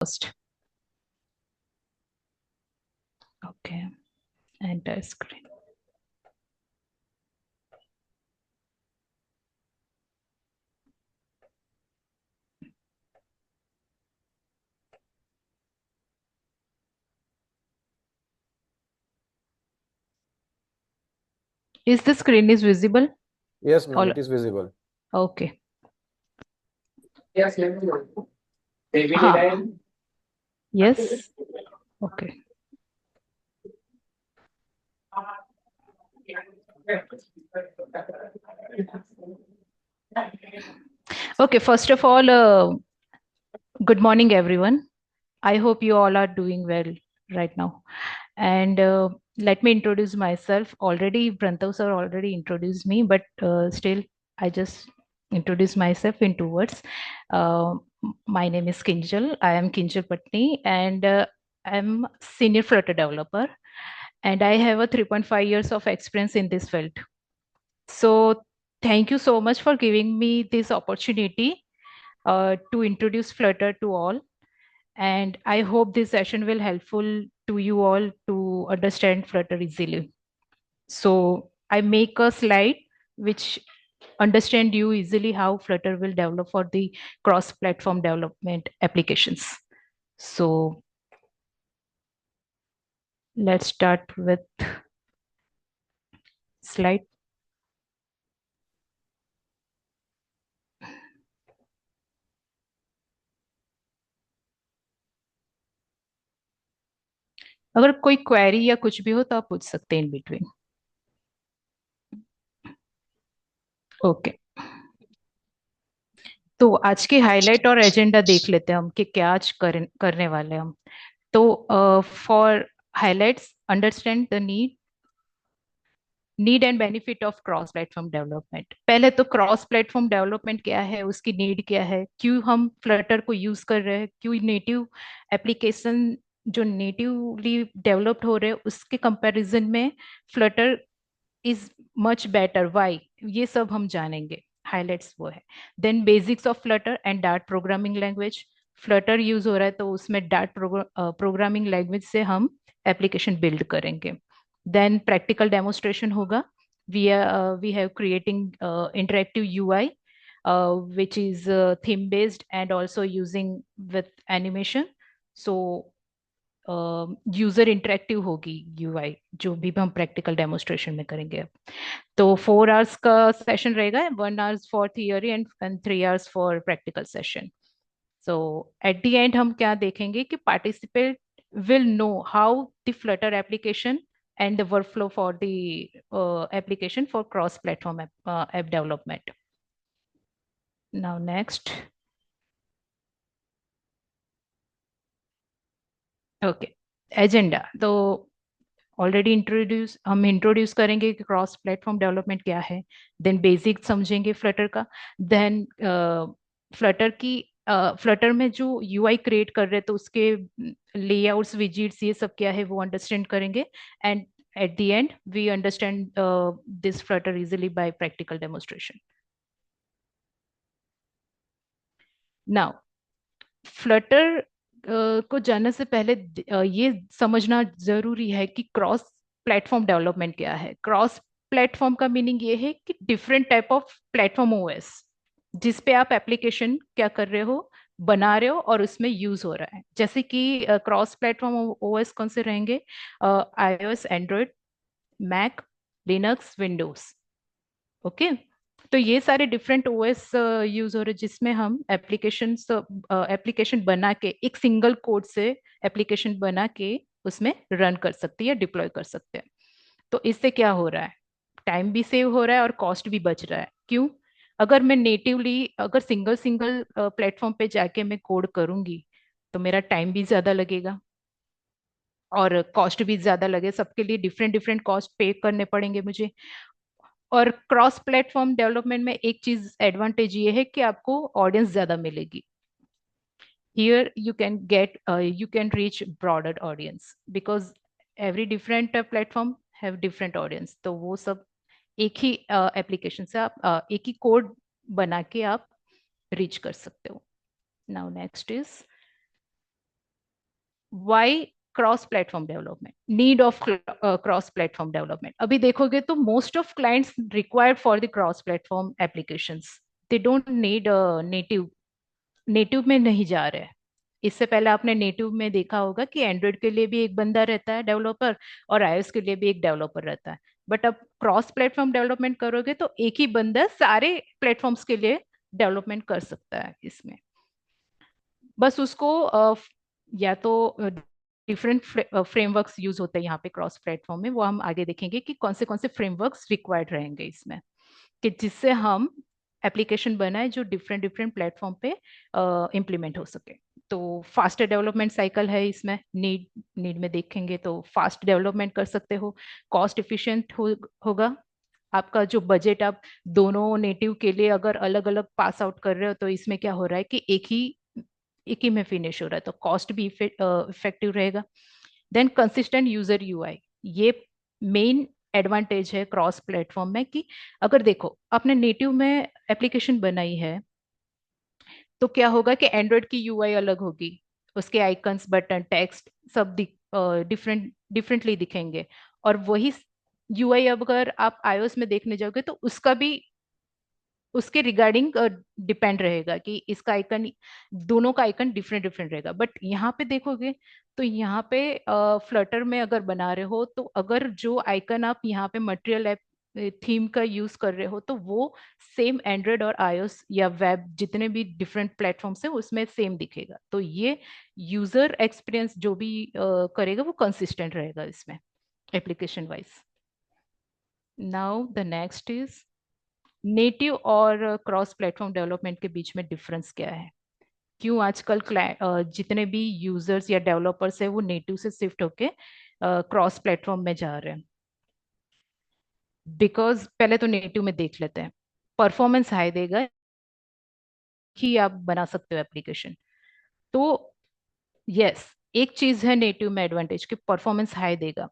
First. Okay, enter screen. Is the screen is visible? Yes, ma'am, All it is visible. okay. Yes, हाँ. Yes. Okay. Okay. First of all, good morning, everyone. I hope you all are doing well right now. And let me introduce myself. Already, Prantav sir already introduced me, but still, I just introduce myself in 2 words. Uh, my name is Kinjal. I am Kinjal Patni, and I'm senior Flutter developer. And I have a 3.5 years of experience in this field. So, thank you so much for giving me this opportunity to introduce Flutter to all. And I hope this session will helpful to you all to understand Flutter easily. So I make a slide which understand you easily how Flutter will develop for the cross-platform development applications. So let's start with slide. अगर कोई query या कुछ भी हो तो आप पूछ सकते हैं इन बिटवीन. ओके. तो आज की हाईलाइट और एजेंडा देख लेते हैं हम कि क्या आज करने वाले हैं हम. तो for highlights understand the need and benefit of cross platform development. पहले तो क्रॉस प्लेटफॉर्म डेवलपमेंट क्या है, उसकी नीड क्या है, क्यों हम फ्लटर को यूज कर रहे हैं, क्यों नेटिव एप्लीकेशन जो नेटिवली डेवलप्ड हो रहे हैं उसके कंपैरिजन में Flutter is much better, why, ये सब हम जानेंगे. हाइलाइट्स वो है. Then basics of Flutter and Dart programming language. Flutter use हो रहा है तो उसमें डार्ट प्रोग्रामिंग लैंग्वेज से हम एप्लीकेशन बिल्ड करेंगे. देन प्रैक्टिकल डेमोस्ट्रेशन होगा. We have creating interactive UI which is theme based and also using with animation. So user interactive होगी यूआई जो भी हम प्रैक्टिकल डेमोस्ट्रेशन में करेंगे. तो 4 आवर्स का सेशन रहेगा. 1 hours for theory and 3 hours for practical session. So eight the and हम क्या देखेंगे कि participate will know how the Flutter application and the workflow for the application for cross-platform app development. Now next. Okay. Agenda तो already हम introduce करेंगे कि cross platform development क्या है. देन बेसिक समझेंगे फ्लटर का. देन फ्लटर की Flutter में जो यूआई क्रिएट कर रहे हैं तो उसके लेआउट्स, विजिट्स, ये सब क्या है वो अंडरस्टैंड करेंगे. And at the end we understand this Flutter easily by practical demonstration. Now Flutter को जानने से पहले ये समझना जरूरी है कि क्रॉस प्लेटफॉर्म डेवलपमेंट क्या है. क्रॉस प्लेटफॉर्म का मीनिंग ये है कि different type of platform OS जिस पे आप एप्लीकेशन क्या कर रहे हो, बना रहे हो और उसमें यूज हो रहा है. जैसे कि क्रॉस प्लेटफॉर्म ओएस कौन से रहेंगे? IOS, Android, Mac, Linux, Windows. Okay. तो ये सारे डिफरेंट ओएस यूज हो रहे जिसमें हम एप्लीकेशन बना के एक सिंगल कोड से एप्लीकेशन बना के उसमें रन कर सकते हैं या डिप्लॉय कर सकते हैं. तो इससे क्या हो रहा है, टाइम भी सेव हो रहा है और कॉस्ट भी बच रहा है. क्यों? अगर मैं नेटिवली अगर सिंगल सिंगल प्लेटफॉर्म पे जाके मैं कोड करूंगी तो मेरा टाइम भी ज्यादा लगेगा और कॉस्ट भी ज्यादा लगे. सबके लिए डिफरेंट डिफरेंट कॉस्ट पे करने पड़ेंगे मुझे. और क्रॉस प्लेटफॉर्म डेवलपमेंट में एक चीज एडवांटेज ये है कि आपको ऑडियंस ज्यादा मिलेगी. Here you can reach broader audience because every different platform have different audience. तो वो सब एक ही एप्लीकेशन से आप एक ही कोड बना के आप रीच कर सकते हो. Now next is why cross platform development, need of cross platform development. अभी देखोगे तो most of clients required for the cross platform applications, they don't need native, native में नहीं जा रहे हैं। इससे पहले आपने नेटिव में देखा होगा कि एंड्रॉइड के लिए भी एक बंदा रहता है डेवलपर, और आईओएस के लिए भी एक डेवलपर रहता है। बट अब क्रॉस प्लेटफॉर्म डेवलपमेंट करोगे तो एक ही बंदा सारे प्लेटफॉर्म्स के लिए डेवलपमेंट कर सकता है इसमें। बस उसको या तो डिफरेंट फ्रेमवर्क्स यूज होते हैं यहाँ पे क्रॉस प्लेटफॉर्म में, वो हम आगे देखेंगे कि कौन से फ्रेमवर्क्स रिक्वायर्ड रहेंगे इसमें, कि जिससे हम एप्लीकेशन बनाए जो डिफरेंट डिफरेंट प्लेटफॉर्म पे इम्प्लीमेंट हो सके। तो फास्टर डेवलपमेंट साइकिल है इसमें, नीड में देखेंगे तो फास्ट डेवलपमेंट कर सकते हो, कॉस्ट इफिशिएंट होगा। आपका जो बजट, आप दोनों नेटिव के लिए अगर अलग अलग पास आउट कर रहे हो तो इसमें क्या हो रहा है कि एक ही में फिनिश हो रहा है, तो कॉस्ट भी इफेक्टिव रहेगा। देन कंसिस्टेंट यूजर यूआई, ये मेन एडवांटेज है क्रॉस प्लेटफॉर्म में, कि अगर देखो आपने नेटिव में एप्लीकेशन बनाई है तो क्या होगा कि एंड्रॉयड की यूआई अलग होगी, उसके आइकन्स, बटन, टेक्स्ट सब डिफरेंटली दिखेंगे। और वही यूआई अब अगर आप आईओएस में देखने जाओगे तो उसका भी उसके रिगार्डिंग डिपेंड रहेगा कि इसका आइकन, दोनों का आइकन डिफरेंट डिफरेंट रहेगा। बट यहाँ पे देखोगे तो यहाँ पे फ्लटर में अगर बना रहे हो तो अगर जो आइकन आप यहाँ पे मटेरियल ऐप थीम का यूज कर रहे हो तो वो सेम एंड्रॉयड और आईओएस या वेब जितने भी डिफरेंट प्लेटफॉर्म्स है उसमें सेम दिखेगा। तो ये यूजर एक्सपीरियंस जो भी करेगा वो कंसिस्टेंट रहेगा इसमें application wise. Now the next is native और क्रॉस प्लेटफॉर्म डेवलपमेंट के बीच में डिफरेंस क्या है, क्यों आजकल जितने भी यूजर्स या डेवलपर्स है वो नेटिव से शिफ्ट होके क्रॉस प्लेटफॉर्म में जा रहे हैं। बिकॉज पहले तो नेटिव में देख लेते हैं, परफॉर्मेंस हाई देगा कि आप बना सकते हो एप्लीकेशन। तो यस, एक चीज है नेटिव में एडवांटेज कि परफॉर्मेंस हाई देगा,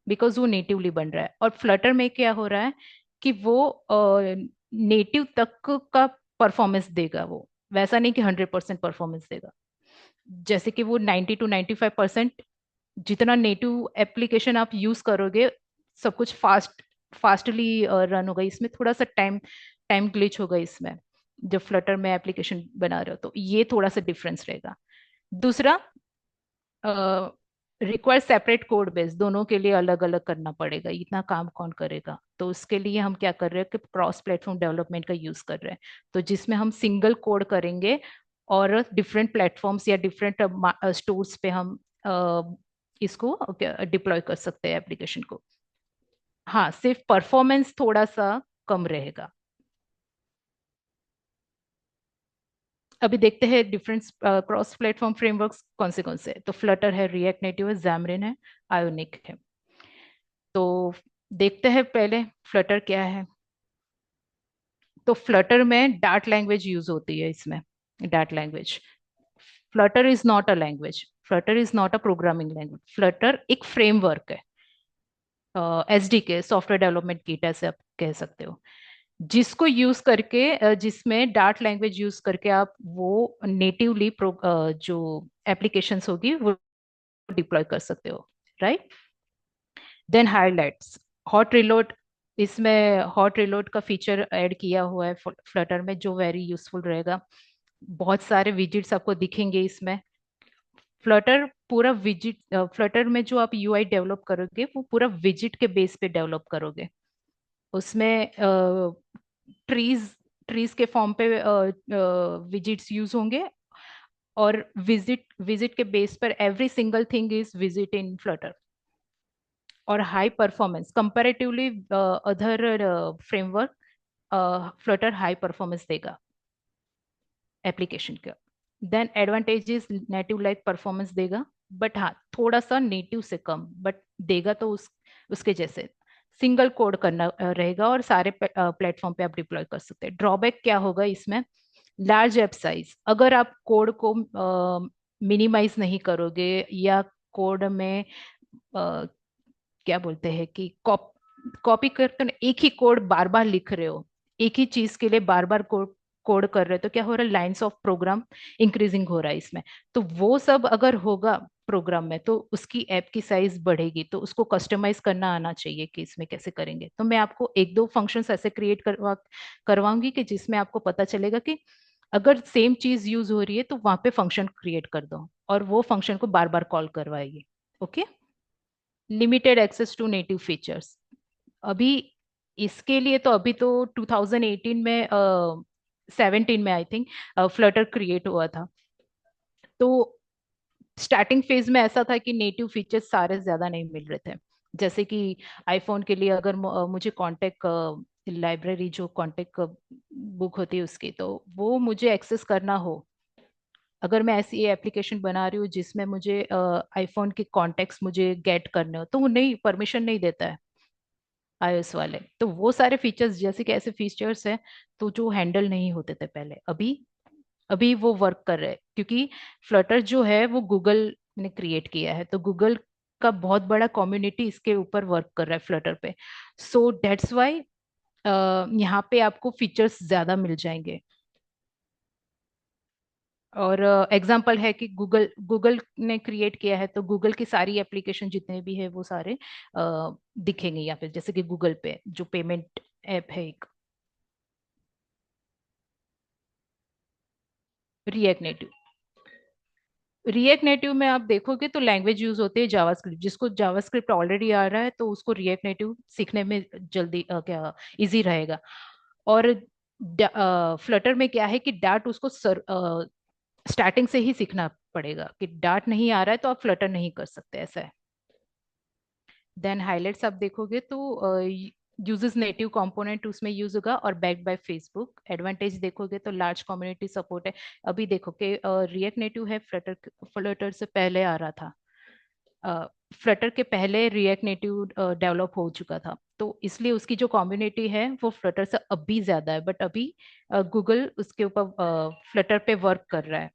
बिकॉज वो नेटिवली बन रहा है। और फ्लटर में क्या हो रहा है कि वो नेटिव तक का परफॉर्मेंस देगा, वो वैसा नहीं कि 100% परफॉर्मेंस देगा। जैसे कि वो 90 to 95% जितना नेटिव एप्लीकेशन आप यूज करोगे सब कुछ फास्टली रन होगा, इसमें थोड़ा सा टाइम टाइम ग्लिच होगा इसमें जब फ्लटर में एप्लीकेशन बना रहे हो, तो ये थोड़ा सा डिफरेंस रहेगा। दूसरा, रिक्वायर सेपरेट कोड बेस, दोनों के लिए अलग अलग करना पड़ेगा, इतना काम कौन करेगा। तो उसके लिए हम क्या कर रहे हैं कि क्रॉस प्लेटफॉर्म डेवलपमेंट का यूज कर रहे हैं, तो जिसमें हम सिंगल कोड करेंगे और डिफरेंट प्लेटफॉर्म्स या डिफरेंट स्टोर्स पे हम इसको डिप्लॉय कर सकते हैं एप्लीकेशन को। हाँ, सिर्फ परफॉर्मेंस थोड़ा सा कम रहेगा। अभी देखते हैं डिफरेंट क्रॉस प्लेटफॉर्म फ्रेमवर्क्स कौन से हैं। तो फ्लटर है, रिएक्ट नेटिव है, जैमरिन है, आयोनिक है। तो देखते हैं पहले फ्लटर क्या है। तो फ्लटर में डार्ट लैंग्वेज यूज होती है इसमें। Dart language, Flutter is not a language, Flutter is not a programming language, Flutter एक फ्रेमवर्क है, एसडीके, सॉफ्टवेयर डेवलपमेंट किट ऐसे आप कह सकते हो, जिसको यूज करके जिसमें डार्ट लैंग्वेज यूज करके आप वो नेटिवली जो एप्लीकेशंस होगी वो डिप्लॉय कर सकते हो, right. Then highlights, hot reload, इसमें हॉट रिलोड का फीचर ऐड किया हुआ है फ्लटर में जो वेरी यूजफुल रहेगा। बहुत सारे विजिट्स आपको दिखेंगे इसमें। फ्लटर पूरा विजिट, फ्लटर में जो आप यूआई डेवलप करोगे वो पूरा विजिट के बेस पे डेवलप करोगे। उसमें ट्रीज ट्रीज के फॉर्म पे विजिट्स यूज होंगे, और विजिट के बेस पर एवरी सिंगल थिंग इज विजिट इन फ्लटर। और high performance comparatively other framework, Flutter high performance देगा एप्लीकेशन का। Then advantages, native like performance देगा, बट हाँ थोड़ा सा नेटिव से कम, बट देगा तो उसके जैसे। सिंगल कोड करना रहेगा और सारे प्लेटफॉर्म पे आप डिप्लॉय कर सकते हैं। ड्रॉबैक क्या होगा इसमें, लार्ज ऐप साइज, अगर आप कोड को मिनिमाइज नहीं करोगे या कोड में क्या बोलते हैं कि कॉपी करके एक ही कोड बार बार लिख रहे हो, एक ही चीज के लिए बार बार कोड कोड कर रहे हो, तो क्या हो रहा है, लाइंस ऑफ प्रोग्राम इंक्रीजिंग हो रहा है इसमें। तो वो सब अगर होगा, प्रोग्राम में, तो उसकी ऐप की साइज बढ़ेगी, तो उसको कस्टमाइज करना आना चाहिए कि इसमें कैसे करेंगे। तो मैं आपको एक दो फंक्शंस ऐसे क्रिएट करवाऊंगी कि जिसमें आपको पता चलेगा कि अगर सेम चीज यूज हो रही है तो वहां पे फंक्शन क्रिएट कर दो और वो फंक्शन को बार बार कॉल करवाएगी। Okay. Limited access to native features. अभी इसके लिए तो अभी तो 2018 में 17 में आई थिंक फ्लटर क्रिएट हुआ था। तो स्टार्टिंग फेज में ऐसा था कि नेटिव फीचर्स सारे ज्यादा नहीं मिल रहे थे। जैसे कि आईफोन के लिए अगर मुझे कांटेक्ट लाइब्रेरी जो कांटेक्ट बुक होती है उसकी, तो वो मुझे एक्सेस करना हो, अगर मैं ऐसी एप्लीकेशन बना रही हूँ जिसमें मुझे आईफोन के कॉन्टेक्ट्स मुझे गेट करने हो, तो वो नहीं, परमिशन नहीं देता है iOS वाले। तो वो सारे फीचर्स, जैसे कि ऐसे फीचर्स हैं तो जो हैंडल नहीं होते थे पहले, अभी अभी वो वर्क कर रहे हैं, क्योंकि फ्लटर जो है वो गूगल ने क्रिएट किया है, तो गूगल का बहुत बड़ा कम्युनिटी इसके ऊपर वर्क कर रहा है फ्लटर पे। सो दैट्स वाई यहाँ पे आपको फीचर्स ज्यादा मिल जाएंगे। और एग्जाम्पल है कि गूगल गूगल ने क्रिएट किया है, तो गूगल की सारी एप्लीकेशन जितने भी है वो सारे दिखेंगे यहाँ पे, जैसे कि गूगल पे जो पेमेंट ऐप है एक, रिएक्ट नेटिव। रिएक्ट नेटिव में आप देखोगे तो लैंग्वेज यूज होती है जावास्क्रिप्ट। जिसको जावास्क्रिप्ट ऑलरेडी आ रहा है तो उसको रिएक्ट नेटिव सीखने में जल्दी क्या इजी रहेगा। और फ्लटर में क्या है कि डार्ट उसको स्टार्टिंग से ही सीखना पड़ेगा, कि डार्ट नहीं आ रहा है तो आप फ्लटर नहीं कर सकते, ऐसा है। देन हाइलाइट्स आप देखोगे तो यूजेस नेटिव कंपोनेंट उसमें यूज होगा और बैक्ड बाय फेसबुक। एडवांटेज देखोगे तो लार्ज कम्युनिटी सपोर्ट है। अभी देखो कि रिएक्ट नेटिव है, फ्लटर फ्लटर से पहले आ रहा था, फ्लटर के पहले रिएक्ट नेटिव डेवलप हो चुका था, तो इसलिए उसकी जो कम्युनिटी है वो फ्लटर से अब भी ज्यादा है। बट अभी गूगल उसके ऊपर फ्लटर पे वर्क कर रहा है।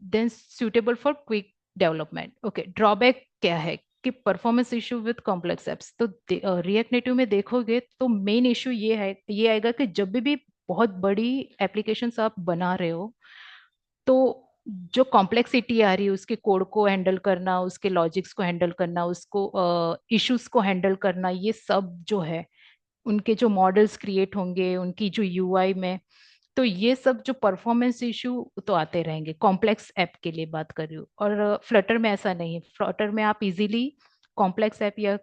Then suitable for quick development. Okay, drawback क्या है कि performance issue with complex apps. तो रिएक्ट नेटिव में देखोगे तो मेन इशू ये है, ये आएगा कि जब भी बहुत बड़ी एप्लीकेशंस आप बना रहे हो, तो जो कॉम्प्लेक्सिटी आ रही है उसके कोड को हैंडल करना, उसके लॉजिक्स को हैंडल करना, उसको इश्यूज को हैंडल करना, ये सब जो है, उनके जो मॉडल्स क्रिएट होंगे, उनकी जो यूआई में, तो ये सब जो परफॉर्मेंस इशू तो आते रहेंगे। कॉम्प्लेक्स ऐप के लिए बात कर रही हूँ, और फ्लटर में ऐसा नहीं है। फ्लटर में आप इजीली कॉम्प्लेक्स ऐप या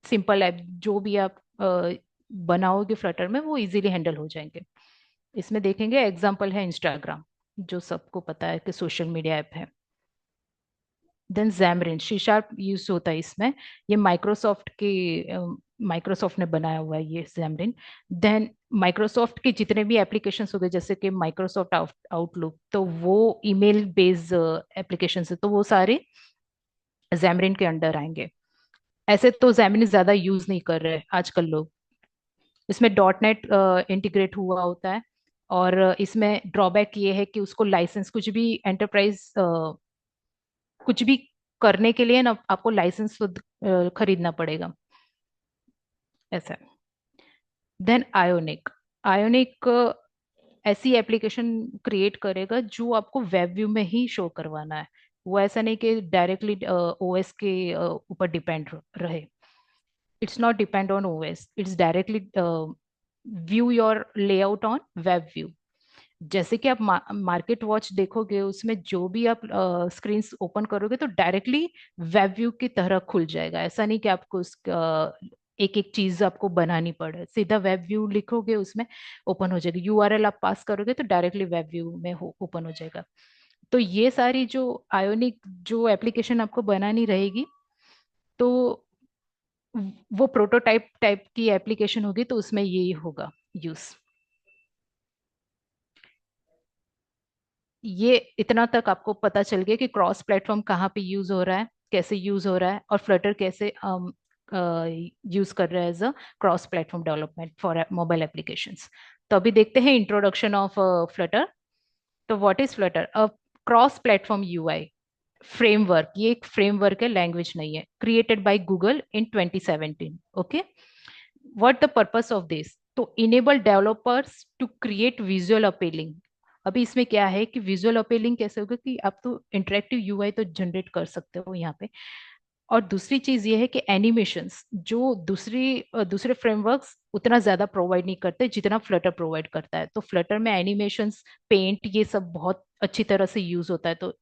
सिंपल ऐप जो भी आप बनाओगे फ्लटर में, वो इजीली हैंडल हो जाएंगे। इसमें देखेंगे एग्जांपल है इंस्टाग्राम, जो सबको पता है कि सोशल मीडिया ऐप है। Then Xamarin, C sharp use होता है इसमें। ये माइक्रोसॉफ्ट के माइक्रोसॉफ्ट ने बनाया हुआ है ये जैमरिन। देन माइक्रोसॉफ्ट के जितने भी एप्लीकेशंस हो गए, जैसे कि माइक्रोसॉफ्ट आउटलुक, तो वो ईमेल बेस्ड एप्लीकेशन है, तो वो सारे जैमरिन के अंडर आएंगे। ऐसे तो जैमरिन ज्यादा यूज नहीं कर रहे आजकल लोग। इसमें डॉट नेट इंटीग्रेट हुआ होता है। और इसमें ड्रॉबैक ये है कि उसको लाइसेंस, कुछ भी एंटरप्राइज कुछ भी करने के लिए ना आपको लाइसेंस खरीदना पड़ेगा, ऐसा है। Then Ionic. आयोनिक ऐसी एप्लीकेशन क्रिएट करेगा जो आपको वेब व्यू में ही शो करवाना है। वो ऐसा नहीं कि डायरेक्टली ओएस के ऊपर डिपेंड रहे। It's not depend on OS, it's directly view your layout on web view. जैसे कि आप मार्केट वॉच देखोगे, उसमें जो भी आप स्क्रीन ओपन करोगे तो डायरेक्टली वेब व्यू की तरह खुल जाएगा। ऐसा नहीं कि आपको एक एक चीज आपको बनानी पड़े, सीधा वेब व्यू लिखोगे उसमें ओपन हो जाएगी। यूआरएल आप पास करोगे तो डायरेक्टली वेब व्यू में ओपन हो जाएगा। तो ये सारी जो आयोनिक जो एप्लीकेशन आपको बनानी रहेगी, तो वो प्रोटोटाइप टाइप की एप्लीकेशन होगी, तो उसमें यही होगा यूज। ये इतना तक आपको पता चल गया कि क्रॉस प्लेटफॉर्म कहाँ पे यूज हो रहा है, कैसे यूज हो रहा है, और फ्लटर कैसे यूज कर रहा है as a cross platform development for mobile applications. तो अभी देखते हैं इंट्रोडक्शन ऑफ फ्लटर। तो what is Flutter? A cross platform UI framework. ये एक फ्रेमवर्क है, लैंग्वेज नहीं है। Created by Google in 2017। Okay. What the purpose of this? तो enable developers to create visual appealing अभी इसमें क्या है कि विजुअल अपीलिंग कैसे होगा कि आप तो इंटरेक्टिव यूआई तो जनरेट कर सकते हो यहाँ पे। और दूसरी चीज ये है कि एनिमेशंस जो दूसरे फ्रेमवर्क्स उतना ज्यादा प्रोवाइड नहीं करते जितना फ्लटर प्रोवाइड करता है। तो फ्लटर में एनिमेशंस, पेंट, ये सब बहुत अच्छी तरह से यूज होता है, तो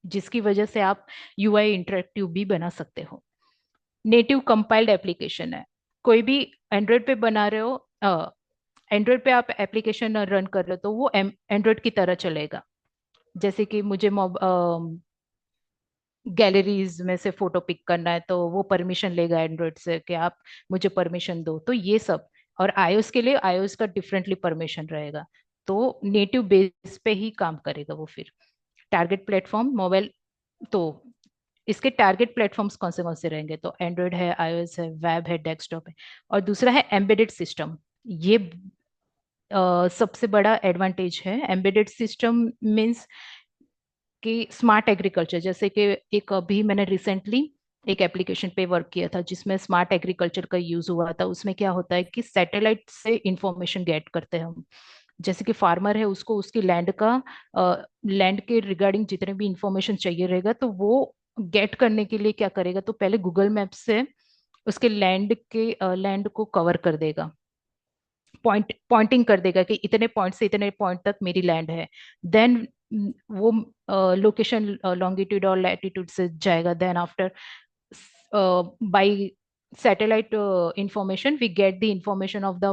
जिसकी वजह से आप यूआई इंटरेक्टिव भी बना सकते हो। नेटिव कंपाइल्ड एप्लीकेशन है। कोई भी एंड्रॉयड पे बना रहे हो, एंड्रॉयड पे आप एप्लीकेशन रन कर रहे हो तो वो एंड्रॉयड की तरह चलेगा। जैसे कि मुझे गैलरीज में से फोटो पिक करना है तो वो परमिशन लेगा एंड्रॉयड से कि आप मुझे परमिशन दो, तो ये सब। और आईओएस के लिए आईओएस का डिफरेंटली परमिशन रहेगा। तो नेटिव बेस पे ही काम करेगा वो फिर। टारगेट प्लेटफॉर्म मोबाइल, तो इसके टारगेट प्लेटफॉर्म्स कौन से रहेंगे, तो एंड्रॉयड है, आईओएस है, वेब है, डेस्कटॉप है। और दूसरा है एम्बेडेड सिस्टम। ये सबसे बड़ा एडवांटेज है। एम्बेडेड सिस्टम मींस कि स्मार्ट एग्रीकल्चर, जैसे कि एक अभी मैंने रिसेंटली एक एप्लीकेशन पे वर्क किया था जिसमें स्मार्ट एग्रीकल्चर का यूज हुआ था। उसमें क्या होता है कि सैटेलाइट से इंफॉर्मेशन गेट करते हैं हम। जैसे कि फार्मर है, उसको उसकी लैंड के रिगार्डिंग जितने भी इंफॉर्मेशन चाहिए रहेगा तो वो गेट करने के लिए क्या करेगा, तो पहले गूगल मैप से उसके लैंड को कवर कर देगा। पॉइंटिंग कर देगा कि इतने पॉइंट से इतने पॉइंट तक मेरी लैंड है। देन वो लोकेशन लॉन्गिट्यूड और लैटिट्यूड से जाएगा। Then after by satellite information we get the information of the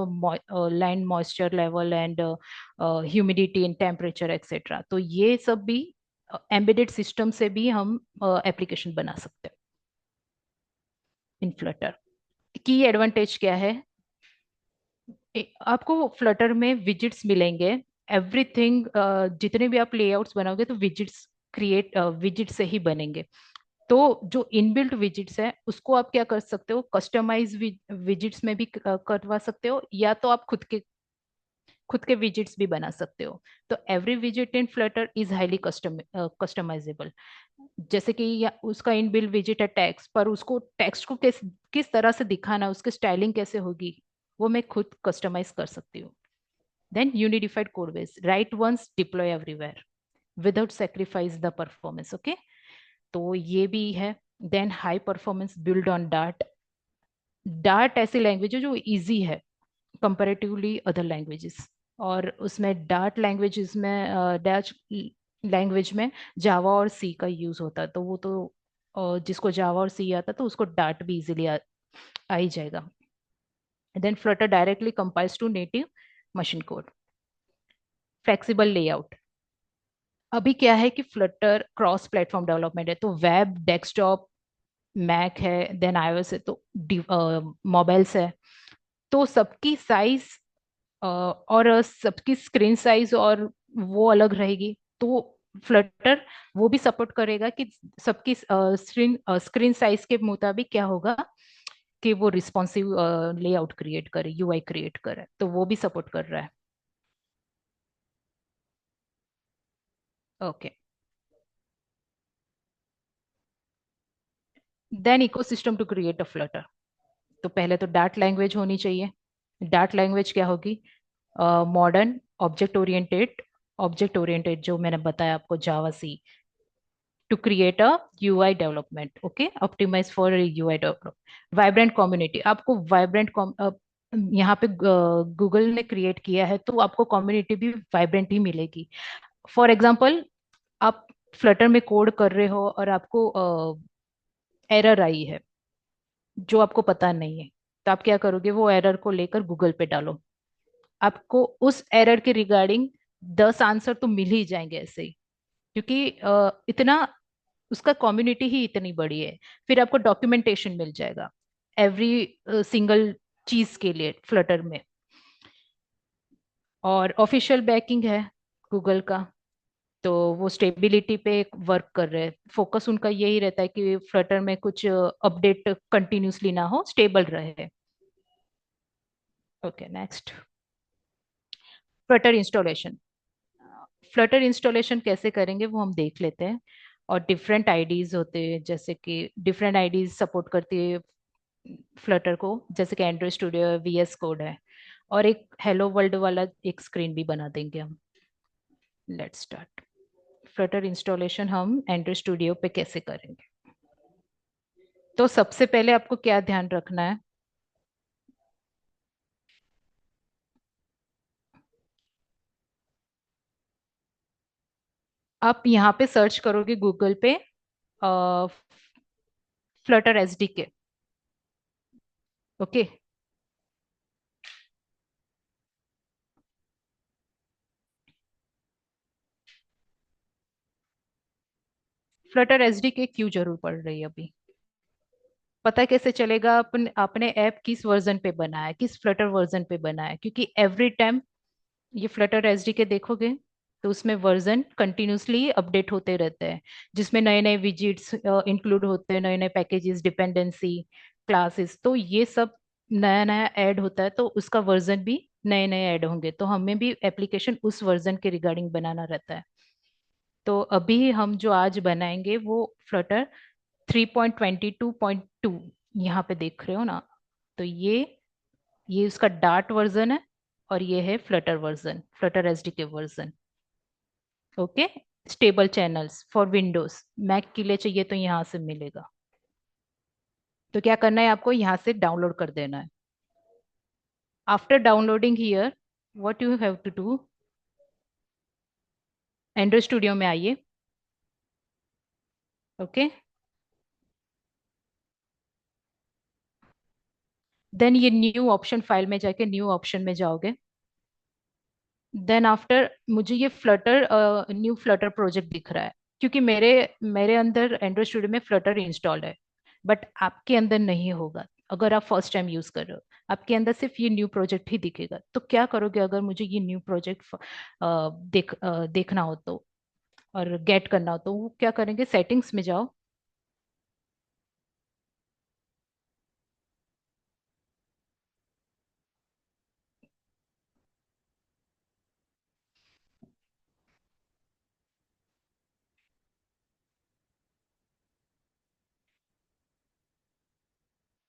land moisture level and humidity and temperature etc। तो ये सब भी एम्बेडेड सिस्टम से भी हम एप्लीकेशन बना सकते हैं इन फ्लटर। की एडवांटेज क्या है, आपको फ्लटर में विजिट्स मिलेंगे। एवरीथिंग, जितने भी आप लेआउट्स बनाओगे तो विजिट से ही बनेंगे। तो जो इनबिल्ट विजिट्स है उसको आप क्या कर सकते हो, कस्टमाइज विजिट्स में भी करवा सकते हो, या तो आप खुद के विजिट्स भी बना सकते हो। तो एवरी विजिट in Flutter is highly customisable. जैसे कि उसका इनबिल्ट विजिट है टेक्स्ट, पर उसको टेक्स्ट को किस तरह से दिखाना है, उसकी स्टाइलिंग कैसे होगी, वो मैं खुद कस्टमाइज कर सकती हूँ। Then unified code base, write once deploy everywhere without sacrifice the performance. Okay, तो ये भी है। Then high performance build on Dart. Dart ऐसी लैंग्वेज है जो इजी है कंपेरेटिवली अदर लैंग्वेजेस। और उसमें डार्ट लैंग्वेज में जावा और सी का यूज होता है, तो वो तो जिसको जावा और सी आता तो उसको डार्ट भी इजीली आ ही जाएगा। Then Flutter directly compiles to native machine code. Flexible layout. अभी क्या है कि फ्लटर क्रॉस प्लेटफॉर्म डेवलपमेंट है, तो वेब, डेस्कटॉप, मैक है, देन आईओएस है, तो मोबाइल्स है। तो सबकी साइज और सबकी स्क्रीन साइज और वो अलग रहेगी। तो फ्लटर वो भी सपोर्ट करेगा कि सबकी स्क्रीन साइज के मुताबिक क्या होगा कि वो रिस्पॉन्सिव लेआउट क्रिएट करे, यूआई क्रिएट करे, तो वो भी सपोर्ट कर रहा है। Okay, then ecosystem to create a Flutter. तो पहले तो डार्ट लैंग्वेज होनी चाहिए। डार्ट लैंग्वेज क्या होगी, मॉडर्न ऑब्जेक्ट ओरिएंटेड जो मैंने बताया आपको, Java C, to create a UI development. Okay, optimise for UI development. Vibrant community, आपको यहाँ पे गूगल ने क्रिएट किया है तो आपको कम्युनिटी भी वाइब्रेंट ही मिलेगी। फॉर एग्जाम्पल, आप फ्लटर में कोड कर रहे हो और आपको एरर आई है जो आपको पता नहीं है, तो आप क्या करोगे, वो एरर को लेकर गूगल पे डालो। आपको उस एरर के रिगार्डिंग 10 आंसर तो मिल ही जाएंगे ऐसे ही, क्योंकि इतना उसका कम्युनिटी ही इतनी बड़ी है। फिर आपको डॉक्यूमेंटेशन मिल जाएगा एवरी सिंगल चीज के लिए फ्लटर में। और ऑफिशियल बैकिंग है गूगल का, तो वो स्टेबिलिटी पे वर्क कर रहे हैं। फोकस उनका यही रहता है कि फ्लटर में कुछ अपडेट कंटिन्यूसली ना हो, स्टेबल रहे। Okay, next, Flutter installation. Flutter installation कैसे करेंगे वो हम देख लेते हैं। और डिफरेंट आईडीज होते हैं, जैसे कि डिफरेंट आईडीज सपोर्ट करती है फ्लटर को, जैसे कि एंड्रॉइड स्टूडियो है, वीएस कोड है। और एक हेलो वर्ल्ड वाला एक स्क्रीन भी बना देंगे हम। Let's start. फ्लटर इंस्टॉलेशन हम एंड्रॉइड स्टूडियो पे कैसे करेंगे? तो सबसे पहले आपको क्या ध्यान रखना है? आप यहाँ पे सर्च करोगे गूगल पे Flutter SDK. Okay. Flutter SDK क्यों जरूर पड़ रही है अभी? पता कैसे चलेगा अपन आपने ऐप किस वर्जन पे बनाया है, किस फ्लटर वर्जन पे बनाया है? क्योंकि एवरी टाइम ये फ्लटर एसडीके देखोगे तो उसमें वर्जन कंटिन्यूसली अपडेट होते रहते हैं, जिसमें नए नए विजिट्स इंक्लूड होते हैं, नए नए पैकेजेस, डिपेंडेंसी, क्लासेस। तो ये सब नया नया ऐड होता है, तो उसका वर्जन भी नए नए ऐड होंगे, तो हमें भी एप्लीकेशन उस वर्जन के रिगार्डिंग बनाना रहता है। तो अभी हम जो आज बनाएंगे वो फ्लटर 3.22.2 यहाँ पे देख रहे हो ना। तो ये उसका डार्ट वर्जन है, और ये है Flutter version, Flutter SDK version. Okay. Stable channels for Windows, Mac के लिए चाहिए तो यहाँ से मिलेगा। तो क्या करना है, आपको यहाँ से डाउनलोड कर देना है। After downloading here, what you have to do, Android Studio में आइए। ओके। देन ये न्यू ऑप्शन, फाइल में जाके न्यू ऑप्शन में जाओगे। देन आफ्टर मुझे ये फ्लटर न्यू फ्लटर प्रोजेक्ट दिख रहा है, क्योंकि मेरे मेरे अंदर एंड्रॉइड स्टूडियो में फ्लटर इंस्टॉल्ड है। बट आपके अंदर नहीं होगा, अगर आप फर्स्ट टाइम यूज कर रहे हो। आपके अंदर सिर्फ ये न्यू प्रोजेक्ट ही दिखेगा। तो क्या करोगे अगर मुझे ये न्यू प्रोजेक्ट देखना हो तो, और गेट करना हो तो, वो क्या करेंगे, सेटिंग्स में जाओ।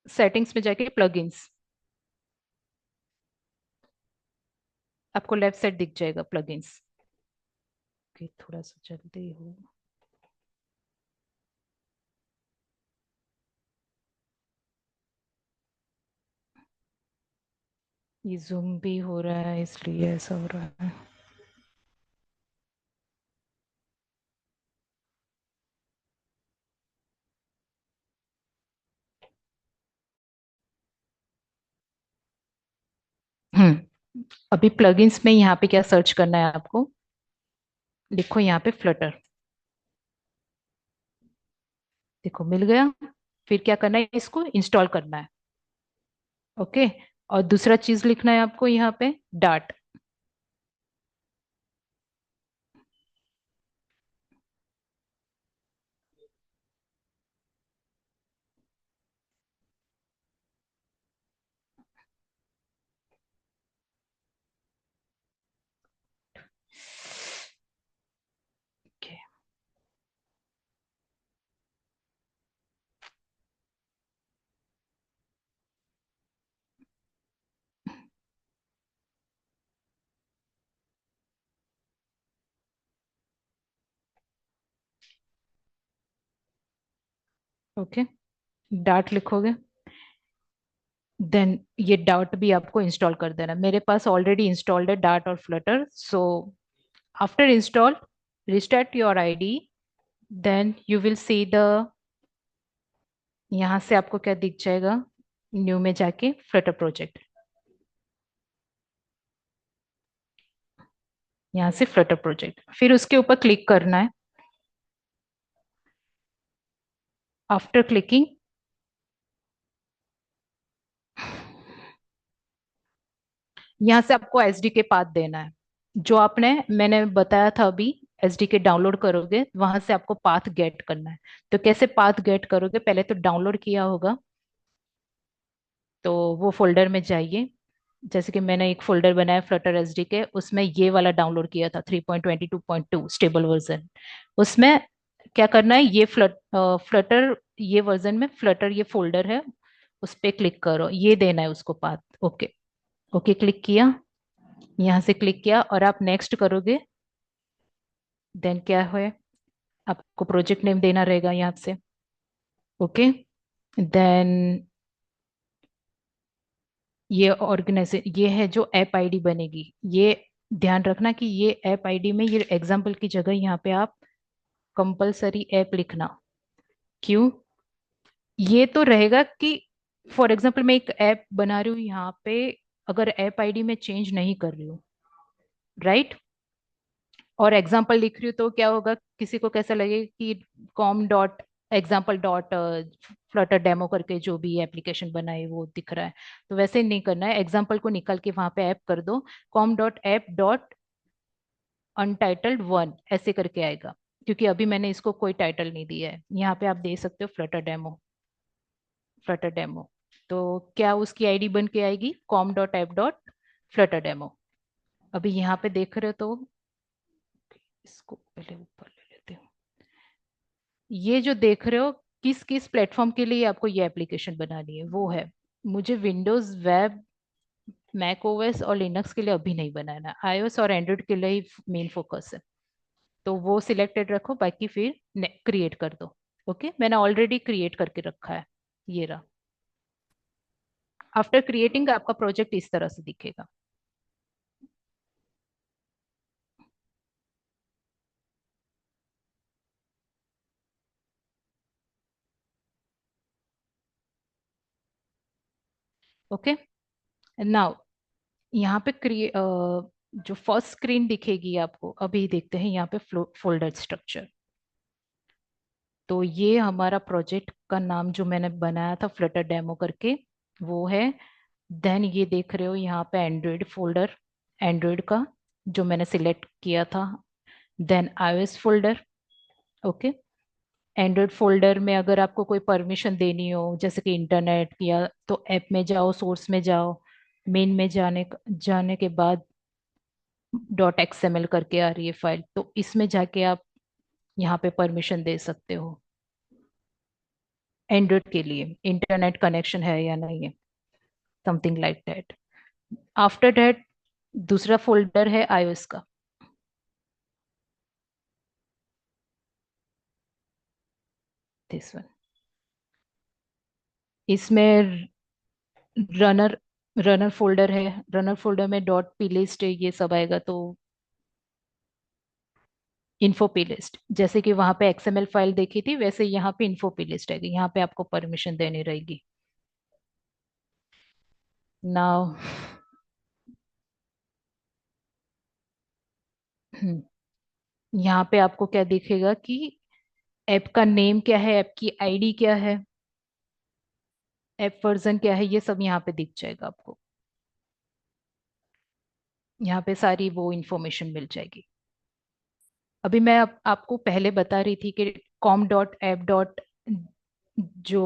सेटिंग्स में जाके प्लगइन्स, आपको लेफ्ट साइड दिख जाएगा प्लगइन्स। ओके, थोड़ा सा जल्दी हो। ये जूम भी हो रहा है इसलिए ऐसा हो रहा है। अभी प्लगइन्स में यहाँ पे क्या सर्च करना है आपको? लिखो यहाँ पे फ्लटर। देखो मिल गया। फिर क्या करना है, इसको इंस्टॉल करना है। ओके। और दूसरा चीज लिखना है आपको यहाँ पे, डार्ट। ओके। ओके, डार्ट लिखोगे। देन ये डार्ट भी आपको इंस्टॉल कर देना। मेरे पास ऑलरेडी इंस्टॉल्ड है डार्ट और Flutter. So after install, restart your IDE. Then you will see the, यहाँ से आपको क्या दिख जाएगा, न्यू में जाके फ्लटर प्रोजेक्ट, यहाँ से फ्लटर प्रोजेक्ट, फिर उसके ऊपर क्लिक करना है। आफ्टर क्लिकिंग, यहाँ से आपको एसडीके पाथ देना है, जो आपने मैंने बताया था अभी। एसडीके डाउनलोड करोगे, वहां से आपको पाथ गेट करना है। तो कैसे पाथ गेट करोगे, पहले तो डाउनलोड किया होगा, तो वो फोल्डर में जाइए। जैसे कि मैंने एक फोल्डर बनाया फ्लटर एसडीके, उसमें ये वाला डाउनलोड किया था 3.22.2 स्टेबल वर्जन। उसमें क्या करना है, ये फ्लटर ये वर्जन में फ्लटर ये फोल्डर है, उस पे क्लिक करो, ये देना है उसको पाथ। ओके। ओके क्लिक किया, यहाँ से क्लिक किया और आप नेक्स्ट करोगे। देन क्या है, आपको प्रोजेक्ट नेम देना रहेगा यहाँ से। ओके। देन ये ऑर्गेनाइजे ये है जो ऐप आईडी बनेगी, ये ध्यान रखना कि ये ऐप आईडी में ये एग्जाम्पल की जगह यहाँ पे आप कंपलसरी ऐप लिखना। क्यों? ये तो रहेगा कि फॉर एग्जाम्पल मैं एक ऐप बना रही हूँ यहाँ पे, अगर ऐप आईडी में चेंज नहीं कर रही हूँ, राइट, और एग्जाम्पल लिख रही हूँ, तो क्या होगा, किसी को कैसा लगे कि com dot example dot Flutter demo करके जो भी एप्लीकेशन बनाए वो दिख रहा है। तो वैसे नहीं करना है, एग्जाम्पल को निकाल के वहां पे ऐप कर दो, com dot app dot untitled one ऐसे करके आएगा, क्योंकि अभी मैंने इसको कोई टाइटल नहीं दिया है। यहाँ पे आप दे सकते हो फ्लटर डेमो, फ्लटर डेमो। तो क्या उसकी आईडी बन के आएगी, com dot app dot Flutter demo. अभी यहाँ पे देख रहे हो तो इसको पहले ऊपर ले लेते हो। ये जो देख रहे हो, किस किस प्लेटफॉर्म के लिए आपको ये एप्लीकेशन बनानी है, वो है, मुझे विंडोज वेब मैक ओएस और लिनक्स के लिए अभी नहीं बनाना, आईओएस और एंड्रॉइड के लिए ही मेन फोकस है। तो वो सिलेक्टेड रखो, बाकी फिर क्रिएट कर दो। ओके, मैंने ऑलरेडी क्रिएट करके रखा है, ये रहा। आफ्टर क्रिएटिंग आपका प्रोजेक्ट इस तरह से दिखेगा। ओके। नाउ यहाँ पे जो फर्स्ट स्क्रीन दिखेगी आपको, अभी देखते हैं यहाँ पे फोल्डर स्ट्रक्चर। तो ये हमारा प्रोजेक्ट का नाम जो मैंने बनाया था फ्लटर डेमो करके, वो है। देन ये देख रहे हो यहाँ पे एंड्रॉइड फोल्डर, एंड्रॉइड का जो मैंने सिलेक्ट किया था। Then iOS folder. Okay. Android folder में अगर आपको कोई परमिशन देनी हो, जैसे कि इंटरनेट या, तो ऐप में जाओ, सोर्स में जाओ, मेन में जाने के बाद डॉट एक्सएमएल करके आ रही है फाइल, तो इसमें जाके आप यहाँ पे परमिशन दे सकते हो, एंड्रॉइड के लिए इंटरनेट कनेक्शन है या नहीं है, something like that. After that दूसरा फोल्डर है iOS का, दिस वन। इसमें रनर रनर फोल्डर है, रनर फोल्डर में डॉट पी लिस्ट ये सब आएगा। तो इन्फो पी लिस्ट, जैसे कि वहां पे एक्सएमएल फाइल देखी थी, वैसे यहाँ पे इन्फो पी लिस्ट आएगी, यहाँ पे आपको परमिशन देनी रहेगी। नाउ यहाँ पे आपको क्या दिखेगा कि ऐप का नेम क्या है, ऐप की आईडी क्या है, ऐप वर्जन क्या है, ये सब यहाँ पे दिख जाएगा आपको। यहाँ पे सारी वो इंफॉर्मेशन मिल जाएगी। अभी मैं आपको पहले बता रही थी कि कॉम डॉट ऐप डॉट जो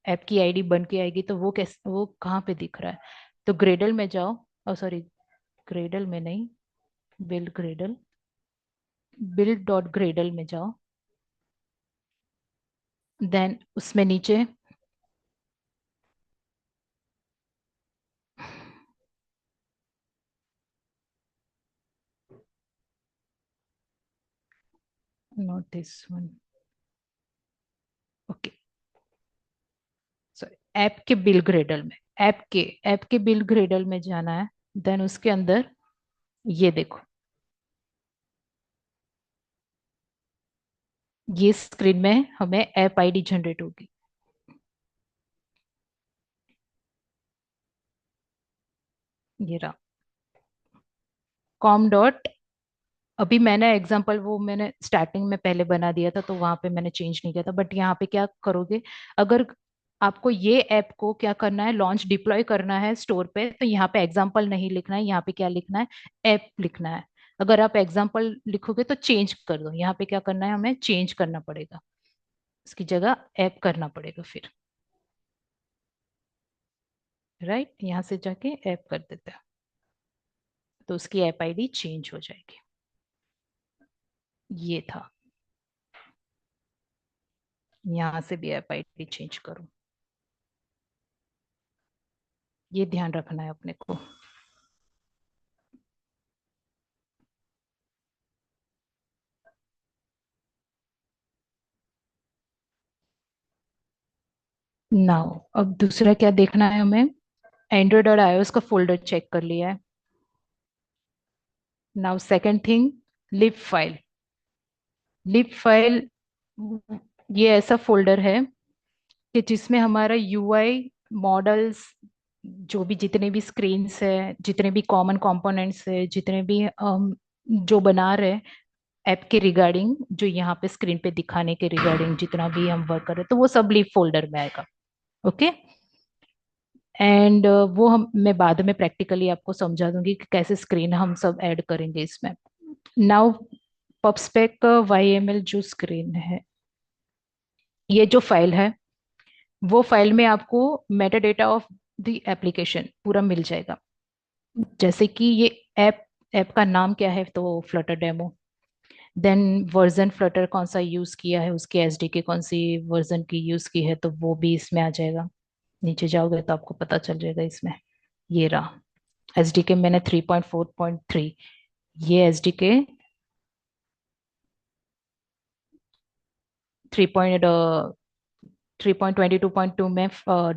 ऐप की आईडी बन के आएगी, तो वो कैसे, वो कहाँ पे दिख रहा है, तो ग्रेडल में जाओ, और सॉरी, ग्रेडल में नहीं, build Gradle, build dot Gradle में जाओ। देन उसमें नीचे, not this one, okay, sorry, app के बिल्ड ग्रेडल में, ऐप के बिल्ड ग्रेडल में जाना है। देन उसके अंदर ये देखो, ये स्क्रीन में हमें ऐप आईडी जनरेट होगी, ये रहा, कॉम डॉट। अभी मैंने एग्जांपल वो मैंने स्टार्टिंग में पहले बना दिया था, तो वहां पे मैंने चेंज नहीं किया था, बट यहाँ पे क्या करोगे, अगर आपको ये ऐप को क्या करना है, लॉन्च डिप्लॉय करना है स्टोर पे, तो यहाँ पे एग्जांपल नहीं लिखना है, यहाँ पे क्या लिखना है, ऐप लिखना है। अगर आप एग्जांपल लिखोगे तो चेंज कर दो, यहाँ पे क्या करना है, हमें चेंज करना पड़ेगा, उसकी जगह ऐप करना पड़ेगा फिर, राइट, यहाँ से जाके ऐप कर देते हैं, तो उसकी ऐप आईडी चेंज हो जाएगी। ये था, यहाँ से भी ऐप आईडी चेंज करूँ, ये ध्यान रखना है अपने को। नाउ अब दूसरा क्या देखना है हमें। एंड्रॉयड और आईओएस का फोल्डर चेक कर लिया है। नाउ सेकंड थिंग, लिब फाइल। लिब फाइल ये ऐसा फोल्डर है कि जिसमें हमारा यूआई मॉडल्स, जो भी जितने भी स्क्रीन्स है, जितने भी कॉमन कंपोनेंट्स है, जितने भी हम जो बना रहे हैं ऐप के रिगार्डिंग, जो यहाँ पे स्क्रीन पे दिखाने के रिगार्डिंग जितना भी हम वर्क कर रहे हैं, तो वो सब लिब फोल्डर में आएगा। ओके। एंड वो हम मैं बाद में प्रैक्टिकली आपको समझा दूंगी कि कैसे स्क्रीन हम सब ऐड करेंगे इसमें। नाउ पबस्पेक वाई एम एल जो स्क्रीन है, ये जो फाइल है, वो फाइल में आपको Meta data of the application पूरा मिल जाएगा। जैसे कि ये ऐप ऐप का नाम क्या है, तो Flutter demo. Then version Flutter कौन सा यूज किया है, उसके एसडीके कौन सी वर्जन की यूज की है, तो वो भी इसमें आ जाएगा। नीचे जाओगे तो आपको पता चल जाएगा इसमें। ये रहा एसडीके, मैंने 3.4.3, ये एसडीके 3.22.2 में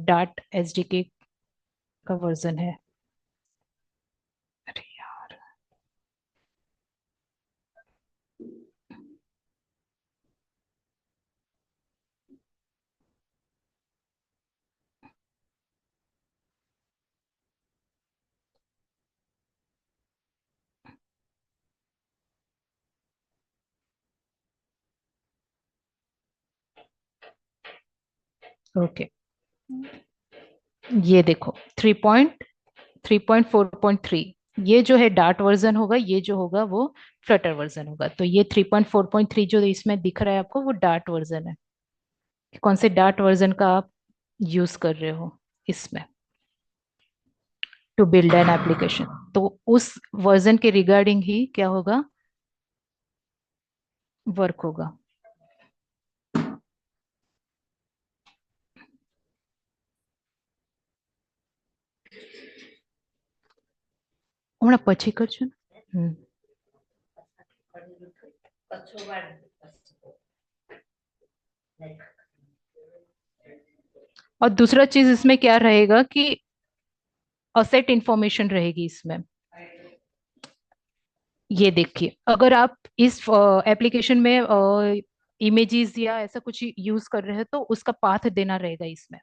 डार्ट एसडीके का वर्जन है। अरे यार। ओके, ये देखो 3.4.3, ये जो है डार्ट वर्जन होगा, ये जो होगा वो फ्लटर वर्जन होगा। तो ये 3.4.3 जो इसमें दिख रहा है आपको, वो डार्ट वर्जन है। कौन से डार्ट वर्जन का आप यूज कर रहे हो इसमें टू बिल्ड एन एप्लीकेशन, तो उस वर्जन के रिगार्डिंग ही क्या होगा, वर्क होगा। હમણાં પછી કરજો ને। और दूसरा चीज इसमें क्या रहेगा कि असेट इंफॉर्मेशन रहेगी इसमें। ये देखिए, अगर आप इस एप्लीकेशन में इमेजेस या ऐसा कुछ यूज कर रहे हो तो उसका पाथ देना रहेगा इसमें।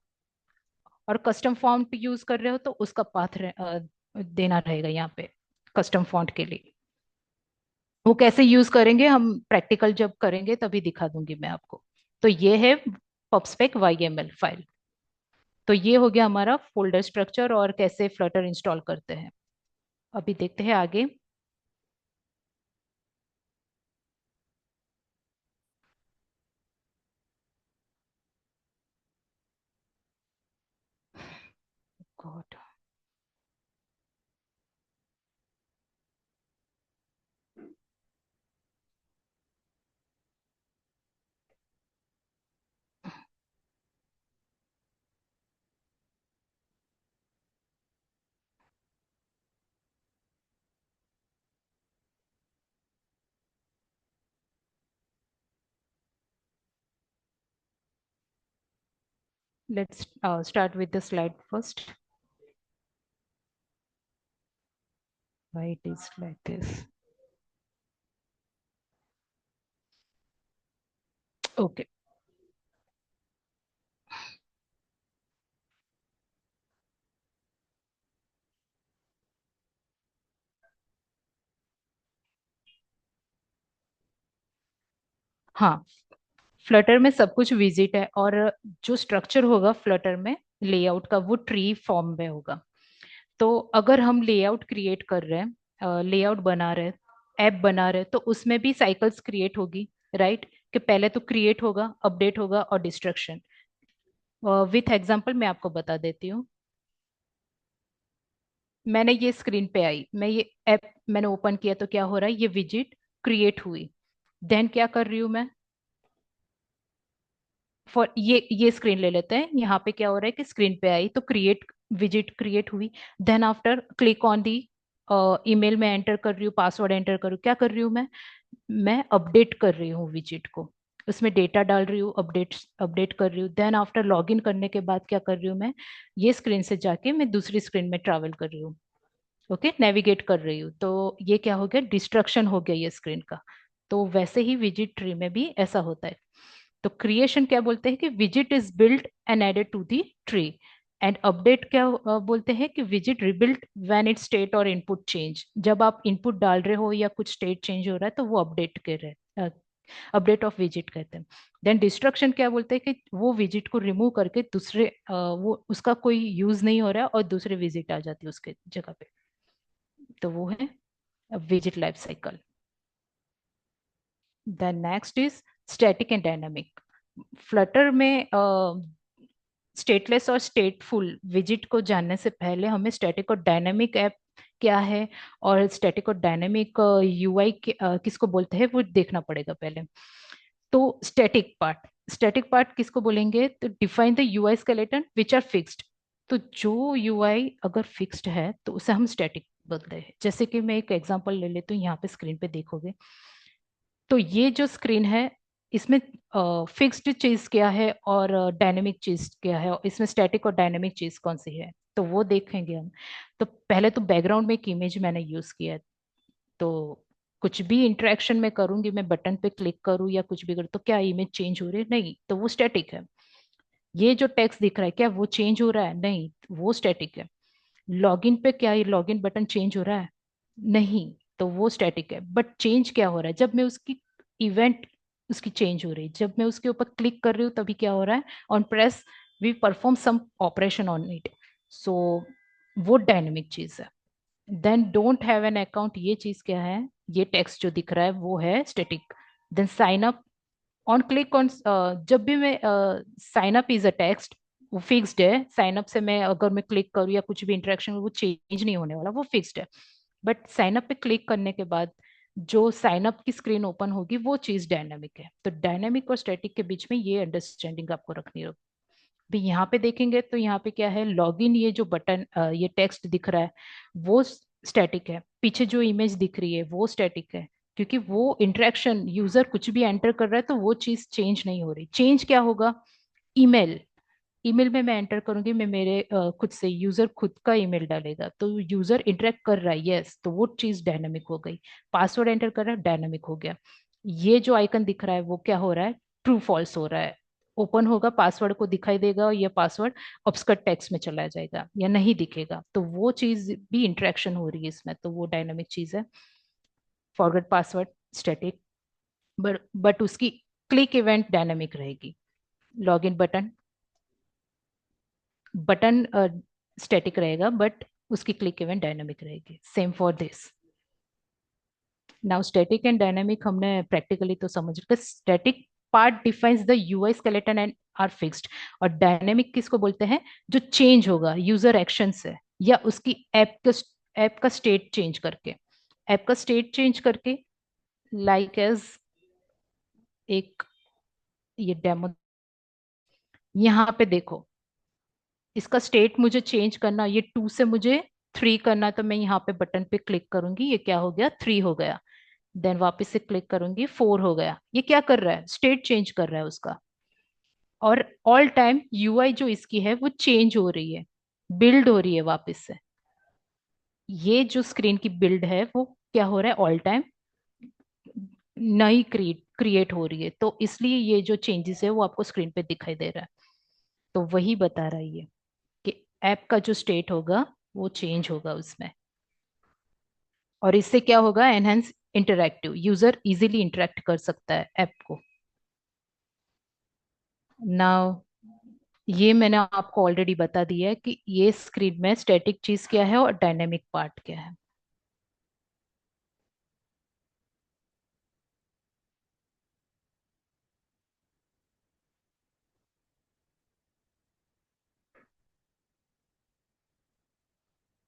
और कस्टम फॉन्ट यूज कर रहे हो तो उसका पाथ देना रहेगा यहाँ पे कस्टम फॉन्ट के लिए। वो कैसे यूज करेंगे हम प्रैक्टिकल जब करेंगे तभी दिखा दूंगी मैं आपको। तो ये है पबस्पेक वाईएमएल फाइल। तो ये हो गया हमारा फोल्डर स्ट्रक्चर और कैसे फ्लटर इंस्टॉल करते हैं। अभी देखते हैं आगे। God. Let's start with the slide first. Why it is like this. Okay. हाँ, फ्लटर में सब कुछ विजिट है, और जो स्ट्रक्चर होगा फ्लटर में लेआउट का, वो ट्री फॉर्म में होगा। तो अगर हम लेआउट क्रिएट कर रहे हैं, लेआउट बना रहे हैं, ऐप बना रहे हैं, तो उसमें भी साइकिल्स क्रिएट होगी, राइट। कि पहले तो क्रिएट होगा, अपडेट होगा और डिस्ट्रक्शन। विथ एग्जांपल मैं आपको बता देती हूँ। मैंने ये स्क्रीन पे आई, मैं ये ऐप मैंने ओपन किया, तो क्या हो रहा है, ये विजिट क्रिएट हुई। देन क्या कर रही हूँ मैं, फॉर ये स्क्रीन ले लेते हैं। यहाँ पे क्या हो रहा है कि स्क्रीन पे आई तो क्रिएट, विजिट क्रिएट हुई। Then after click on the, email में एंटर कर रही हूँ, पासवर्ड एंटर कर रही हूँ, क्या कर रही हूँ मैं अपडेट कर रही हूँ विजिट को। उसमें डेटा डाल रही हूँ, अपडेट अपडेट कर रही हूँ। देन आफ्टर लॉगिन करने के बाद क्या कर रही हूँ मैं, ये स्क्रीन से जाके मैं दूसरी स्क्रीन में ट्रैवल कर रही हूँ। ओके, नेविगेट कर रही हूँ। तो ये क्या हो गया, डिस्ट्रक्शन हो गया ये स्क्रीन का। तो वैसे ही विजिट ट्री में भी ऐसा होता है। तो क्रिएशन क्या बोलते हैं कि विजिट is build and added to the tree. And update क्या बोलते हैं कि विजिट रिबिल्ड व्हेन इट स्टेट और इनपुट चेंज। जब आप इनपुट डाल रहे हो या कुछ स्टेट चेंज हो रहा है तो वो अपडेट कर रहे, अपडेट ऑफ विजिट कहते हैं। देन डिस्ट्रक्शन क्या बोलते हैं कि वो विजिट को रिमूव करके दूसरे वो उसका कोई यूज नहीं हो रहा है और दूसरे विजिट आ जाती है उसके जगह पे। तो वो है विजिट life cycle. Then next is static and dynamic. Flutter में स्टेटलेस और स्टेटफुल विजिट को जानने से पहले हमें स्टैटिक और डायनामिक ऐप क्या है और स्टैटिक और डायनामिक यूआई किसको बोलते हैं वो देखना पड़ेगा पहले। तो स्टैटिक पार्ट किसको बोलेंगे, तो define the UI skeleton which are fixed. तो जो यूआई अगर फिक्स्ड है तो उसे हम स्टैटिक बोलते हैं। जैसे कि मैं एक एग्जांपल ले लेती हूँ, यहाँ पे स्क्रीन पे देखोगे तो ये जो स्क्रीन है इसमें फिक्स्ड चीज क्या है और डायनेमिक चीज क्या है, और इसमें स्टैटिक और डायनेमिक चीज कौन सी है तो वो देखेंगे हम। तो पहले तो बैकग्राउंड में एक इमेज मैंने यूज किया है। तो कुछ भी इंटरेक्शन में करूंगी, मैं बटन पे क्लिक करूँ या कुछ भी करूँ तो क्या इमेज चेंज हो रही है, नहीं, तो वो स्टैटिक है। ये जो टेक्स्ट दिख रहा है क्या वो चेंज हो रहा है, नहीं, वो स्टैटिक है। लॉगिन पे क्या ये लॉगिन बटन चेंज हो रहा है, नहीं, तो वो स्टैटिक है। बट चेंज क्या हो रहा है, जब मैं उसकी इवेंट उसकी चेंज हो रही है, जब मैं उसके ऊपर क्लिक कर रही हूँ तभी क्या हो रहा है, on press we perform some operation on it. So वो डायनेमिक चीज है। Then don't have an account, ये चीज क्या है, ये टेक्स्ट जो दिख रहा है वो है static. Then sign up on click on, जब भी मैं sign up is a text, वो फिक्स्ड है। साइन अप से मैं अगर मैं क्लिक करूँ या कुछ भी इंटरेक्शन में वो चेंज नहीं होने वाला, वो फिक्स्ड है। बट साइन अप पे क्लिक करने के बाद जो साइन अप की स्क्रीन ओपन होगी वो चीज डायनामिक है। तो डायनामिक और स्टैटिक के बीच में ये अंडरस्टैंडिंग आपको रखनी होगी। भी यहाँ पे देखेंगे तो यहाँ पे क्या है, लॉगिन, ये जो बटन ये टेक्स्ट दिख रहा है वो स्टैटिक है। पीछे जो इमेज दिख रही है वो स्टैटिक है, क्योंकि वो इंटरेक्शन यूजर कुछ भी एंटर कर रहा है तो वो चीज चेंज नहीं हो रही। चेंज क्या होगा, ईमेल, ईमेल में मैं एंटर करूंगी, मैं मेरे खुद से यूजर खुद का ईमेल डालेगा तो यूजर इंटरेक्ट कर रहा है, यस, तो वो चीज डायनामिक हो गई। पासवर्ड एंटर कर रहा है, डायनामिक हो गया। ये जो आइकन दिख रहा है वो क्या हो रहा है, ट्रू फॉल्स हो रहा है। ओपन होगा, पासवर्ड को दिखाई देगा और ये पासवर्ड ऑब्स्कर्ट टेक्स्ट में चला जाएगा या नहीं दिखेगा, तो वो चीज भी इंटरेक्शन हो रही है इसमें, तो वो डायनामिक चीज है। फॉरगेट पासवर्ड स्टैटिक, बट उसकी क्लिक इवेंट डायनामिक रहेगी। लॉगिन बटन, बटन स्टैटिक रहेगा बट उसकी क्लिक इवेंट डायनामिक रहेगी। Same for this. Now static and dynamic हमने प्रैक्टिकली तो समझ लिया। Static part defines the UI skeleton and are fixed. और डायनेमिक किसको बोलते हैं, जो चेंज होगा यूजर एक्शन से या उसकी ऐप का स्टेट चेंज करके, ऐप का स्टेट चेंज करके। लाइक एज एक ये डेमो यहाँ पे देखो, इसका स्टेट मुझे चेंज करना, ये 2 से मुझे 3 करना, तो मैं यहाँ पे बटन पे क्लिक करूंगी, ये क्या हो गया, 3 हो गया। देन वापस से क्लिक करूंगी, 4 हो गया। ये क्या कर रहा है, स्टेट चेंज कर रहा है उसका। और ऑल टाइम यूआई जो इसकी है वो चेंज हो रही है, बिल्ड हो रही है वापस से। ये जो स्क्रीन की बिल्ड है वो क्या हो रहा है, ऑल टाइम नई क्रिएट हो रही है, तो इसलिए ये जो चेंजेस है वो आपको स्क्रीन पे दिखाई दे रहा है। तो वही बता रहा है ये कि ऐप का जो स्टेट होगा वो चेंज होगा उसमें। और इससे क्या होगा, enhance interactive, user easily interact कर सकता है ऐप को। नाउ ये मैंने आपको ऑलरेडी बता दिया है कि ये स्क्रीन में स्टैटिक चीज क्या है और डायनेमिक पार्ट क्या है।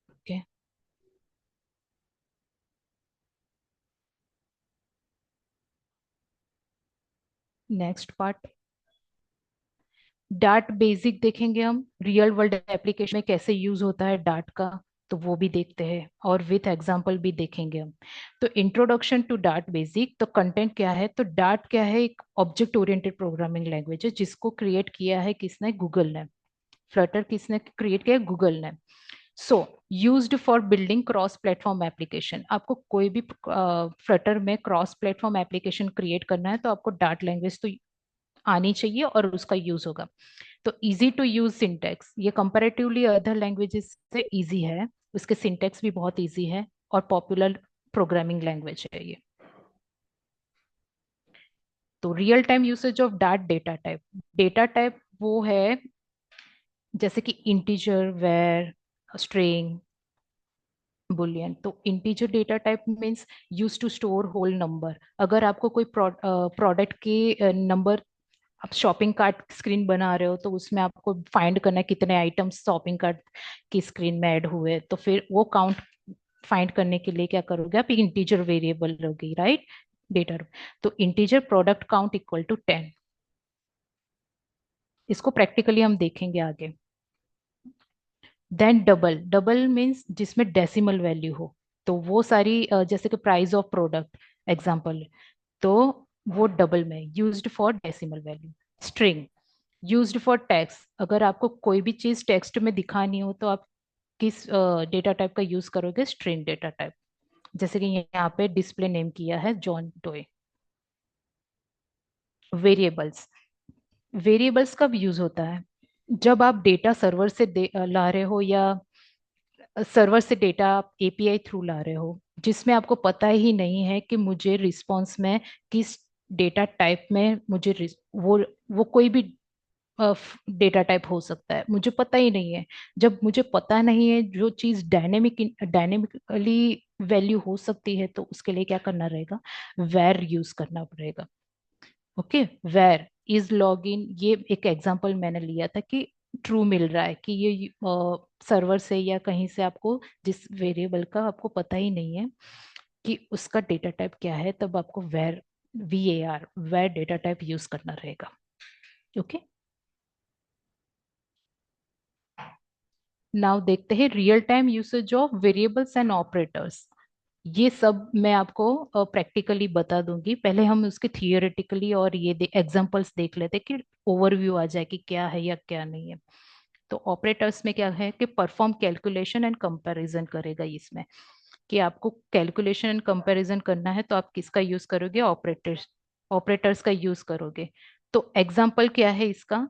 Okay, next part, dart basic देखेंगे हम, रियल वर्ल्ड एप्लीकेशन में कैसे यूज होता है डार्ट का। तो वो भी देखते हैं और विथ एग्जांपल भी देखेंगे हम। तो इंट्रोडक्शन टू डार्ट बेसिक, तो कंटेंट क्या है, तो डार्ट क्या है, एक ऑब्जेक्ट ओरिएंटेड प्रोग्रामिंग लैंग्वेज है जिसको क्रिएट किया है किसने, गूगल ने। फ्लटर किसने क्रिएट किया, गूगल ने। सो used for building cross platform application, आपको कोई भी फ्लटर में क्रॉस प्लेटफॉर्म एप्लीकेशन क्रिएट करना है तो आपको डार्ट लैंग्वेज तो आनी चाहिए और उसका यूज होगा। तो इजी टू यूज सिंटेक्स, ये कंपैरेटिवली अदर लैंग्वेजेस से इजी है, उसके सिंटेक्स भी बहुत इजी है और पॉपुलर प्रोग्रामिंग लैंग्वेज है ये। तो real time usage of dart data type, data type वो है जैसे कि इंटीजर, वेर, स्ट्रिंग, बुलियन। तो integer data type means use to store whole number. अगर आपको कोई प्रोडक्ट के नंबर, आप शॉपिंग कार्ट स्क्रीन बना रहे हो तो उसमें आपको फाइंड करना है कितने आइटम्स शॉपिंग कार्ट की स्क्रीन में ऐड हुए, तो फिर वो काउंट फाइंड करने के लिए क्या करोगे आप, इंटीजर वेरिएबल लोगी, राइट, डेटा। तो integer product count equal to 10। इसको प्रैक्टिकली हम देखेंगे आगे। देन डबल, डबल मीन्स जिसमें डेसिमल वैल्यू हो। तो वो सारी जैसे कि प्राइस ऑफ प्रोडक्ट एग्जांपल, तो वो डबल में used for decimal value. String used for text, अगर आपको कोई भी चीज टेक्स्ट में दिखानी हो तो आप किस डेटा टाइप का यूज करोगे, स्ट्रिंग डेटा टाइप। जैसे कि यहाँ पे डिस्प्ले नेम किया है जॉन टोय। वेरिएबल्स, वेरिएबल्स कब यूज होता है, जब आप डेटा सर्वर से ला रहे हो या सर्वर से डेटा आप एपीआई थ्रू ला रहे हो, जिसमें आपको पता ही नहीं है कि मुझे रिस्पॉन्स में किस डेटा टाइप में मुझे वो कोई भी डेटा टाइप हो सकता है, मुझे पता ही नहीं है। जब मुझे पता नहीं है जो चीज डायनेमिकली वैल्यू हो सकती है, तो उसके लिए क्या करना रहेगा, वेर यूज करना पड़ेगा। Okay, var is log in, ये एक एग्जांपल मैंने लिया था कि ट्रू मिल रहा है कि ये सर्वर से या कहीं से आपको जिस वेरिएबल का आपको पता ही नहीं है कि उसका डेटा टाइप क्या है, तब आपको var, VAR, var data type use करना रहेगा। ओके, नाउ देखते हैं real time usage of variables and operators. ये सब मैं आपको प्रैक्टिकली बता दूंगी, पहले हम उसके थियोरेटिकली और ये एग्जांपल्स देख लेते हैं कि ओवरव्यू आ जाए कि क्या है या क्या नहीं है। तो ऑपरेटर्स में क्या है कि परफॉर्म कैलकुलेशन एंड कंपैरिजन करेगा इसमें, कि आपको कैलकुलेशन एंड कंपैरिजन करना है तो आप किसका यूज करोगे, ऑपरेटर्स, ऑपरेटर्स का यूज करोगे। तो एग्जांपल क्या है इसका,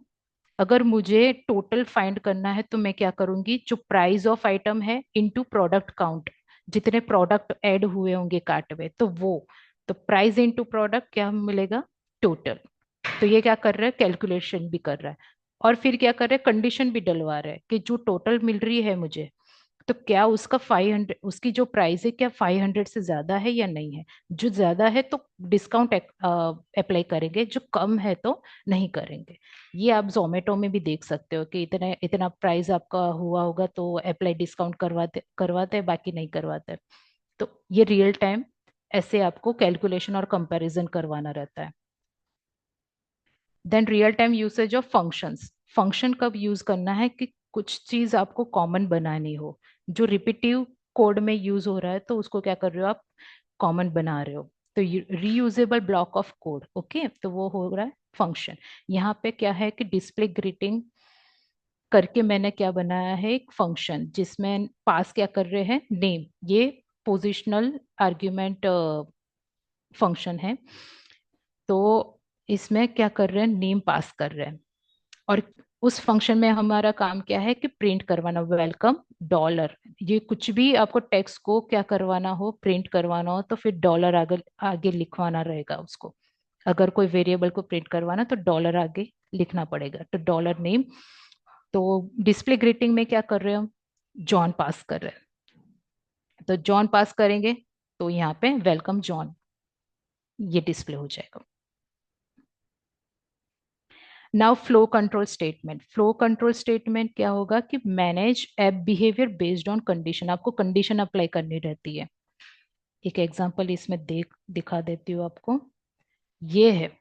अगर मुझे टोटल फाइंड करना है तो मैं क्या करूंगी, जो प्राइस ऑफ आइटम है इनटू प्रोडक्ट काउंट, जितने प्रोडक्ट ऐड हुए होंगे कार्ट में, तो वो, तो प्राइस इनटू प्रोडक्ट क्या मिलेगा, टोटल। तो ये क्या कर रहा है, कैलकुलेशन भी कर रहा है और फिर क्या कर रहा है, कंडीशन भी डलवा रहा है कि जो टोटल मिल रही है मुझे, तो क्या उसका 500, उसकी जो प्राइस है क्या 500 से ज्यादा है या नहीं है। जो ज्यादा है तो डिस्काउंट अप्लाई करेंगे, जो कम है तो नहीं करेंगे। ये आप जोमेटो में भी देख सकते हो कि इतना इतना प्राइस आपका हुआ होगा तो अप्लाई डिस्काउंट करवाते करवाते हैं, बाकी नहीं करवाते। तो ये रियल टाइम ऐसे आपको कैलकुलेशन और कंपैरिजन करवाना रहता है। Then real time usage of functions, function कब यूज करना है कि कुछ चीज आपको कॉमन बनानी हो, जो रिपीटिव कोड में यूज हो रहा है तो उसको क्या कर रहे हो आप, कॉमन बना रहे हो। तो reusable block of code, okay, तो वो हो रहा है फंक्शन। यहाँ पे क्या है कि डिस्प्ले ग्रीटिंग करके मैंने क्या बनाया है, एक फंक्शन जिसमें पास क्या कर रहे हैं, नेम, ये पोजिशनल आर्ग्यूमेंट फंक्शन है। तो इसमें क्या कर रहे हैं, नेम पास कर रहे हैं। और उस फंक्शन में हमारा काम क्या है कि प्रिंट करवाना, वेलकम डॉलर, ये कुछ भी आपको टेक्स्ट को क्या करवाना हो, प्रिंट करवाना हो तो फिर डॉलर आगे आगे लिखवाना रहेगा उसको। अगर कोई वेरिएबल को प्रिंट करवाना तो डॉलर आगे लिखना पड़ेगा, तो डॉलर नेम। तो डिस्प्ले ग्रीटिंग में क्या कर रहे हो, जॉन पास कर रहे हैं, तो जॉन पास करेंगे तो यहाँ पे वेलकम जॉन ये डिस्प्ले हो जाएगा। Now flow control statement, flow control statement क्या होगा कि manage app behaviour based on condition, आपको कंडीशन अप्लाई करनी रहती है। एक एग्जांपल इसमें दिखा देती हूँ आपको, ये है,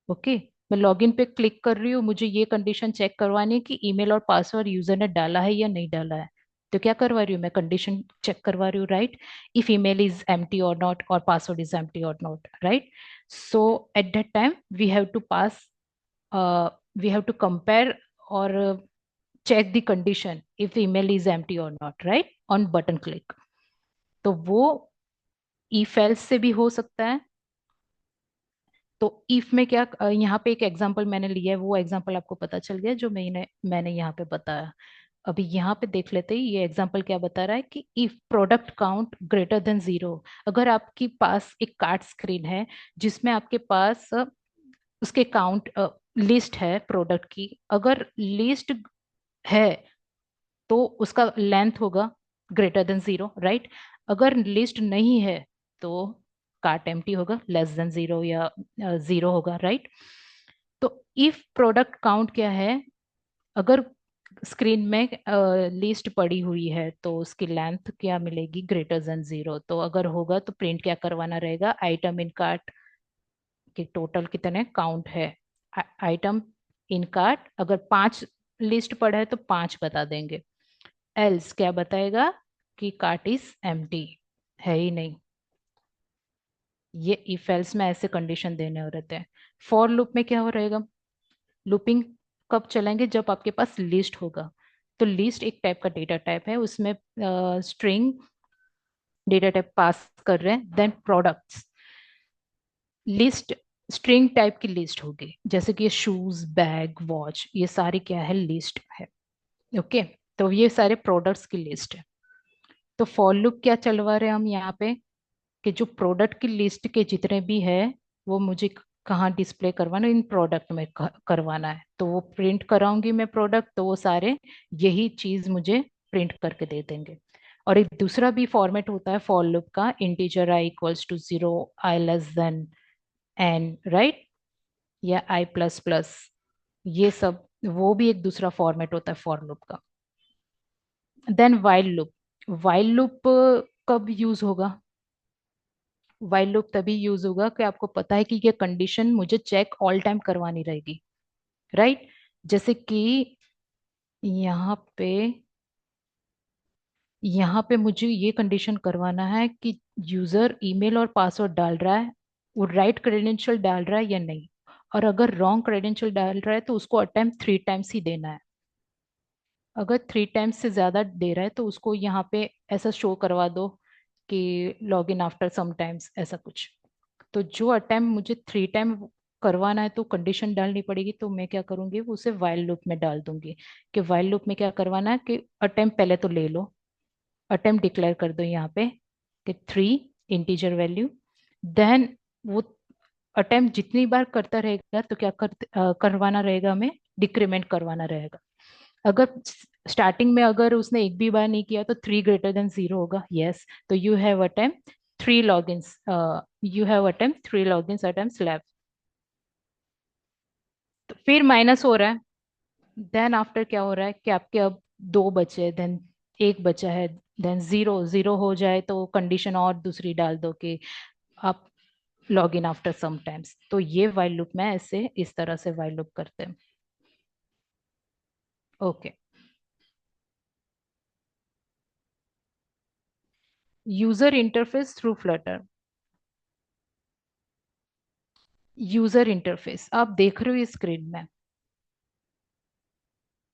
ओके। मैं लॉगिन पे क्लिक कर रही हूँ, मुझे ये कंडीशन चेक करवानी है कि ईमेल और पासवर्ड यूजर ने डाला है या नहीं डाला है। तो क्या करवा रही हूँ मैं, कंडीशन चेक करवा रही हूँ, right. If email is empty और नॉट, और पासवर्ड इज एम्प्टी और not, right. So at that time we have to pass, we have to compare और check the condition if the email is empty or not, right, on button click। तो वो if else से भी हो सकता है। तो if में क्या, यहाँ पे एक एग्जांपल मैंने लिया है, वो एग्जांपल आपको पता चल गया जो मैंने यहाँ पे बताया। अभी यहाँ पे देख लेते हैं ये एग्जांपल क्या बता रहा है कि if product count greater than 0। अगर आपके पास एक कार्ड स्क्रीन है जिसमें आपके पास उसके काउंट लिस्ट है प्रोडक्ट की, अगर लिस्ट है तो उसका लेंथ होगा ग्रेटर देन 0, राइट। अगर लिस्ट नहीं है तो कार्ट एम्प्टी होगा, लेस देन 0 या 0 होगा, राइट। तो इफ प्रोडक्ट काउंट क्या है, अगर स्क्रीन में लिस्ट पड़ी हुई है तो उसकी लेंथ क्या मिलेगी, ग्रेटर देन 0। तो अगर होगा तो प्रिंट क्या करवाना रहेगा, आइटम इन कार्ट के टोटल कितने काउंट है। आइटम इन कार्ट अगर 5 लिस्ट पड़ा है तो 5 बता देंगे। एल्स क्या बताएगा कि कार्ट इज एम्प्टी, है ही नहीं। ये इफ एल्स में ऐसे कंडीशन देने हो रहते हैं। फॉर लूप में क्या हो रहेगा, लूपिंग कब चलेंगे, जब आपके पास लिस्ट होगा। तो लिस्ट एक टाइप का डेटा टाइप है, उसमें स्ट्रिंग डेटा टाइप पास कर रहे हैं। Then products, list string type की लिस्ट होगी, जैसे कि शूज, बैग, वॉच, ये सारी क्या है, लिस्ट है। ओके, तो ये सारे प्रोडक्ट्स की लिस्ट है। तो फॉर लूप क्या चलवा रहे हैं हम यहाँ पे, कि जो प्रोडक्ट की लिस्ट के जितने भी है वो मुझे कहाँ डिस्प्ले करवाना, इन प्रोडक्ट में करवाना है। तो वो प्रिंट कराऊंगी मैं प्रोडक्ट, तो वो सारे यही चीज मुझे प्रिंट करके दे देंगे। और एक दूसरा भी फॉर्मेट होता है फॉर लूप का, integer i equals to 0, i less than n, right, या आई प्लस प्लस, ये सब वो भी एक दूसरा फॉर्मेट होता है फॉर लूप का। Then while loop, while loop कब यूज होगा, वाइल लूप तभी यूज होगा कि आपको पता है कि ये कंडीशन मुझे चेक ऑल टाइम करवानी रहेगी, राइट। जैसे कि यहाँ पे यहाँ पे मुझे ये कंडीशन करवाना है कि यूजर ईमेल और पासवर्ड डाल रहा है, वो राइट क्रेडेंशियल डाल रहा है या नहीं। और अगर रॉन्ग क्रेडेंशियल डाल रहा है तो उसको अटेम्प्ट 3 टाइम्स ही देना है। अगर 3 टाइम्स से ज्यादा दे रहा है तो उसको यहाँ पे ऐसा शो करवा दो कि log in after some times, ऐसा कुछ। तो जो अटेम्प्ट मुझे 3 टाइम करवाना है तो कंडीशन डालनी पड़ेगी, तो मैं क्या करूंगी, वो उसे वाइल लूप में डाल दूंगी। कि वाइल लूप में क्या करवाना है कि अटेम्प्ट पहले तो ले लो, अटेम्प्ट डिक्लेयर कर दो यहाँ पे कि 3 इंटीजर वैल्यू। देन वो अटेम्प्ट जितनी बार करता रहेगा तो क्या करवाना रहेगा, हमें डिक्रीमेंट करवाना रहेगा। अगर स्टार्टिंग में अगर उसने एक भी बार नहीं किया तो 3 ग्रेटर देन 0 होगा, यस। तो you have attempt 3 logins, you have attempt 3 logins attempts left. तो फिर माइनस हो रहा है। देन आफ्टर क्या हो रहा है कि आपके अब 2 बचे, देन एक बचा है, देन 0 0 हो जाए तो कंडीशन और दूसरी डाल दो कि आप log in after some times. तो ये वाइल लूप में ऐसे इस तरह से वाइल लूप करते हैं। Okay, user interface through Flutter. User interface आप देख रहे हो इस स्क्रीन में,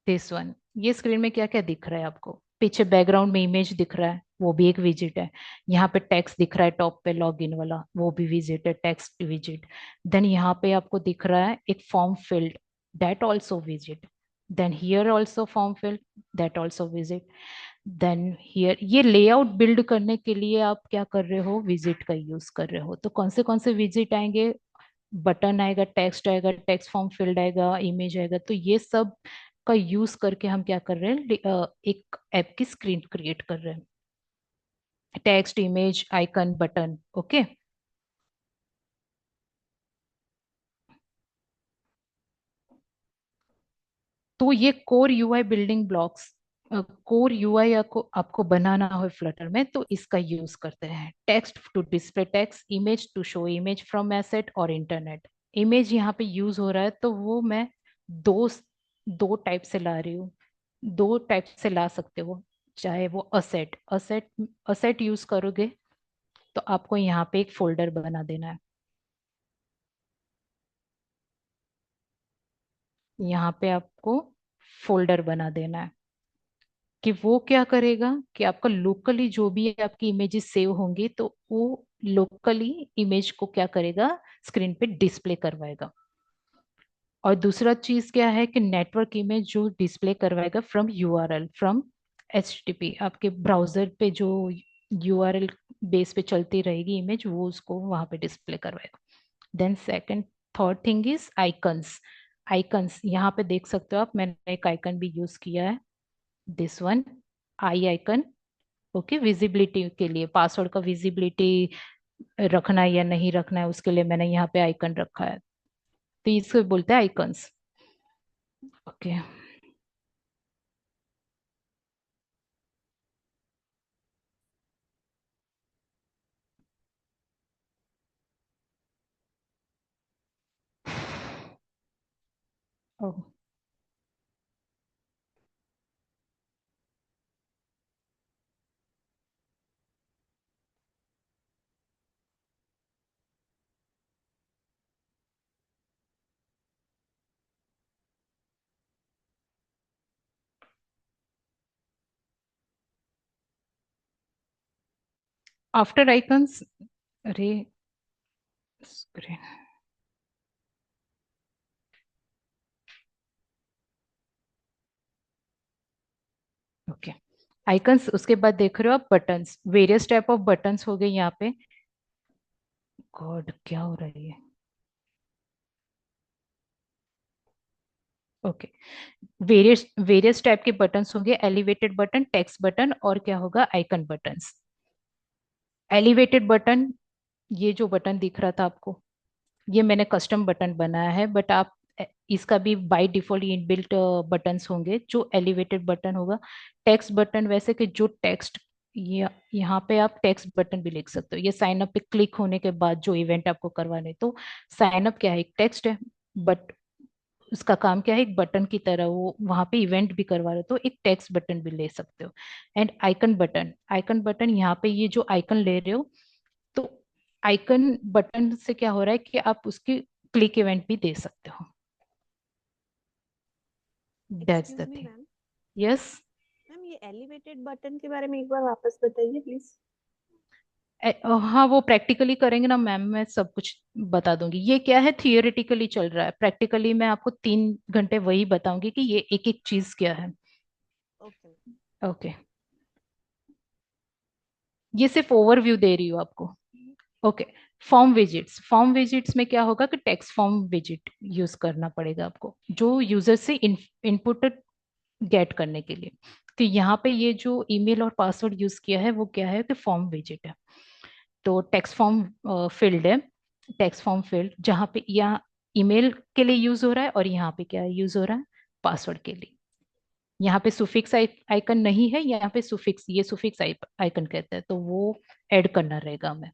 दिस वन, ये स्क्रीन में क्या क्या दिख रहा है आपको, पीछे बैकग्राउंड में इमेज दिख रहा है, वो भी एक विजिट है। यहाँ पे टेक्स्ट दिख रहा है टॉप पे, लॉग इन वाला, वो भी विजिट है, टेक्स्ट विजिट। देन यहाँ पे आपको दिख रहा है एक form filled, that also visit. Then here also form filled, that also visit. Then here ये लेआउट बिल्ड करने के लिए आप क्या कर रहे हो, विजिट का यूज कर रहे हो। तो कौन से विजिट आएंगे, बटन आएगा, टेक्स्ट आएगा, टेक्स्ट फॉर्म फील्ड आएगा, इमेज आएगा। तो ये सब का यूज करके हम क्या कर रहे हैं, एक ऐप की स्क्रीन क्रिएट कर रहे हैं, text, image, icon, button. Okay, तो ये core UI building blocks, core UI आपको आपको बनाना हो फ्लटर में तो इसका यूज करते हैं। Text to display text, image to show image from asset और इंटरनेट। इमेज यहाँ पे यूज हो रहा है तो वो मैं दो दो टाइप से ला रही हूँ, दो टाइप से ला सकते हो। चाहे वो असेट असेट असेट यूज करोगे तो आपको यहाँ पे एक फोल्डर बना देना है। यहाँ पे आपको फोल्डर बना देना है कि वो क्या करेगा कि आपका लोकली जो भी आपकी इमेजेस सेव होंगी तो वो लोकली इमेज को क्या करेगा, स्क्रीन पे डिस्प्ले करवाएगा। और दूसरा चीज क्या है कि नेटवर्क इमेज जो डिस्प्ले करवाएगा फ्रॉम यूआरएल, फ्रॉम एचटीटीपी, आपके ब्राउजर पे जो यूआरएल बेस पे चलती रहेगी इमेज, वो उसको वहां पे डिस्प्ले करवाएगा। Then second third thing is icons. Icons यहाँ पे देख सकते हो आप, मैंने एक आइकन भी यूज किया है, this one, I icon. Okay, visibility के लिए, पासवर्ड का विजिबिलिटी रखना है या नहीं रखना है उसके लिए मैंने यहाँ पे आइकन रखा है, तो इसको बोलते हैं आइकन्स। ओके। आफ्टर आइकन्स, अरे स्क्रीन, ओके। आइकन्स उसके बाद देख रहे हो आप buttons, various type of buttons हो गए यहाँ पे। गॉड क्या हो रहा है ये। ओके, वेरियस वेरियस टाइप के बटन्स होंगे, एलिवेटेड बटन, टेक्स्ट बटन, और क्या होगा, आइकन बटन्स। एलिवेटेड बटन, ये जो बटन दिख रहा था आपको, ये मैंने कस्टम बटन बनाया है, बट आप इसका भी बाय डिफॉल्ट इनबिल्ट बटन्स होंगे जो एलिवेटेड बटन होगा। टेक्स्ट बटन वैसे कि जो टेक्स्ट, ये यहाँ पे आप टेक्स्ट बटन भी लिख सकते हो, ये साइन अप पे क्लिक होने के बाद जो इवेंट आपको करवाने, तो साइन अप क्या है, एक टेक्स्ट है, बट उसका काम क्या है, एक बटन की तरह वो वहां पे इवेंट भी करवा रहे हो तो एक टेक्स्ट बटन भी ले सकते हो। And icon button, icon button यहाँ पे ये जो आइकन ले रहे हो, तो आइकन बटन से क्या हो रहा है कि आप उसकी क्लिक इवेंट भी दे सकते हो। That's excuse the me thing. Ma'am. Yes. Ma'am ये एलिवेटेड बटन के बारे में एक बार वापस बताइए प्लीज। हाँ, वो प्रैक्टिकली करेंगे ना मैम, मैं सब कुछ बता दूंगी। ये क्या है, थियोरेटिकली चल रहा है, प्रैक्टिकली मैं आपको 3 घंटे वही बताऊंगी कि ये एक एक चीज क्या है। ओके। ओके, ये सिर्फ ओवरव्यू दे रही हूँ आपको। Okay. Form visits, form visits में क्या होगा कि टेक्स्ट फॉर्म विजिट यूज करना पड़ेगा आपको, जो यूजर से इनपुट गेट करने के लिए। तो यहाँ पे ये जो ईमेल और पासवर्ड यूज किया है वो क्या है कि फॉर्म विजिट है। तो टेक्स्ट फॉर्म फील्ड है, टेक्स्ट फॉर्म फील्ड जहाँ पे यहाँ ईमेल के लिए यूज हो रहा है, और यहाँ पे क्या यूज हो रहा है, पासवर्ड के लिए। यहाँ पे सुफिक्स आइकन नहीं है, यहाँ पे सुफिक्स, ये सुफिक्स आइकन कहते हैं, तो वो ऐड करना रहेगा हमें।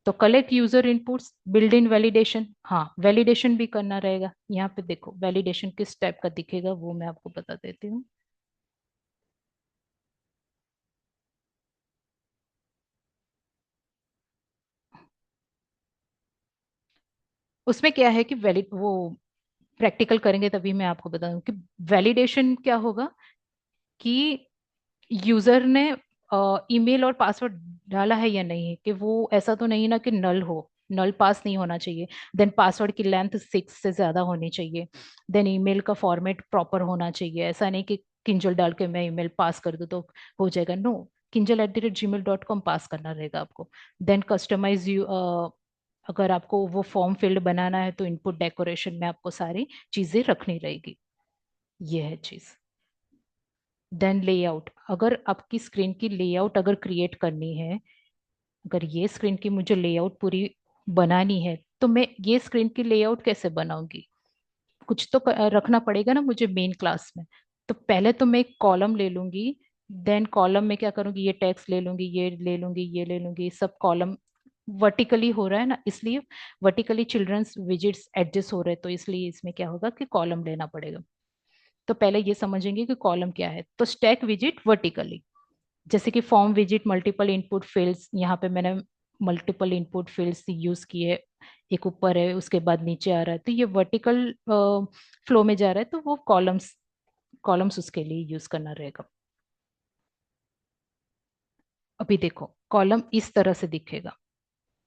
तो collect user inputs, build in validation, हाँ वैलिडेशन भी करना रहेगा। यहाँ पे देखो वैलिडेशन किस टाइप का दिखेगा वो मैं आपको बता देती हूँ। उसमें क्या है कि वैलिड वो प्रैक्टिकल करेंगे तभी मैं आपको बता दूं कि वैलिडेशन क्या होगा कि यूजर ने ईमेल और पासवर्ड डाला है या नहीं, कि वो ऐसा तो नहीं ना कि नल हो, नल पास नहीं होना चाहिए। देन पासवर्ड की लेंथ 6 से ज्यादा होनी चाहिए। देन ईमेल का फॉर्मेट प्रॉपर होना चाहिए, ऐसा नहीं कि किंजल डाल के मैं ईमेल पास कर दूं तो हो जाएगा, नो। kinjal@gmail.com पास करना रहेगा आपको। देन कस्टमाइज यू, अगर आपको वो फॉर्म फील्ड बनाना है तो इनपुट डेकोरेशन में आपको सारी चीजें रखनी रहेगी, ये है चीज। देन लेआउट, अगर आपकी स्क्रीन की लेआउट अगर क्रिएट करनी है, अगर ये स्क्रीन की मुझे लेआउट पूरी बनानी है, तो मैं ये स्क्रीन की लेआउट कैसे बनाऊंगी, कुछ तो रखना पड़ेगा ना मुझे मेन क्लास में। तो पहले तो मैं एक कॉलम ले लूंगी, देन कॉलम में क्या करूंगी, ये टेक्स्ट ले लूंगी, ये ले लूंगी, ये ले लूंगी, सब कॉलम वर्टिकली हो रहा है ना, इसलिए वर्टिकली चिल्ड्रंस विजिट्स एडजस्ट हो रहे हैं, तो इसलिए इसमें क्या होगा कि कॉलम लेना पड़ेगा। तो पहले ये समझेंगे कि कॉलम क्या है। तो स्टैक विजिट वर्टिकली, जैसे कि form visit multiple input fields, यहाँ पे मैंने मल्टीपल इनपुट फील्ड्स यूज किए, एक ऊपर है उसके बाद नीचे आ रहा है, तो ये वर्टिकल फ्लो में जा रहा है, तो वो कॉलम्स कॉलम्स उसके लिए यूज करना रहेगा। अभी देखो कॉलम इस तरह से दिखेगा।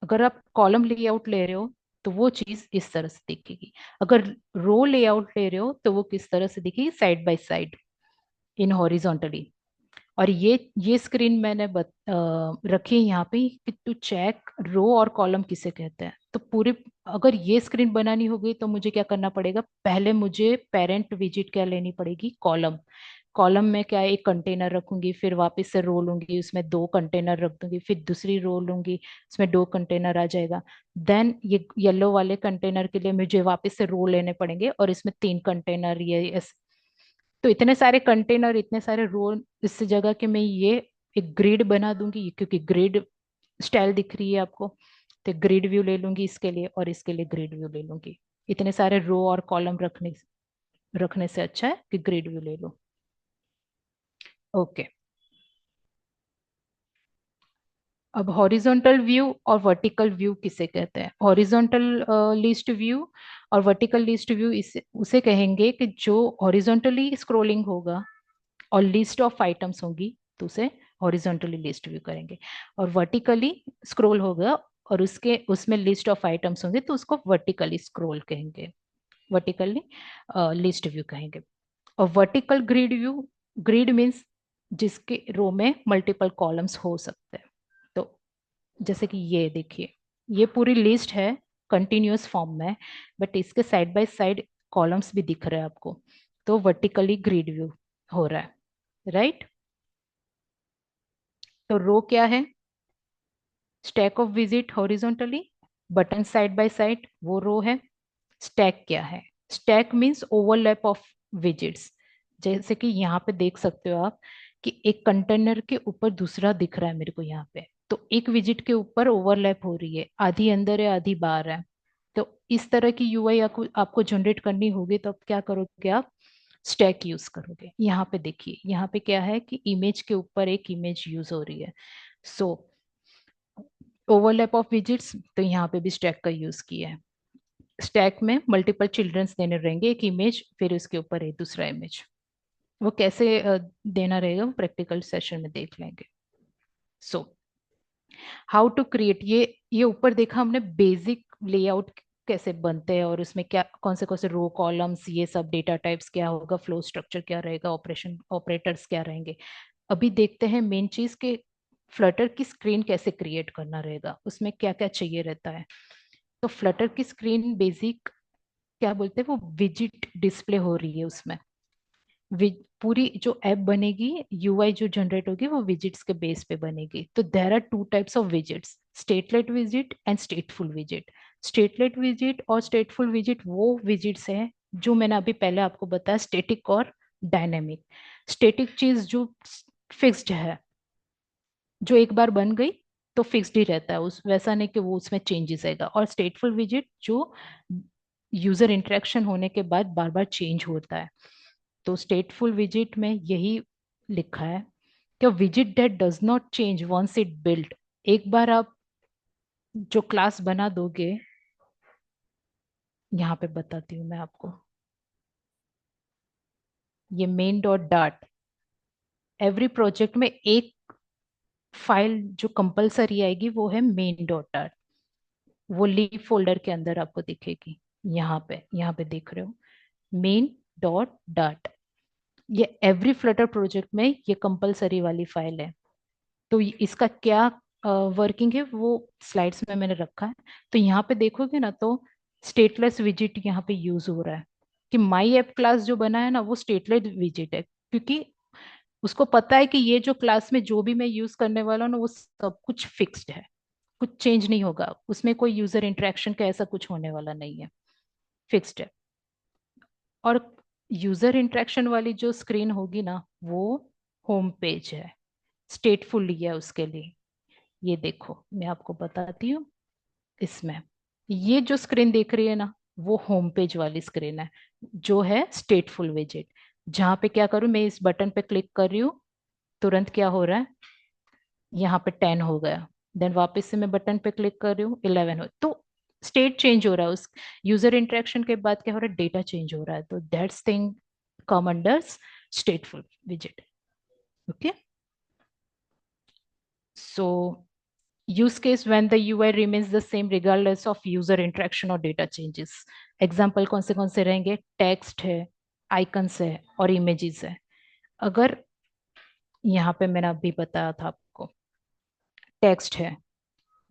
अगर आप कॉलम लेआउट ले रहे हो तो वो चीज इस तरह से दिखेगी। अगर रो लेआउट ले रहे हो तो वो किस तरह से दिखेगी, side by side in horizontally. और ये स्क्रीन मैंने रखी है यहाँ पे कि तू चेक रो और कॉलम किसे कहते हैं। तो पूरे, अगर ये स्क्रीन बनानी होगी तो मुझे क्या करना पड़ेगा, पहले मुझे पेरेंट विजिट क्या लेनी पड़ेगी, कॉलम। कॉलम में क्या है, एक कंटेनर रखूंगी, फिर वापस से रो लूंगी, उसमें दो कंटेनर रख दूंगी, फिर दूसरी रो लूंगी, उसमें दो कंटेनर आ जाएगा। देन ये येलो वाले कंटेनर के लिए मुझे वापस से रो लेने पड़ेंगे और इसमें तीन कंटेनर, ये तो इतने सारे कंटेनर, इतने सारे रोल, इस जगह के मैं ये एक ग्रिड बना दूंगी, क्योंकि ग्रिड स्टाइल दिख रही है आपको। तो ग्रिड व्यू ले लूंगी इसके लिए और इसके लिए ग्रिड व्यू ले लूंगी। इतने सारे रो और कॉलम रखने से अच्छा है कि ग्रिड व्यू ले लो। ओके। अब हॉरिजॉन्टल व्यू और वर्टिकल व्यू किसे कहते हैं। हॉरिजॉन्टल लिस्ट व्यू और वर्टिकल लिस्ट व्यू इसे उसे कहेंगे कि जो हॉरिजॉन्टली स्क्रोलिंग होगा और लिस्ट ऑफ आइटम्स होंगी तो उसे हॉरिजॉन्टली लिस्ट व्यू करेंगे। और वर्टिकली स्क्रॉल होगा और उसके उसमें लिस्ट ऑफ आइटम्स होंगे तो उसको वर्टिकली स्क्रॉल कहेंगे, वर्टिकली लिस्ट व्यू कहेंगे। और vertical grid view, grid means जिसके रो में मल्टीपल कॉलम्स हो सकते हैं। तो जैसे कि ये देखिए, ये पूरी लिस्ट है कंटिन्यूअस फॉर्म में, बट इसके साइड बाय साइड कॉलम्स भी दिख रहे हैं आपको, तो वर्टिकली ग्रिड व्यू हो रहा है, राइट। तो रो क्या है, stack of visit horizontally, button side by side, वो रो है। स्टैक क्या है, stack means overlap of visits. जैसे कि यहाँ पे देख सकते हो आप कि एक कंटेनर के ऊपर दूसरा दिख रहा है मेरे को यहाँ पे, तो एक विजिट के ऊपर ओवरलैप हो रही है, आधी अंदर है आधी बाहर है। तो इस तरह की यूआई आपको जनरेट करनी होगी तो आप क्या करोगे, आप स्टैक यूज करोगे। यहाँ पे देखिए, यहाँ पे क्या है कि इमेज के ऊपर एक इमेज यूज हो रही है। सो ओवरलैप ऑफ विजिट्स, तो यहाँ पे भी स्टैक का यूज किया है। स्टैक में मल्टीपल चिल्ड्रंस देने रहेंगे, एक इमेज फिर उसके ऊपर एक दूसरा इमेज। वो कैसे देना रहेगा वो प्रैक्टिकल सेशन में देख लेंगे। सो हाउ टू क्रिएट, ये ऊपर देखा हमने बेसिक लेआउट कैसे बनते हैं और उसमें क्या कौन से रो कॉलम्स, ये सब डेटा टाइप्स क्या होगा, फ्लो स्ट्रक्चर क्या रहेगा, ऑपरेशन ऑपरेटर्स क्या रहेंगे। अभी देखते हैं मेन चीज के फ्लटर की स्क्रीन कैसे क्रिएट करना रहेगा, उसमें क्या क्या चाहिए रहता है। तो फ्लटर की स्क्रीन बेसिक क्या बोलते हैं, वो विजिट डिस्प्ले हो रही है उसमें। पूरी जो ऐप बनेगी, यूआई जो जनरेट होगी वो विजिट्स के बेस पे बनेगी। तो there are two types of visits, stateless visit and stateful visit. Stateless visit और स्टेटफुल विजिट वो विजिट्स हैं जो मैंने अभी पहले आपको बताया, स्टेटिक और डायनेमिक। स्टेटिक चीज जो फिक्स्ड है, जो एक बार बन गई तो फिक्स्ड ही रहता है, उस वैसा नहीं कि वो उसमें चेंजेस आएगा। और स्टेटफुल विजिट जो यूजर इंटरेक्शन होने के बाद बार बार चेंज होता है। तो स्टेटफुल विजिट में यही लिखा है कि विजिट that does not change once it built. एक बार आप जो क्लास बना दोगे, यहाँ पे बताती हूँ मैं आपको, ये main dot dot, every project में एक फाइल जो कंपलसरी आएगी वो है मेन डॉट डाट। वो लीव फोल्डर के अंदर आपको दिखेगी, यहाँ पे देख रहे हो मेन डॉट डाट। ये एवरी फ्लटर प्रोजेक्ट में ये कंपलसरी वाली फाइल है। तो इसका क्या वर्किंग है वो स्लाइड्स में मैंने रखा है। तो यहाँ पे देखोगे ना तो स्टेटलेस विजिट यहाँ पे यूज हो रहा है, कि माई ऐप क्लास जो बना है ना वो स्टेटलेस विजिट है, क्योंकि उसको पता है कि ये जो क्लास में जो भी मैं यूज करने वाला हूँ ना वो सब कुछ फिक्स्ड है, कुछ चेंज नहीं होगा उसमें, कोई यूजर इंटरेक्शन का ऐसा कुछ होने वाला नहीं है, फिक्स्ड है। और यूजर इंटरेक्शन वाली जो स्क्रीन होगी ना वो होम पेज है, स्टेटफुल लिया है उसके लिए। ये देखो मैं आपको बताती हूँ, इसमें ये जो स्क्रीन देख रही है ना वो होम पेज वाली स्क्रीन है जो है स्टेटफुल विजिट। जहां पे क्या करूं, मैं इस बटन पे क्लिक कर रही हूँ, तुरंत क्या हो रहा है, यहाँ पे 10 हो गया। देन वापस से मैं बटन पे क्लिक कर रही हूँ, 11 हो, तो स्टेट चेंज हो रहा है। उस यूजर इंटरेक्शन के बाद क्या हो रहा है, डेटा चेंज हो रहा है। तो that's thing come under स्टेटफुल visit. Okay, so use case when the UI remains the same regardless of user interaction or data changes। Example कौन से रहेंगे, टेक्स्ट है, आइकन्स है और इमेजेस है। अगर यहाँ पे मैंने अभी बताया था आपको, टेक्स्ट है,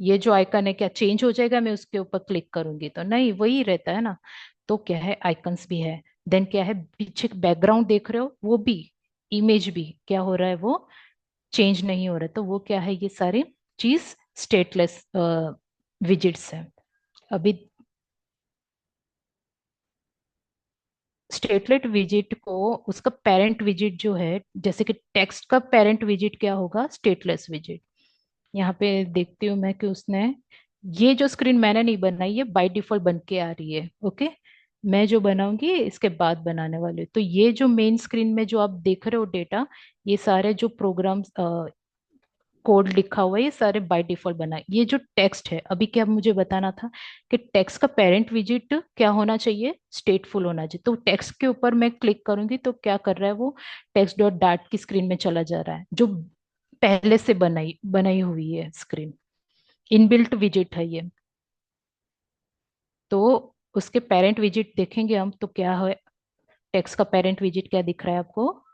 ये जो आइकन है क्या चेंज हो जाएगा मैं उसके ऊपर क्लिक करूंगी तो? नहीं, वही रहता है ना। तो क्या है, आइकन्स भी है, देन क्या है, पीछे बैकग्राउंड देख रहे हो वो भी, इमेज भी क्या हो रहा है, वो चेंज नहीं हो रहा है। तो वो क्या है, ये सारी चीज स्टेटलेस विजिट्स है। अभी स्टेटलेट विजिट को उसका पेरेंट विजिट जो है, जैसे कि टेक्स्ट का पेरेंट विजिट क्या होगा, स्टेटलेस विजिट। यहाँ पे देखती हूँ मैं कि उसने, ये जो स्क्रीन मैंने नहीं बनाई है, बाय डिफॉल्ट बन के आ रही है। ओके, मैं जो बनाऊंगी इसके बाद बनाने वाली हूँ। तो ये जो मेन स्क्रीन में जो आप देख रहे हो डेटा, ये सारे जो प्रोग्राम्स कोड लिखा हुआ है, ये सारे बाय डिफॉल्ट बना है। ये जो टेक्स्ट है, अभी क्या मुझे बताना था कि टेक्स्ट का पेरेंट विजिट क्या होना चाहिए, स्टेटफुल होना चाहिए। तो टेक्स्ट के ऊपर मैं क्लिक करूंगी तो क्या कर रहा है वो, टेक्स्ट डॉट डाट की स्क्रीन में चला जा रहा है, जो पहले से बनाई बनाई हुई है स्क्रीन, इनबिल्ट विजिट है ये। तो उसके पेरेंट विजिट देखेंगे हम तो क्या है, टेक्स्ट का पेरेंट विजिट क्या दिख रहा है आपको,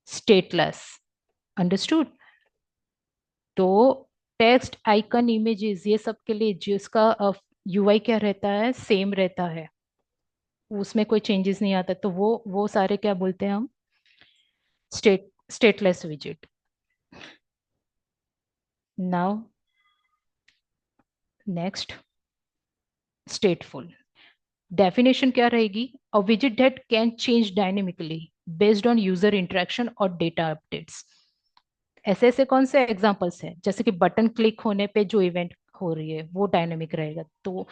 स्टेटलेस। अंडरस्टूड? तो टेक्स्ट, आइकन, इमेजेस, ये सब के लिए जिसका यूआई क्या रहता है, सेम रहता है, उसमें कोई चेंजेस नहीं आता। तो वो सारे क्या बोलते हैं हम, stateless visit. Now next, स्टेटफुल। Definition क्या रहेगी, a visit that can change dynamically based on user interaction और डेटा अपडेट्स। ऐसे ऐसे कौन से एग्जांपल्स हैं, जैसे कि बटन क्लिक होने पे जो इवेंट हो रही है वो डायनेमिक रहेगा। तो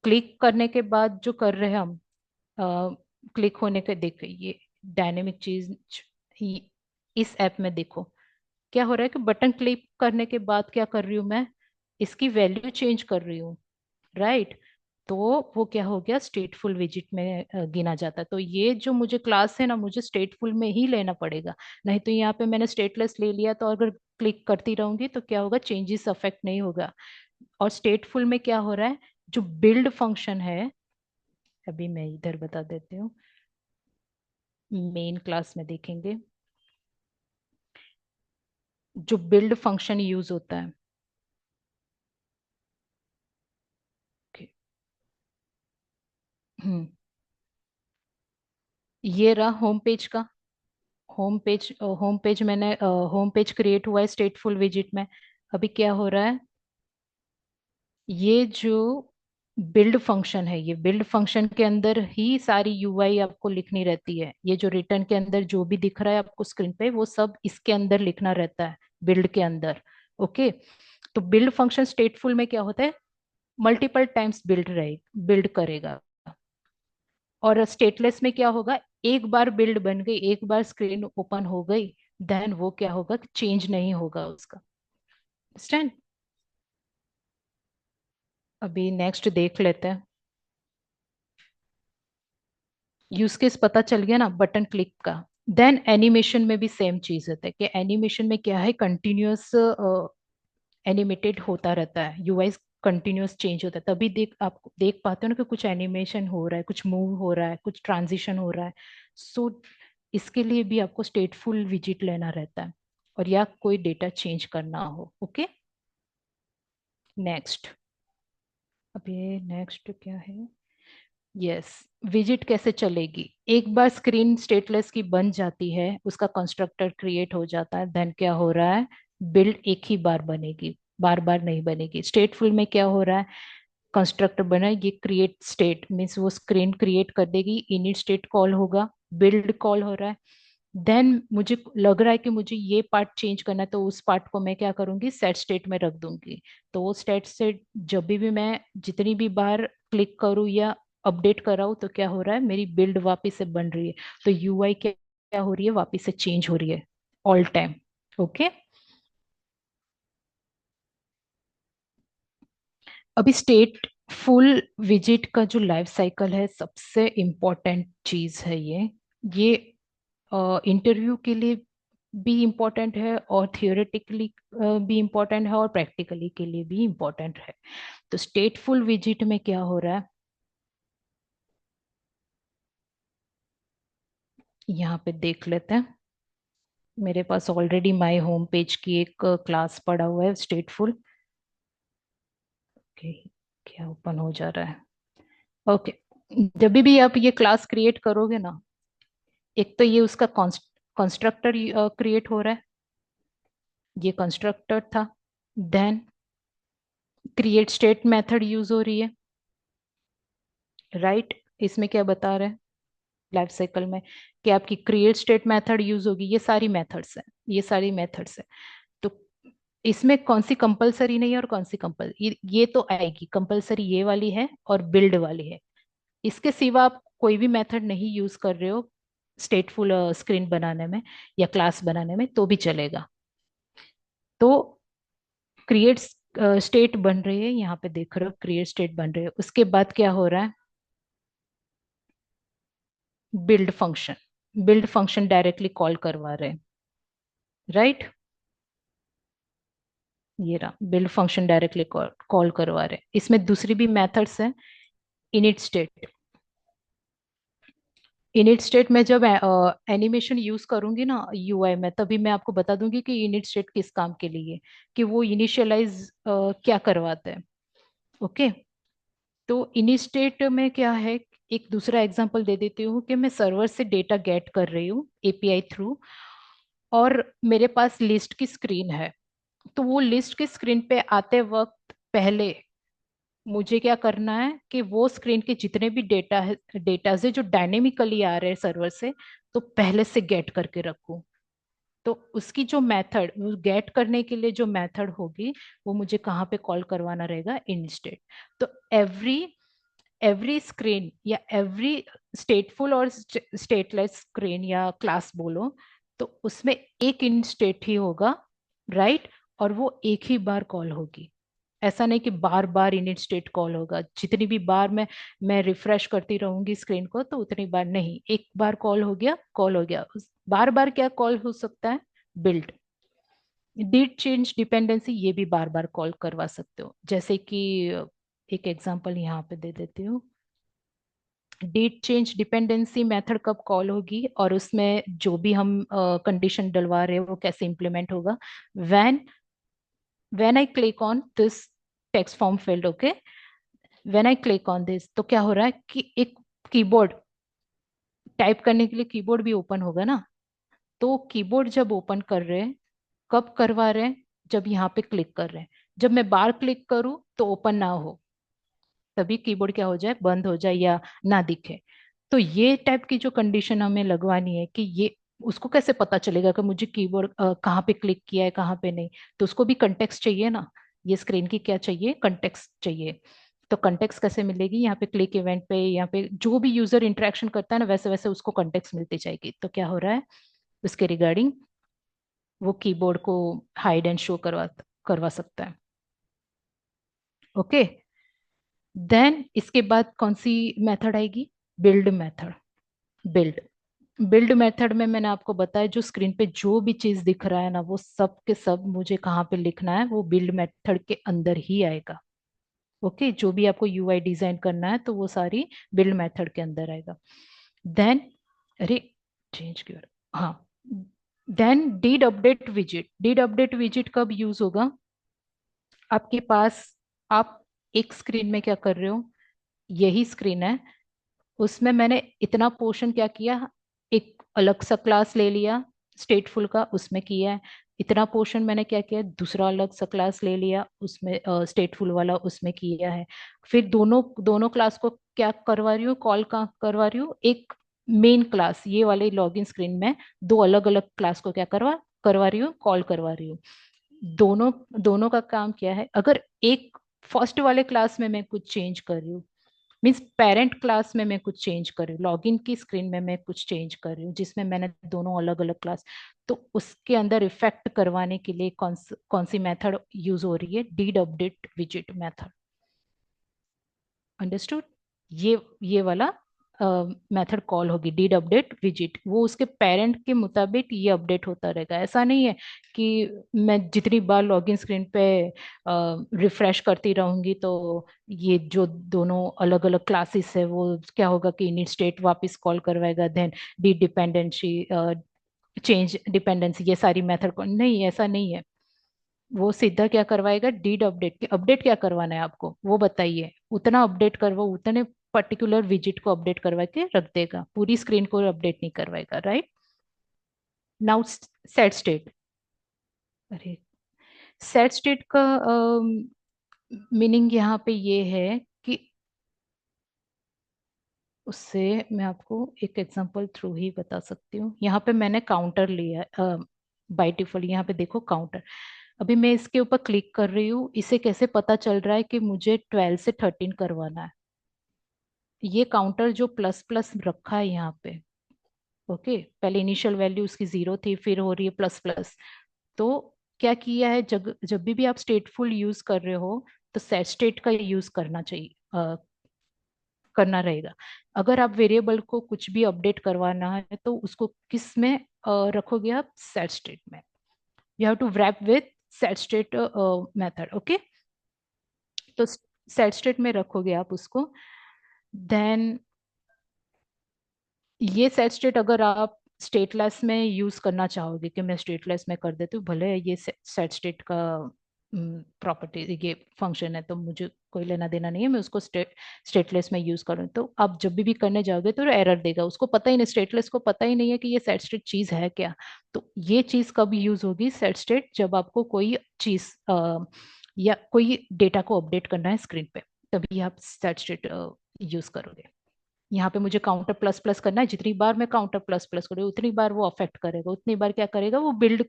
क्लिक करने के बाद जो कर रहे हैं हम, क्लिक होने के, देखो ये डायनेमिक चीज, ये- इस ऐप में देखो क्या हो रहा है कि बटन क्लिक करने के बाद क्या कर रही हूँ मैं, इसकी वैल्यू चेंज कर रही हूँ, राइट। तो वो क्या हो गया, स्टेटफुल विजिट में गिना जाता है। तो ये जो मुझे क्लास है ना, मुझे स्टेटफुल में ही लेना पड़ेगा। नहीं तो यहाँ पे मैंने स्टेटलेस ले लिया तो अगर क्लिक करती रहूंगी तो क्या होगा, चेंजेस अफेक्ट नहीं होगा। और स्टेटफुल में क्या हो रहा है, जो बिल्ड फंक्शन है, अभी मैं इधर बता देती हूँ, मेन क्लास में देखेंगे जो बिल्ड फंक्शन यूज होता है। Okay, हम्म, ये रहा होम पेज का, होम पेज मैंने, होम पेज क्रिएट हुआ है स्टेटफुल विजिट में। अभी क्या हो रहा है, ये जो बिल्ड फंक्शन है, ये बिल्ड फंक्शन के अंदर ही सारी यूआई आपको लिखनी रहती है। ये जो रिटर्न के अंदर जो भी दिख रहा है आपको स्क्रीन पे, वो सब इसके अंदर लिखना रहता है, बिल्ड के अंदर। ओके, तो बिल्ड फंक्शन स्टेटफुल में क्या होता है, मल्टीपल टाइम्स बिल्ड करेगा। और स्टेटलेस में क्या होगा, एक बार बिल्ड बन गई, एक बार स्क्रीन ओपन हो गई, देन वो क्या होगा, चेंज नहीं होगा उसका। स्टैंड, अभी नेक्स्ट देख लेते हैं। यूज केस पता चल गया ना बटन क्लिक का। देन एनिमेशन में भी सेम चीज होता है कि एनिमेशन में क्या है, कंटिन्यूअस एनिमेटेड होता रहता है, यूआई कंटिन्यूअस चेंज होता है। तभी आप देख पाते हो ना कि कुछ एनिमेशन हो रहा है, कुछ मूव हो रहा है, कुछ ट्रांजिशन हो रहा है। सो इसके लिए भी आपको स्टेटफुल विजिट लेना रहता है, और या कोई डेटा चेंज करना हो। ओके, नेक्स्ट, अभी नेक्स्ट क्या है, यस, विजिट कैसे चलेगी, एक बार स्क्रीन स्टेटलेस की बन जाती है, उसका कंस्ट्रक्टर क्रिएट हो जाता है, देन क्या हो रहा है, बिल्ड एक ही बार बनेगी, बार बार नहीं बनेगी। स्टेटफुल में क्या हो रहा है, कंस्ट्रक्टर बना, ये क्रिएट स्टेट मीन्स वो स्क्रीन क्रिएट कर देगी, इनिट स्टेट कॉल होगा, बिल्ड कॉल हो रहा है। देन मुझे लग रहा है कि मुझे ये पार्ट चेंज करना है, तो उस पार्ट को मैं क्या करूंगी, सेट स्टेट में रख दूंगी। तो वो स्टेट से जब भी मैं जितनी भी बार क्लिक करूँ या अपडेट कराऊँ तो क्या हो रहा है, मेरी बिल्ड वापस से बन रही है। तो यूआई क्या क्या हो रही है, वापस से चेंज हो रही है ऑल टाइम। ओके। अभी स्टेट फुल विजिट का जो लाइफ साइकिल है, सबसे इम्पोर्टेंट चीज है ये इंटरव्यू के लिए भी इम्पोर्टेंट है, और थियोरेटिकली भी इम्पोर्टेंट है, और प्रैक्टिकली के लिए भी इम्पोर्टेंट है। तो स्टेटफुल विजिट में क्या हो रहा है, यहाँ पे देख लेते हैं। मेरे पास ऑलरेडी माय होम पेज की एक क्लास पड़ा हुआ है स्टेटफुल। ओके, क्या ओपन हो जा रहा है। ओके, जब भी आप ये क्लास क्रिएट करोगे ना, एक तो ये उसका कंस्ट्रक्टर क्रिएट हो रहा है, ये कंस्ट्रक्टर था। Then create state method use हो रही है, राइट। इसमें क्या बता रहे हैं लाइफ साइकिल में, कि आपकी क्रिएट स्टेट मेथड यूज होगी। ये सारी मेथड्स हैं, ये सारी मेथड्स हैं। तो इसमें कौन सी कंपलसरी नहीं है और कौन सी कंपल, ये तो आएगी कंपलसरी, ये वाली है और बिल्ड वाली है। इसके सिवा आप कोई भी मेथड नहीं यूज कर रहे हो स्टेटफुल स्क्रीन बनाने में या क्लास बनाने में, तो भी चलेगा। तो क्रिएट स्टेट बन रही है, यहाँ पे देख रहे हो क्रिएट स्टेट बन रही है। उसके बाद क्या हो रहा है, build function, build function directly call करवा रहे हैं, राइट। ये रहा बिल्ड फंक्शन डायरेक्टली कॉल करवा रहे हैं। इसमें दूसरी भी मेथड्स हैं, इनिट स्टेट। इनिट स्टेट में जब एनिमेशन यूज करूंगी ना यूआई में, तभी मैं आपको बता दूंगी कि इनिट स्टेट किस काम के लिए, कि वो इनिशियलाइज क्या करवाता है। ओके। तो इनिट स्टेट में क्या है, एक दूसरा एग्जांपल दे देती हूँ कि मैं सर्वर से डेटा गेट कर रही हूँ एपीआई थ्रू, और मेरे पास लिस्ट की स्क्रीन है। तो वो लिस्ट की स्क्रीन पे आते वक्त पहले मुझे क्या करना है कि वो स्क्रीन के जितने भी डेटा है, डेटा से जो डायनेमिकली आ रहे हैं सर्वर से, तो पहले से गेट करके रखूं। तो उसकी जो मेथड, गेट करने के लिए जो मेथड होगी, वो मुझे कहाँ पे कॉल करवाना रहेगा, इंस्टेड। तो एवरी एवरी स्क्रीन या एवरी स्टेटफुल और स्टेटलेस स्क्रीन या क्लास बोलो, तो उसमें एक इन स्टेट ही होगा, राइट। और वो एक ही बार कॉल होगी। ऐसा नहीं कि बार बार इनिट स्टेट कॉल होगा, जितनी भी बार मैं रिफ्रेश करती रहूंगी स्क्रीन को, तो उतनी बार नहीं, एक बार कॉल हो गया, कॉल हो गया। बार बार क्या कॉल हो सकता है, बिल्ड, डीड चेंज डिपेंडेंसी, ये भी बार बार कॉल करवा सकते हो। जैसे कि एक एग्जांपल यहाँ पे दे देती हूँ। डेट चेंज डिपेंडेंसी मेथड कब कॉल होगी, और उसमें जो भी हम कंडीशन डलवा रहे हैं वो कैसे इंप्लीमेंट होगा, when when I click on this text form field. Okay, when I click on this, तो क्या हो रहा है कि एक कीबोर्ड, टाइप करने के लिए कीबोर्ड भी ओपन होगा ना। तो कीबोर्ड जब ओपन कर रहे हैं, कब करवा रहे हैं, जब यहाँ पे क्लिक कर रहे हैं। जब मैं बार क्लिक करूँ तो ओपन ना हो, तभी कीबोर्ड क्या हो जाए, बंद हो जाए या ना दिखे। तो ये टाइप की जो कंडीशन हमें लगवानी है, कि ये उसको कैसे पता चलेगा कि मुझे कीबोर्ड कहाँ पे क्लिक किया है कहाँ पे नहीं। तो उसको भी कंटेक्स्ट चाहिए ना, ये स्क्रीन की क्या चाहिए, कंटेक्स्ट चाहिए। तो कंटेक्स्ट कैसे मिलेगी, यहाँ पे क्लिक इवेंट पे, यहाँ पे जो भी यूजर इंटरेक्शन करता है ना, वैसे वैसे उसको कंटेक्स्ट मिलती जाएगी। तो क्या हो रहा है, उसके रिगार्डिंग वो कीबोर्ड को हाइड एंड शो करवा करवा सकता है। ओके। देन इसके बाद कौन सी मेथड आएगी, build method. Build build method में मैंने आपको बताया, जो स्क्रीन पे जो भी चीज दिख रहा है ना, वो सब के सब मुझे कहाँ पे लिखना है, वो बिल्ड मेथड के अंदर ही आएगा। ओके, जो भी आपको यूआई डिजाइन करना है, तो वो सारी बिल्ड मेथड के अंदर आएगा। देन, अरे चेंज क्यों, हाँ, then did update visit. Did update visit कब यूज होगा, आपके पास, आप एक स्क्रीन में क्या कर रहे हो, यही स्क्रीन है, उसमें मैंने इतना पोर्शन क्या किया, एक अलग सा क्लास ले लिया स्टेटफुल का, उसमें किया है। इतना पोर्शन मैंने क्या किया, दूसरा अलग सा क्लास ले लिया उसमें, स्टेटफुल वाला, उसमें किया है। फिर दोनों दोनों क्लास को क्या करवा रही हूँ, कॉल का करवा रही हूँ, एक मेन क्लास, ये वाले लॉगिन स्क्रीन में दो अलग अलग क्लास को क्या करवा करवा रही हूँ, कॉल करवा रही हूँ। दोनों दोनों का काम क्या है, अगर एक फर्स्ट वाले क्लास में मैं कुछ चेंज कर रही हूँ, मीन्स पेरेंट क्लास में मैं कुछ चेंज कर रही हूँ, लॉगिन की स्क्रीन में मैं कुछ चेंज कर रही हूँ जिसमें मैंने दोनों अलग अलग क्लास, तो उसके अंदर इफेक्ट करवाने के लिए कौन सी मेथड यूज हो रही है, डीड अपडेट विजिट मेथड। अंडरस्टूड? ये वाला मेथड कॉल होगी डीड अपडेट विजिट, वो उसके पेरेंट के मुताबिक ये अपडेट होता रहेगा। ऐसा नहीं है कि मैं जितनी बार लॉगिन स्क्रीन पे रिफ्रेश करती रहूंगी तो ये जो दोनों अलग अलग क्लासेस है वो क्या होगा कि इनिट स्टेट वापस कॉल करवाएगा, then D dependency, change dependency, ये सारी मेथड को नहीं, ऐसा नहीं है। वो सीधा क्या करवाएगा, डीड अपडेट के, अपडेट क्या करवाना है आपको वो बताइए, उतना अपडेट करवाओ, उतने पर्टिकुलर विजिट को अपडेट करवा के रख देगा, पूरी स्क्रीन को अपडेट नहीं करवाएगा, राइट? Now set state. अरे, सेट स्टेट का मीनिंग यहाँ पे ये है कि उससे मैं आपको एक एग्जांपल थ्रू ही बता सकती हूँ। यहाँ पे मैंने काउंटर लिया, बाय डिफॉल्ट यहाँ पे देखो काउंटर। अभी मैं इसके ऊपर क्लिक कर रही हूँ, इसे कैसे पता चल रहा है कि मुझे 12 से 13 करवाना है? ये काउंटर जो प्लस प्लस रखा है यहाँ पे, ओके, पहले इनिशियल वैल्यू उसकी 0 थी, फिर हो रही है प्लस प्लस। तो क्या किया है, जब जब भी आप स्टेटफुल यूज कर रहे हो तो सेट स्टेट का यूज करना चाहिए, करना रहेगा। अगर आप वेरिएबल को कुछ भी अपडेट करवाना है तो उसको किस में रखोगे आप, सेट स्टेट में। You have to wrap with set state method, okay. तो सेट स्टेट में रखोगे आप उसको, देन ये सेट स्टेट अगर आप स्टेटलेस में यूज करना चाहोगे कि मैं स्टेटलेस में कर देती हूँ, भले ये सेट स्टेट का प्रॉपर्टी, ये फंक्शन है तो मुझे कोई लेना देना नहीं है, मैं उसको स्टेटलेस में यूज करूँ, तो आप जब भी करने जाओगे तो एरर देगा, उसको पता ही नहीं, स्टेटलेस को पता ही नहीं है कि ये सेट स्टेट चीज है क्या। तो ये चीज कब यूज होगी सेट स्टेट, जब आपको कोई चीज या कोई डेटा को अपडेट करना है स्क्रीन पे, तभी आप सेट स्टेट यूज करोगे। यहाँ पे मुझे काउंटर प्लस प्लस करना है, जितनी बार मैं काउंटर प्लस प्लस करूँ उतनी बार वो अफेक्ट करेगा, उतनी बार क्या करेगा वो बिल्ड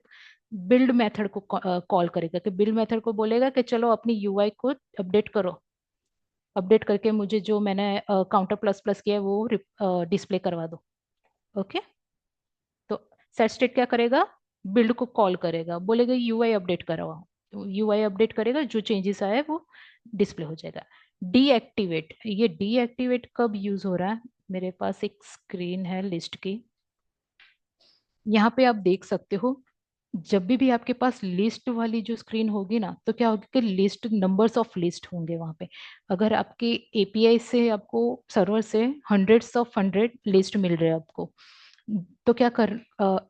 बिल्ड मेथड को कॉल करेगा, कि बिल्ड मेथड को बोलेगा कि चलो अपनी यूआई को अपडेट करो, अपडेट करके मुझे जो मैंने काउंटर प्लस प्लस किया है वो डिस्प्ले करवा दो, ओके। तो सेट स्टेट क्या करेगा, बिल्ड को कॉल करेगा, बोलेगा यूआई अपडेट करवाओ, यूआई अपडेट करेगा, जो चेंजेस आए वो डिस्प्ले हो जाएगा। डीएक्टिवेट, ये डीएक्टिवेट कब यूज हो रहा है, मेरे पास एक स्क्रीन है लिस्ट की, यहाँ पे आप देख सकते हो, जब भी आपके पास लिस्ट वाली जो स्क्रीन होगी ना, तो क्या होगी कि लिस्ट, नंबर्स ऑफ लिस्ट होंगे वहां पे। अगर आपके एपीआई से आपको सर्वर से हंड्रेड्स ऑफ हंड्रेड लिस्ट मिल रहे हैं आपको, तो क्या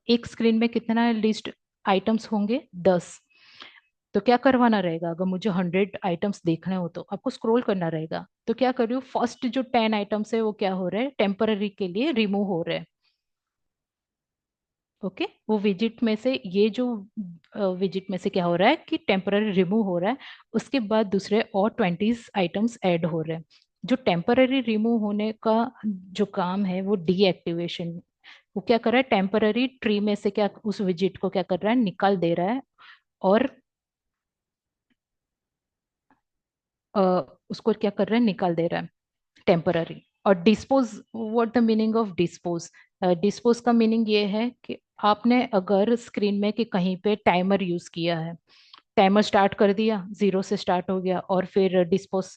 एक स्क्रीन में कितना लिस्ट आइटम्स होंगे, 10। तो क्या करवाना रहेगा, अगर मुझे 100 आइटम्स देखने हो तो आपको स्क्रॉल करना रहेगा, तो क्या कर रही हूँ, फर्स्ट जो 10 आइटम्स है वो क्या हो रहे हैं, टेम्पररी के लिए रिमूव हो रहे हैं, ओके। वो विजिट में से, ये जो विजिट में से क्या हो रहा है कि टेम्पररी रिमूव हो रहा है, उसके बाद दूसरे और 20 आइटम्स ऐड हो रहे हैं। जो टेम्पररी रिमूव होने का जो काम है वो डीएक्टिवेशन, वो क्या कर रहा है, टेम्पररी ट्री में से क्या उस विजिट को क्या कर रहा है, निकाल दे रहा है, और अ, उसको क्या कर रहा है, निकाल दे रहा है, टेम्पररी। और dispose, what the meaning of dispose, dispose का मीनिंग ये है कि आपने अगर स्क्रीन में कि कहीं पे टाइमर यूज किया है, टाइमर स्टार्ट कर दिया, 0 से स्टार्ट हो गया, और फिर डिस्पोज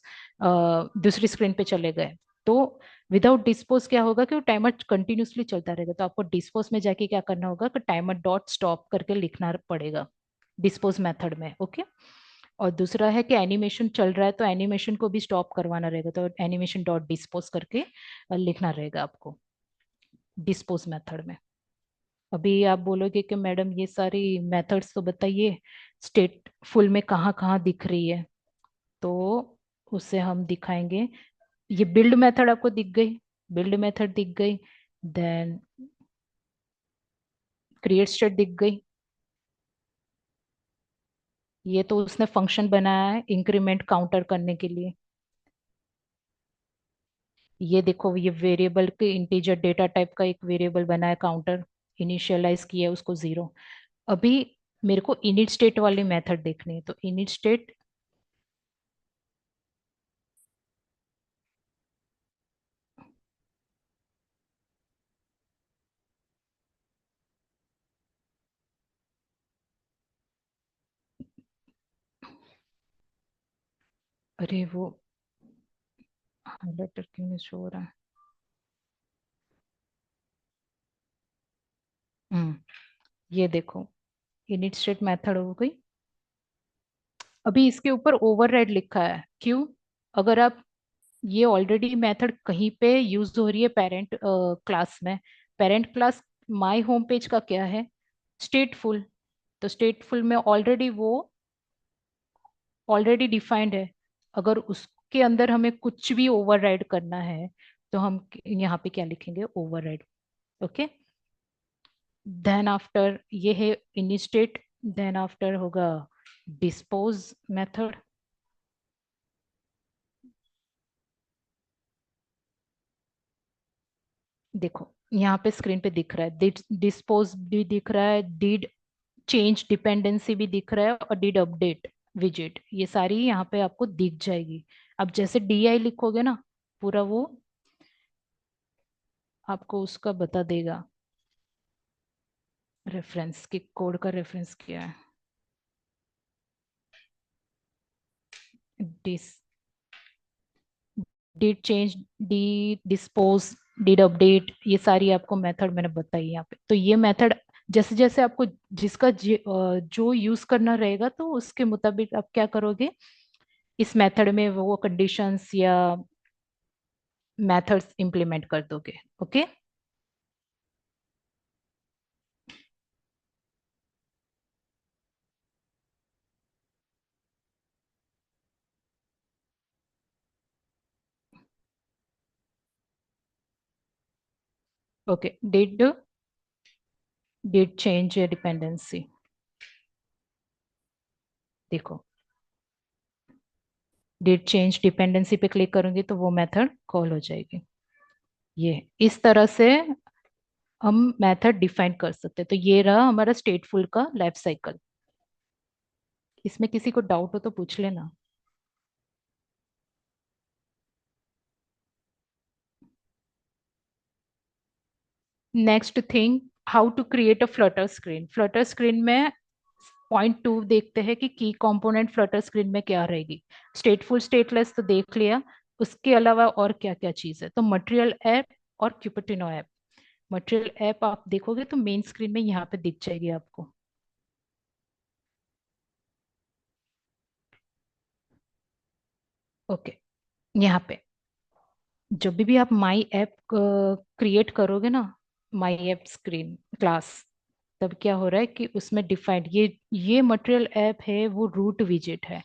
दूसरी स्क्रीन पे चले गए, तो विदाउट डिस्पोज क्या होगा कि वो टाइमर कंटिन्यूसली चलता रहेगा, तो आपको डिस्पोज में जाके क्या करना होगा कि टाइमर डॉट स्टॉप करके लिखना पड़ेगा डिस्पोज मेथड में, ओके। और दूसरा है कि एनिमेशन चल रहा है तो एनिमेशन को भी स्टॉप करवाना रहेगा, तो एनिमेशन डॉट डिस्पोज करके लिखना रहेगा आपको डिस्पोज मेथड में। अभी आप बोलोगे कि मैडम ये सारी मेथड्स तो बताइए, स्टेट फुल में कहाँ कहाँ दिख रही है, तो उसे हम दिखाएंगे। ये बिल्ड मेथड आपको दिख गई, बिल्ड मेथड दिख गई, देन क्रिएट स्टेट दिख गई, ये तो उसने फंक्शन बनाया है इंक्रीमेंट काउंटर करने के लिए। ये देखो, ये वेरिएबल के इंटीजर डेटा टाइप का एक वेरिएबल बना है काउंटर, इनिशियलाइज किया है उसको 0। अभी मेरे को इनिट स्टेट वाली मेथड देखनी है, तो इनिट स्टेट, अरे वो हाइलाइटर क्यों नहीं शो हो रहा है? ये देखो, इनिट स्टेट मेथड हो गई। अभी इसके ऊपर ओवरराइड लिखा है, क्यों? अगर आप, ये ऑलरेडी मेथड कहीं पे यूज हो रही है पेरेंट क्लास में। Parent class my home page का क्या है? स्टेटफुल। तो स्टेटफुल में ऑलरेडी वो ऑलरेडी डिफाइंड है। अगर उसके अंदर हमें कुछ भी ओवरराइड करना है तो हम यहाँ पे क्या लिखेंगे? ओवरराइड। ओके। देन आफ्टर ये है इनिस्टेट, देन आफ्टर होगा डिस्पोज मेथड। देखो यहाँ पे स्क्रीन पे दिख रहा है, डिस्पोज भी दिख रहा है, डिड चेंज डिपेंडेंसी भी दिख रहा है, और डिड अपडेट विजिट, ये सारी यहाँ पे आपको दिख जाएगी। अब जैसे DI लिखोगे ना, पूरा वो आपको उसका बता देगा, रेफरेंस की कोड का रेफरेंस क्या है। This did change, D dispose, did update, ये सारी आपको मेथड मैंने बताई यहाँ पे। तो ये मेथड जैसे जैसे आपको जिसका जो यूज करना रहेगा, तो उसके मुताबिक आप क्या करोगे, इस मेथड में वो कंडीशंस या मेथड्स इंप्लीमेंट कर दोगे। Okay. Okay, did change dependency. देखो, डिड चेंज डिपेंडेंसी पे क्लिक करूंगी तो वो मेथड कॉल हो जाएगी। ये इस तरह से हम मेथड डिफाइन कर सकते हैं। तो ये रहा हमारा स्टेटफुल का लाइफ साइकिल। इसमें किसी को डाउट हो तो पूछ लेना। Next thing, how to create a Flutter screen. Flutter screen में पॉइंट 2 देखते हैं कि की कंपोनेंट फ्लटर स्क्रीन में क्या रहेगी। स्टेटफुल स्टेटलेस तो देख लिया, उसके अलावा और क्या क्या चीज है? तो मटेरियल ऐप और क्यूपटिनो ऐप। मटेरियल ऐप आप देखोगे तो मेन स्क्रीन में यहाँ पे दिख जाएगी आपको। ओके। यहाँ पे जब भी आप माई ऐप क्रिएट करोगे ना, माई ऐप स्क्रीन क्लास, तब क्या हो रहा है कि उसमें डिफाइंड ये मटेरियल ऐप है, वो रूट विजिट है।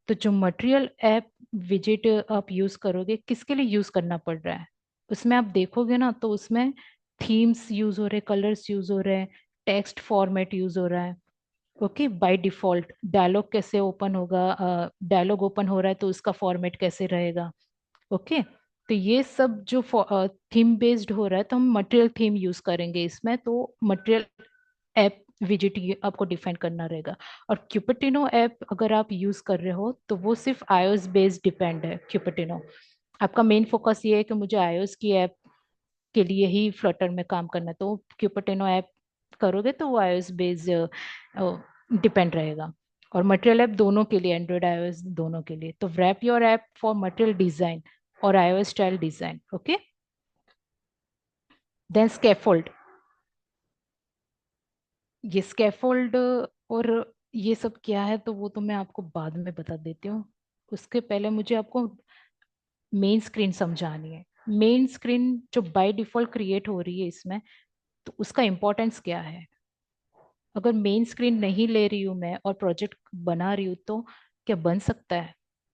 तो जो मटेरियल ऐप विजिट आप यूज करोगे, किसके लिए यूज करना पड़ रहा है? उसमें आप देखोगे ना, तो उसमें थीम्स यूज हो रहे, कलर्स यूज हो रहे हैं, टेक्स्ट फॉर्मेट यूज हो रहा है। ओके, बाय डिफॉल्ट डायलॉग कैसे ओपन होगा, डायलॉग ओपन हो रहा है तो उसका फॉर्मेट कैसे रहेगा। ओके। तो ये सब जो थीम बेस्ड हो रहा है, तो हम मटेरियल थीम यूज करेंगे इसमें। तो मटेरियल ऐप विजिट ये आपको डिफाइन करना रहेगा। और क्यूपटिनो ऐप अगर आप यूज कर रहे हो तो वो सिर्फ iOS बेस्ड डिपेंड है। क्यूपटिनो आपका मेन फोकस ये है कि मुझे iOS की ऐप के लिए ही फ्लटर में काम करना है, तो क्यूपटिनो ऐप करोगे तो वो iOS बेस्ड डिपेंड रहेगा। और मटेरियल ऐप दोनों के लिए, एंड्रॉयड iOS दोनों के लिए। तो wrap your app for material design और iOS style design. Okay. Then scaffold. ये स्कैफोल्ड और ये सब क्या है, तो वो तो मैं आपको बाद में बता देती हूँ। उसके पहले मुझे आपको मेन स्क्रीन समझानी है। मेन स्क्रीन जो बाय डिफॉल्ट क्रिएट हो रही है इसमें, तो उसका इम्पोर्टेंस क्या है? अगर मेन स्क्रीन नहीं ले रही हूँ मैं और प्रोजेक्ट बना रही हूँ, तो क्या बन सकता है?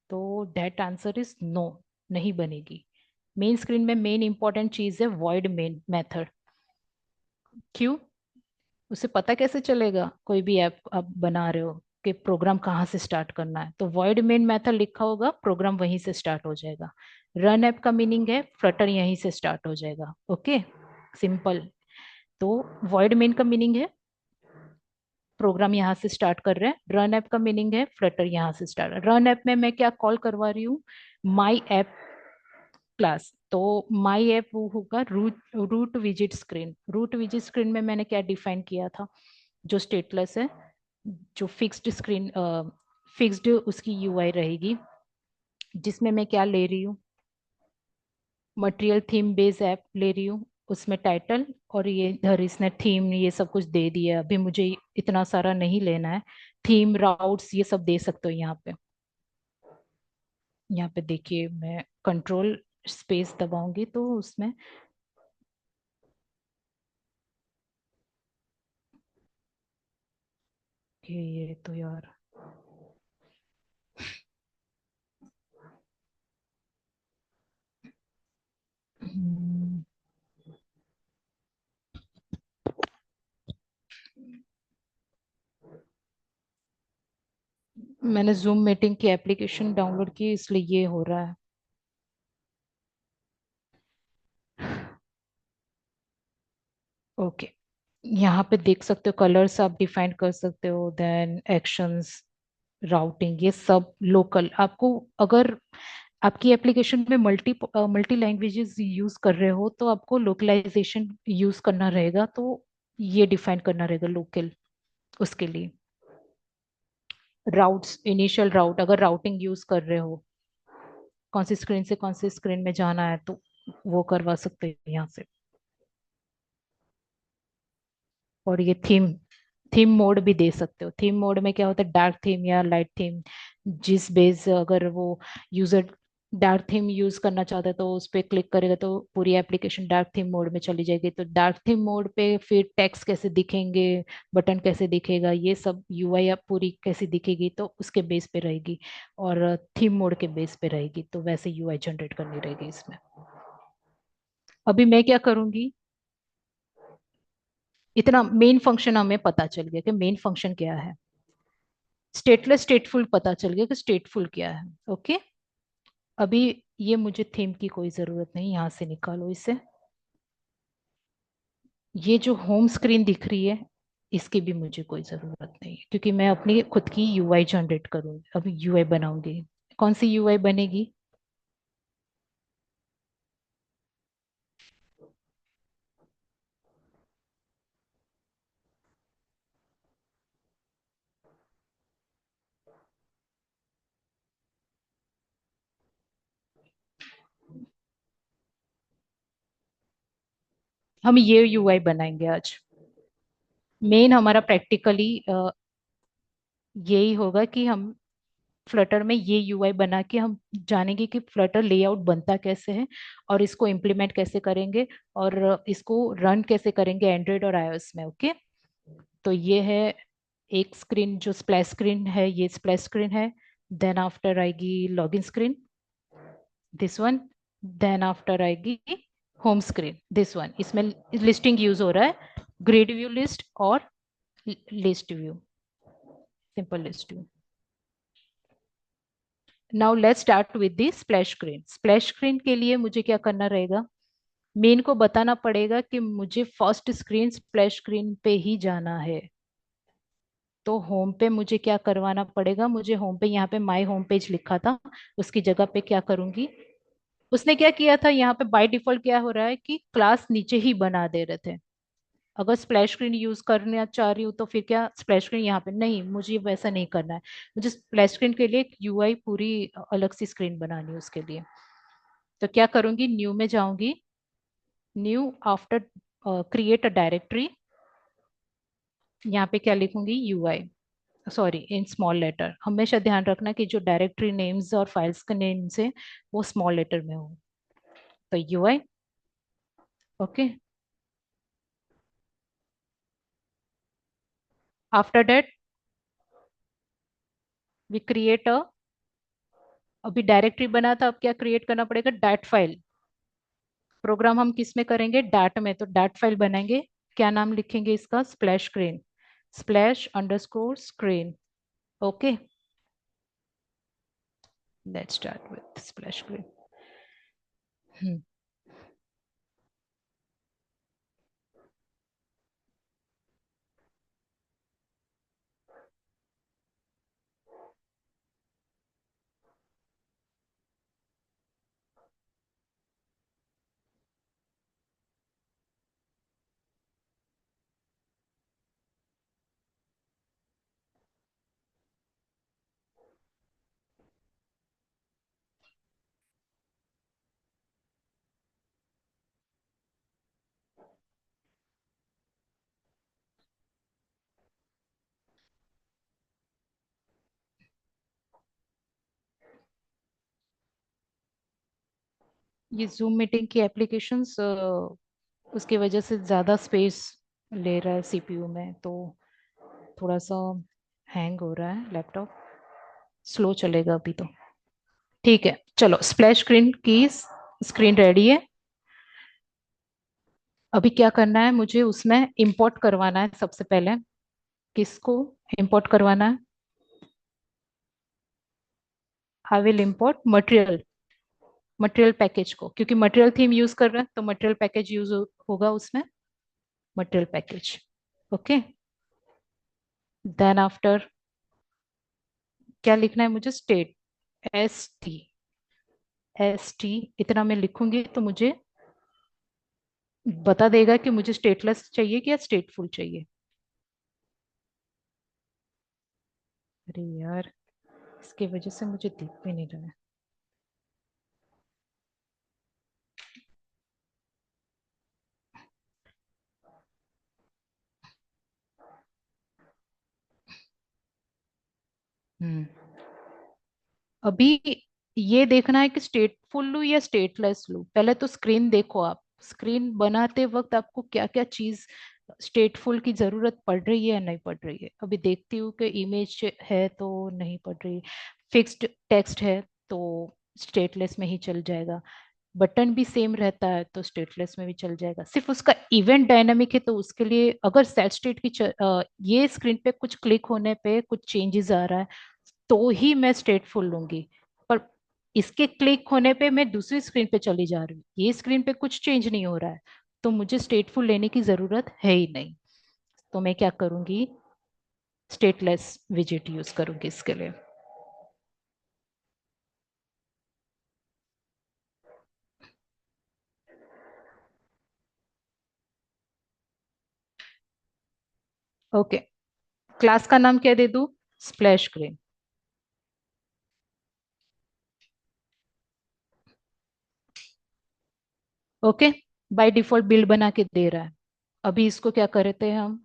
तो डेट आंसर इज नो, नहीं बनेगी। मेन स्क्रीन में मेन इंपॉर्टेंट चीज है वॉइड मेन मेथड। क्यों? उसे पता कैसे चलेगा कोई भी ऐप आप बना रहे हो कि प्रोग्राम कहाँ से स्टार्ट करना है? तो वॉइड मेन मेथड लिखा होगा, प्रोग्राम वहीं से स्टार्ट हो जाएगा। रन ऐप का मीनिंग है फ्लटर यहीं से स्टार्ट हो जाएगा। Okay, simple. तो वॉइड मेन का मीनिंग है प्रोग्राम यहाँ से स्टार्ट कर रहे हैं, रन ऐप का मीनिंग है फ्लटर यहाँ से स्टार्ट। रन ऐप में मैं क्या कॉल करवा रही हूँ? My app class. तो माई ऐप वो होगा route route visit screen. Route visit screen में मैंने क्या डिफाइन किया था? जो स्टेटलेस है, जो फिक्स्ड स्क्रीन, फिक्स्ड उसकी UI रहेगी, जिसमें मैं क्या ले रही हूँ, मटेरियल थीम बेस ऐप ले रही हूँ, उसमें टाइटल और ये इधर इसने थीम ये सब कुछ दे दिया है। अभी मुझे इतना सारा नहीं लेना है, थीम राउट्स ये सब दे सकते हो यहाँ पे। यहाँ पे देखिए, मैं कंट्रोल स्पेस दबाऊंगी तो उसमें ये तो यार, हम्म, मैंने जूम मीटिंग की एप्लीकेशन डाउनलोड की इसलिए ये हो रहा है। ओके, यहाँ पे देख सकते हो कलर्स आप डिफाइन कर सकते हो, देन एक्शंस, राउटिंग, ये सब लोकल आपको। अगर आपकी एप्लीकेशन में मल्टी मल्टी लैंग्वेजेस यूज कर रहे हो तो आपको लोकलाइजेशन यूज करना रहेगा, तो ये डिफाइन करना रहेगा लोकल उसके लिए। राउट्स, इनिशियल राउट, अगर राउटिंग यूज कर रहे हो कौन सी स्क्रीन से कौन सी स्क्रीन में जाना है तो वो करवा सकते हैं यहाँ से। और ये थीम, थीम मोड भी दे सकते हो। थीम मोड में क्या होता है, डार्क थीम या लाइट थीम, जिस बेस अगर वो यूजर डार्क थीम यूज करना चाहता है तो उस पर क्लिक करेगा तो पूरी एप्लीकेशन डार्क थीम मोड में चली जाएगी। तो डार्क थीम मोड पे फिर टेक्स्ट कैसे दिखेंगे, बटन कैसे दिखेगा, ये सब यूआई आप पूरी कैसे दिखेगी तो उसके बेस पे रहेगी। और थीम मोड के बेस पे रहेगी, तो वैसे यूआई जनरेट करनी रहेगी इसमें। अभी मैं क्या करूंगी, इतना मेन फंक्शन हमें पता चल गया कि मेन फंक्शन क्या है। स्टेटलेस स्टेटफुल पता चल गया कि स्टेटफुल क्या है। ओके, अभी ये मुझे थीम की कोई जरूरत नहीं, यहाँ से निकालो इसे। ये जो होम स्क्रीन दिख रही है इसकी भी मुझे कोई जरूरत नहीं है, क्योंकि मैं अपनी खुद की यूआई जनरेट करूंगी, अभी यूआई बनाऊंगी। कौन सी यूआई बनेगी? हम ये यूआई बनाएंगे आज। मेन हमारा प्रैक्टिकली यही होगा कि हम फ्लटर में ये यूआई बना के हम जानेंगे कि फ्लटर लेआउट बनता कैसे है और इसको इम्प्लीमेंट कैसे करेंगे और इसको रन कैसे करेंगे एंड्रॉयड और आईओएस में। ओके, तो ये है एक स्क्रीन जो स्प्लैश स्क्रीन है, ये स्प्लैश स्क्रीन है। देन आफ्टर आएगी login screen, this one. Then after आएगी होम स्क्रीन, दिस वन। इसमें लिस्टिंग यूज हो रहा है, ग्रिड व्यू लिस्ट और list view, simple list view. Now let's start with the splash screen. Splash screen के लिए मुझे क्या करना रहेगा, मेन को बताना पड़ेगा कि मुझे फर्स्ट स्क्रीन स्प्लैश स्क्रीन पे ही जाना है। तो होम पे मुझे क्या करवाना पड़ेगा, मुझे होम पे यहाँ पे माई होम पेज लिखा था, उसकी जगह पे क्या करूंगी, उसने क्या किया था यहाँ पे बाय डिफॉल्ट क्या हो रहा है कि क्लास नीचे ही बना दे रहे थे। अगर स्प्लैश स्क्रीन यूज करना चाह रही हूँ तो फिर क्या स्प्लैश स्क्रीन यहाँ पे नहीं, मुझे वैसा नहीं करना है। मुझे स्प्लैश स्क्रीन के लिए एक यूआई पूरी अलग सी स्क्रीन बनानी है उसके लिए। तो क्या करूंगी, न्यू में जाऊंगी, new after create a directory, यहाँ पे क्या लिखूंगी, UI, sorry in small letter. हमेशा ध्यान रखना कि जो डायरेक्टरी नेम्स और फाइल्स के नेम्स है वो स्मॉल लेटर में हो। तो UI, okay. After that we create a, अभी डायरेक्टरी बना था, अब क्या क्रिएट करना पड़ेगा, डाट फाइल। प्रोग्राम हम किस में करेंगे, डाट में, तो डाट फाइल बनाएंगे। क्या नाम लिखेंगे इसका, splash screen, splash underscore screen. Okay, let's start with splash screen. ये जूम मीटिंग की एप्लीकेशंस उसकी वजह से ज़्यादा स्पेस ले रहा है सीपीयू में, तो थोड़ा सा हैंग हो रहा है लैपटॉप, स्लो चलेगा अभी तो। ठीक है, चलो स्प्लैश स्क्रीन की स्क्रीन रेडी है। अभी क्या करना है, मुझे उसमें इंपोर्ट करवाना है सबसे पहले। किसको इंपोर्ट करवाना है? I will import material, material package को, क्योंकि मटेरियल थीम यूज कर रहे हैं तो मटेरियल पैकेज यूज होगा उसमें, material package. Okay, then after क्या लिखना है मुझे? स्टेट, ST, ST इतना मैं लिखूंगी तो मुझे बता देगा कि मुझे स्टेटलेस चाहिए कि या स्टेटफुल चाहिए। अरे यार, इसकी वजह से मुझे दिख भी नहीं रहा है। हम्म, अभी ये देखना है कि स्टेटफुल लूँ या स्टेटलेस लूँ। पहले तो स्क्रीन देखो आप, स्क्रीन बनाते वक्त आपको क्या क्या चीज स्टेटफुल की जरूरत पड़ रही है या नहीं पड़ रही है। अभी देखती हूँ कि इमेज है तो नहीं पड़ रही, फिक्स्ड टेक्स्ट है तो स्टेटलेस में ही चल जाएगा, बटन भी सेम रहता है तो स्टेटलेस में भी चल जाएगा। सिर्फ उसका इवेंट डायनामिक है तो उसके लिए अगर सेट स्टेट की ये स्क्रीन पे कुछ क्लिक होने पे कुछ चेंजेस आ रहा है तो ही मैं स्टेटफुल लूंगी। पर इसके क्लिक होने पे मैं दूसरी स्क्रीन पे चली जा रही हूँ, ये स्क्रीन पे कुछ चेंज नहीं हो रहा है, तो मुझे स्टेटफुल लेने की जरूरत है ही नहीं। तो मैं क्या करूंगी, स्टेटलेस विजेट यूज करूंगी इसके लिए। ओके, क्लास का नाम क्या दे दूं? Splash screen. Okay, by default build बना के दे रहा है। अभी इसको क्या करते हैं हम,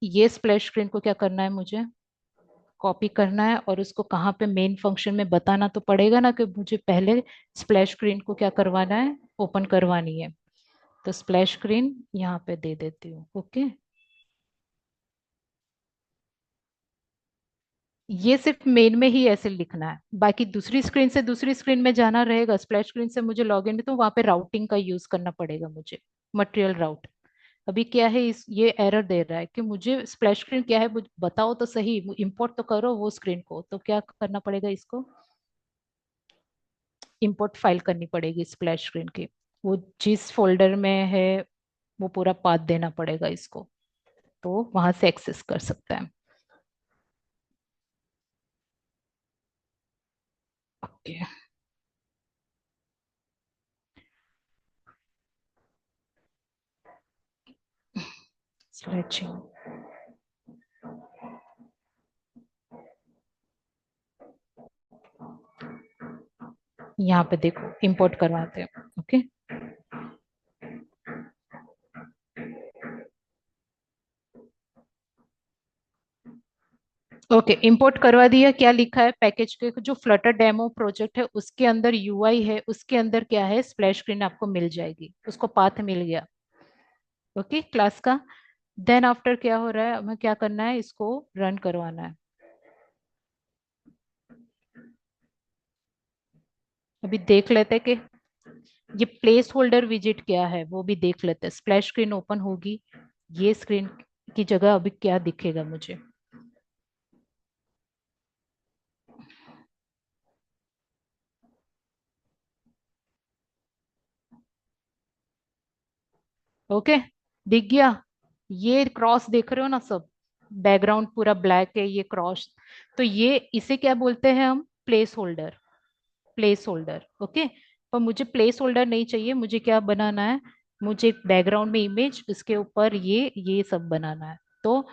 ये स्प्लैश स्क्रीन को क्या करना है मुझे? कॉपी करना है और उसको कहाँ पे मेन फंक्शन में बताना तो पड़ेगा ना कि मुझे पहले स्प्लैश स्क्रीन को क्या करवाना है, ओपन करवानी है। तो स्प्लैश स्क्रीन यहाँ पे दे देती हूँ। ओके, ये सिर्फ मेन में ही ऐसे लिखना है, बाकी दूसरी स्क्रीन से दूसरी स्क्रीन में जाना रहेगा। स्प्लैश स्क्रीन से मुझे लॉग इन तो वहां पे राउटिंग का यूज करना पड़ेगा मुझे, मटेरियल राउट। अभी क्या है, इस ये एरर दे रहा है कि मुझे स्प्लैश स्क्रीन क्या है बताओ तो सही, इंपोर्ट तो करो वो स्क्रीन को। तो क्या करना पड़ेगा इसको, इंपोर्ट फाइल करनी पड़ेगी स्प्लैश स्क्रीन की, वो जिस फोल्डर में है वो पूरा पाथ देना पड़ेगा इसको, तो वहां से एक्सेस कर सकता है। ओके, स्ट्रेचिंग, यहाँ पे देखो इंपोर्ट करवाते हैं। ओके, ओके इंपोर्ट करवा दिया। क्या लिखा है पैकेज के जो फ्लटर डेमो प्रोजेक्ट है उसके अंदर UI है, उसके अंदर क्या है, स्प्लैश स्क्रीन आपको मिल जाएगी, उसको पाथ मिल गया। ओके, क्लास का। देन आफ्टर क्या हो रहा है, हमें क्या करना है, इसको रन करवाना है। अभी देख लेते हैं कि ये प्लेस होल्डर विजिट क्या है, वो भी देख लेते हैं। स्प्लैश स्क्रीन ओपन होगी, ये स्क्रीन की जगह अभी क्या दिखेगा मुझे? ओके, दिख गया। ये क्रॉस देख रहे हो ना सब, बैकग्राउंड पूरा ब्लैक है, ये क्रॉस। तो ये इसे क्या बोलते हैं हम, place holder, place holder. Okay, पर मुझे प्लेस होल्डर नहीं चाहिए, मुझे क्या बनाना है, मुझे एक बैकग्राउंड में इमेज, उसके ऊपर ये सब बनाना है। तो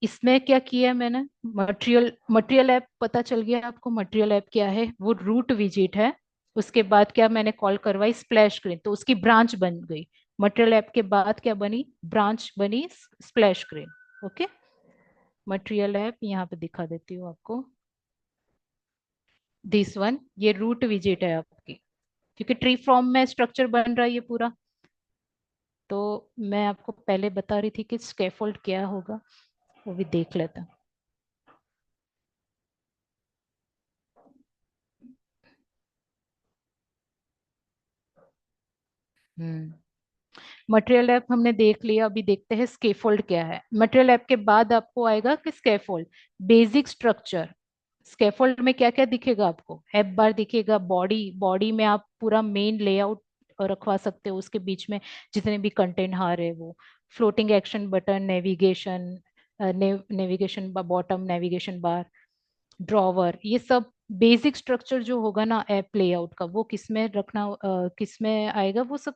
इसमें क्या किया है मैंने, मटेरियल, मटेरियल ऐप पता चल गया आपको? मटेरियल ऐप क्या है, वो रूट विजिट है। उसके बाद क्या मैंने कॉल करवाई, स्प्लैश स्क्रीन, तो उसकी ब्रांच बन गई। मटेरियल ऐप के बाद क्या बनी, ब्रांच बनी splash screen. Okay, material app यहाँ पे दिखा देती हूँ आपको। दिस वन, ये रूट विजिट है आपकी, क्योंकि ट्री फॉर्म में स्ट्रक्चर बन रहा है ये पूरा। तो मैं आपको पहले बता रही थी कि स्कैफोल्ड क्या होगा, वो भी देख लेते हैं। हम्म। मटेरियल ऐप हमने देख लिया, अभी देखते हैं स्केफोल्ड क्या है। मटेरियल ऐप के बाद आपको आएगा कि स्केफोल्ड, बेसिक स्ट्रक्चर। स्केफोल्ड में क्या क्या दिखेगा आपको? ऐप बार दिखेगा, बॉडी, बॉडी में आप पूरा मेन लेआउट रखवा सकते हो, उसके बीच में जितने भी कंटेंट आ रहे हैं वो, floating action button, navigation, navigation bottom, navigation bar, drawer, ये सब बेसिक स्ट्रक्चर जो होगा ना ऐप लेआउट का, वो किस में रखना, किस में आएगा, वो सब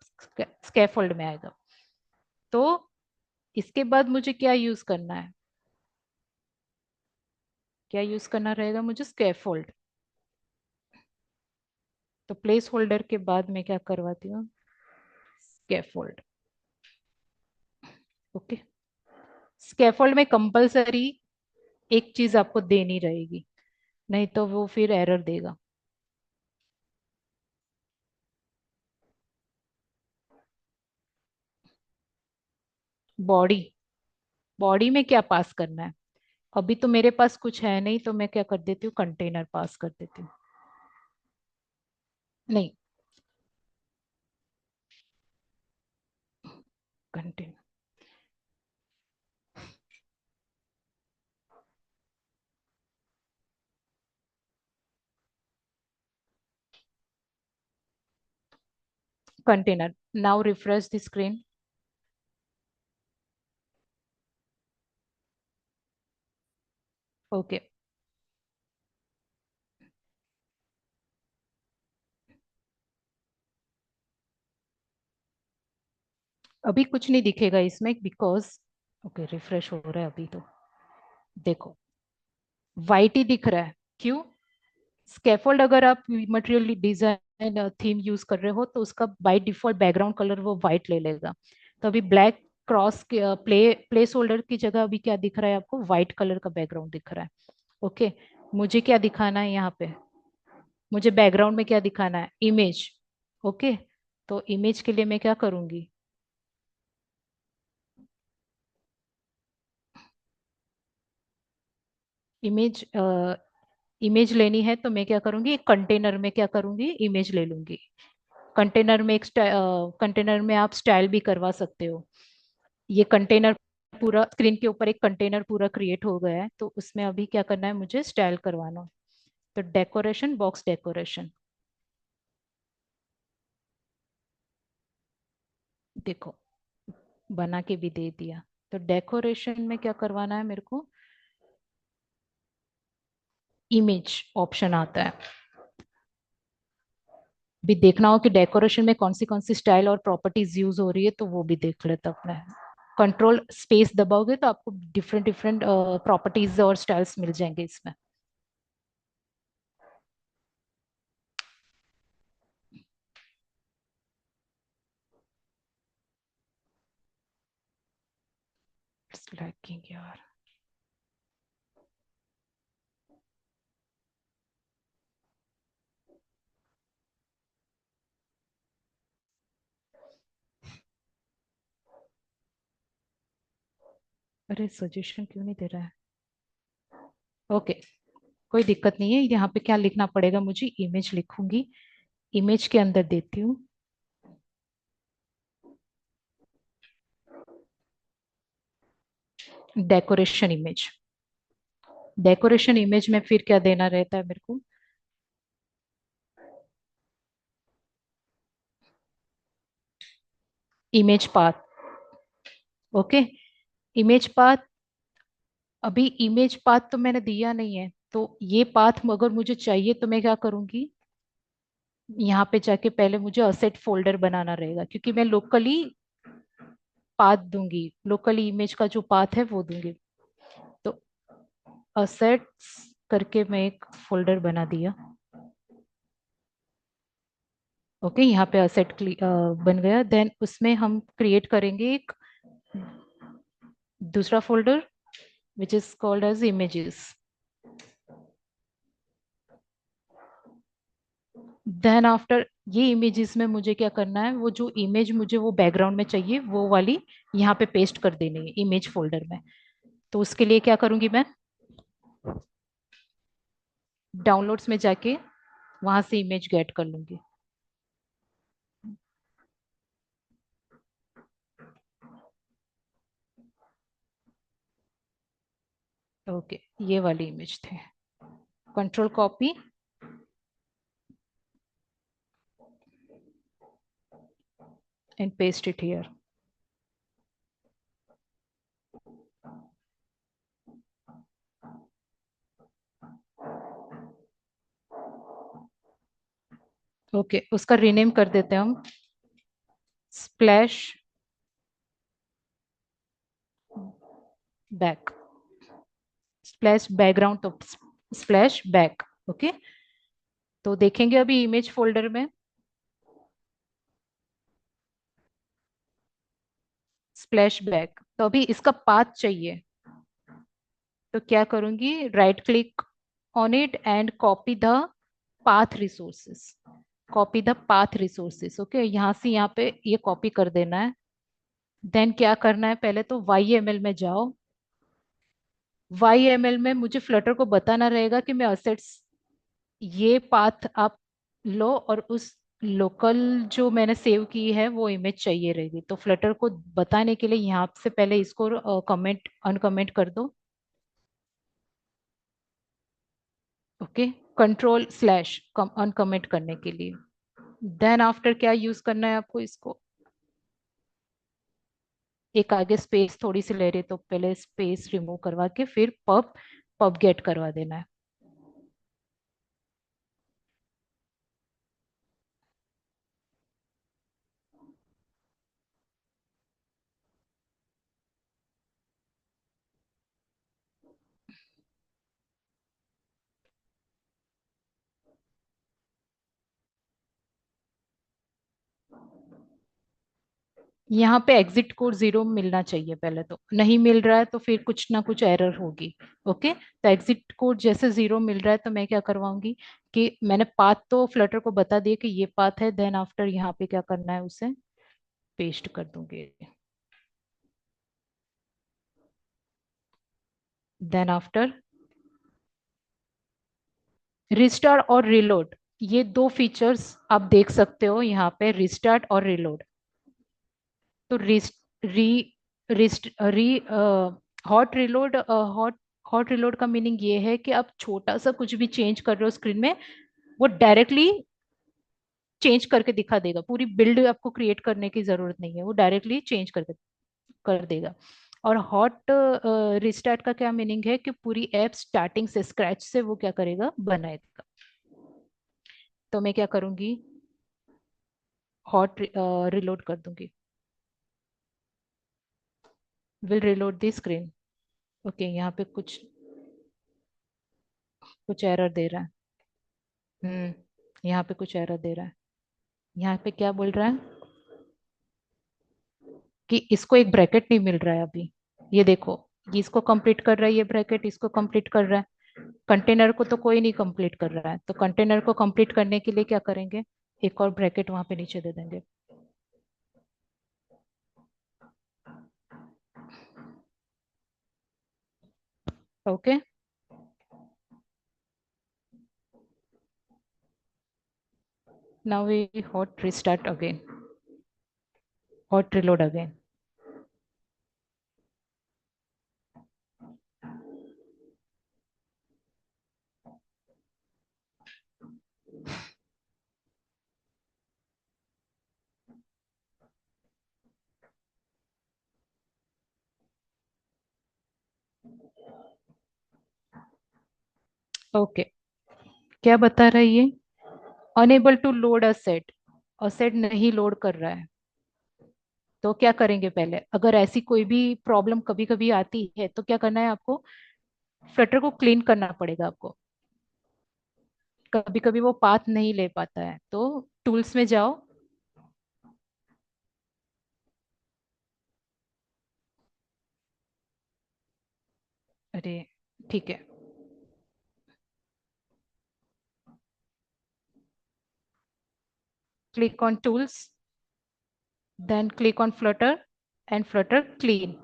स्कैफोल्ड में आएगा। तो इसके बाद मुझे क्या यूज करना है? क्या यूज करना रहेगा मुझे? स्कैफोल्ड। तो प्लेस होल्डर के बाद मैं क्या करवाती हूँ? स्कैफोल्ड। ओके। स्कैफोल्ड में कंपलसरी एक चीज आपको देनी रहेगी, नहीं तो वो फिर एरर देगा। बॉडी। बॉडी में क्या पास करना है? अभी तो मेरे पास कुछ है नहीं, तो मैं क्या कर देती हूँ, कंटेनर पास कर देती हूँ। नहीं, container. Container. Now refresh the screen. Okay. अभी कुछ नहीं दिखेगा इसमें, बिकॉज, ओके रिफ्रेश हो रहा है अभी तो। देखो, वाइट ही दिख रहा है। क्यों? स्कैफोल्ड अगर आप मटेरियल डिजाइन थीम यूज कर रहे हो तो उसका बाय डिफॉल्ट बैकग्राउंड कलर वो वाइट ले लेगा। तो अभी ब्लैक क्रॉस के प्लेस होल्डर की जगह अभी क्या दिख रहा है आपको? व्हाइट कलर का बैकग्राउंड दिख रहा है। ओके। मुझे क्या दिखाना है यहाँ पे? मुझे बैकग्राउंड में क्या दिखाना है? इमेज। ओके। तो इमेज के लिए मैं क्या करूंगी? इमेज, इमेज लेनी है तो मैं क्या करूंगी, एक कंटेनर में क्या करूंगी, इमेज ले लूंगी। कंटेनर में एक कंटेनर में आप स्टाइल भी करवा सकते हो। ये कंटेनर पूरा, स्क्रीन के ऊपर एक कंटेनर पूरा क्रिएट हो गया है, तो उसमें अभी क्या करना है, मुझे स्टाइल करवाना है। तो डेकोरेशन, बॉक्स डेकोरेशन। देखो, बना के भी दे दिया। तो डेकोरेशन में क्या करवाना है मेरे को? इमेज ऑप्शन आता है। भी देखना हो कि डेकोरेशन में कौन सी स्टाइल और प्रॉपर्टीज यूज हो रही है, तो वो भी देख लेता अपने। कंट्रोल स्पेस दबाओगे तो आपको डिफरेंट डिफरेंट प्रॉपर्टीज और स्टाइल्स मिल जाएंगे इसमें। इट्स लाइकिंग यार। अरे सजेशन क्यों नहीं दे रहा है? ओके, कोई दिक्कत नहीं है। यहाँ पे क्या लिखना पड़ेगा मुझे? इमेज लिखूंगी। इमेज के अंदर देती हूँ डेकोरेशन इमेज। डेकोरेशन इमेज में फिर क्या देना रहता है मेरे को? Image path. Okay. Image path. अभी इमेज पाथ तो मैंने दिया नहीं है, तो ये पाथ अगर मुझे चाहिए तो मैं क्या करूंगी? यहाँ पे जाके पहले मुझे असेट फोल्डर बनाना रहेगा, क्योंकि मैं लोकली पाथ दूंगी, लोकली इमेज का जो पाथ है वो दूंगी। तो असेट्स करके मैं एक फोल्डर बना दिया। ओके, यहाँ पे असेट बन गया। देन उसमें हम क्रिएट करेंगे एक दूसरा folder, which is called as images. Then after ये इमेजेस में मुझे क्या करना है, वो जो इमेज मुझे वो बैकग्राउंड में चाहिए वो वाली यहाँ पे पेस्ट कर देनी है इमेज फोल्डर में। तो उसके लिए क्या करूंगी मैं, डाउनलोड्स में जाके वहां से इमेज गेट कर लूंगी। ओके, ये वाली इमेज थे। Control copy and paste it here. Okay, उसका रीनेम कर देते हैं हम, स्प्लैश बैक। स्प्लैश बैकग्राउंड तो स्प्लैश बैक। ओके, तो देखेंगे अभी इमेज फोल्डर में स्प्लैश बैक। तो अभी इसका पाथ चाहिए, तो क्या करूंगी, right click on it and copy the path resources. Copy the path resources. Okay, यहाँ से यहाँ पे ये कॉपी कर देना है। देन क्या करना है, पहले तो YML में जाओ। YML में मुझे फ्लटर को बताना रहेगा कि मैं असेट्स, ये पाथ आप लो और उस लोकल जो मैंने सेव की है वो इमेज चाहिए रहेगी। तो फ्लटर को बताने के लिए यहाँ से पहले इसको कमेंट अनकमेंट कर दो। ओके, कंट्रोल स्लैश अनकमेंट करने के लिए। देन आफ्टर क्या यूज करना है आपको, इसको एक आगे स्पेस थोड़ी सी ले रही, तो पहले स्पेस रिमूव करवा के फिर पब पब गेट करवा देना है। यहाँ पे एग्जिट कोड 0 मिलना चाहिए पहले, तो नहीं मिल रहा है तो फिर कुछ ना कुछ एरर होगी। ओके, तो एग्जिट कोड जैसे 0 मिल रहा है तो मैं क्या करवाऊंगी कि मैंने पाथ तो फ्लटर को बता दिया कि ये पाथ है। देन आफ्टर यहाँ पे क्या करना है, उसे पेस्ट कर दूंगी। देन आफ्टर रिस्टार्ट और रिलोड, ये दो फीचर्स आप देख सकते हो यहाँ पे, रिस्टार्ट और रिलोड। तो रिस्ट री रिस्ट री हॉट रिलोड, हॉट रिलोड का मीनिंग ये है कि आप छोटा सा कुछ भी चेंज कर रहे हो स्क्रीन में, वो डायरेक्टली चेंज करके दिखा देगा। पूरी बिल्ड आपको क्रिएट करने की जरूरत नहीं है, वो डायरेक्टली चेंज कर देगा। और हॉट रिस्टार्ट का क्या मीनिंग है कि पूरी ऐप स्टार्टिंग से स्क्रैच से वो क्या करेगा, बनाएगा। तो मैं क्या करूंगी, हॉट रिलोड कर दूंगी। Will reload the screen. Okay, यहाँ पे कुछ कुछ एरर दे रहा है। यहाँ पे कुछ एरर दे रहा है। यहाँ पे क्या बोल रहा है कि इसको एक ब्रैकेट नहीं मिल रहा है अभी। ये देखो, ये इसको कंप्लीट कर रहा है, ये ब्रैकेट इसको कंप्लीट कर रहा है, कंटेनर को तो कोई नहीं कंप्लीट कर रहा है। तो कंटेनर को कंप्लीट करने के लिए क्या करेंगे, एक और ब्रैकेट वहां पे नीचे दे देंगे। Okay, now we hot restart again, hot reload again. Okay, क्या बता रहा है ये, unable to load asset, asset नहीं लोड कर रहा है। तो क्या करेंगे, पहले अगर ऐसी कोई भी प्रॉब्लम कभी कभी आती है तो क्या करना है आपको, फ्लटर को क्लीन करना पड़ेगा आपको। कभी कभी वो पाथ नहीं ले पाता है, तो टूल्स में जाओ। अरे ठीक है, click on tools, then click on Flutter and Flutter clean.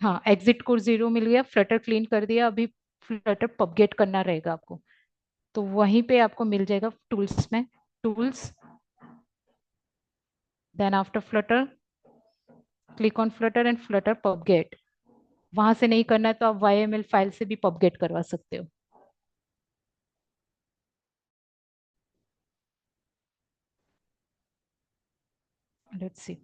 हाँ, एग्जिट कोड 0 मिल गया, फ्लटर क्लीन कर दिया। अभी फ्लटर पबगेट करना रहेगा आपको, तो वहीं पे आपको मिल जाएगा टूल्स में, tools, then after Flutter click on Flutter and Flutter pub get. वहां से नहीं करना है तो आप YML फाइल से भी पबगेट करवा सकते हो। Let's see.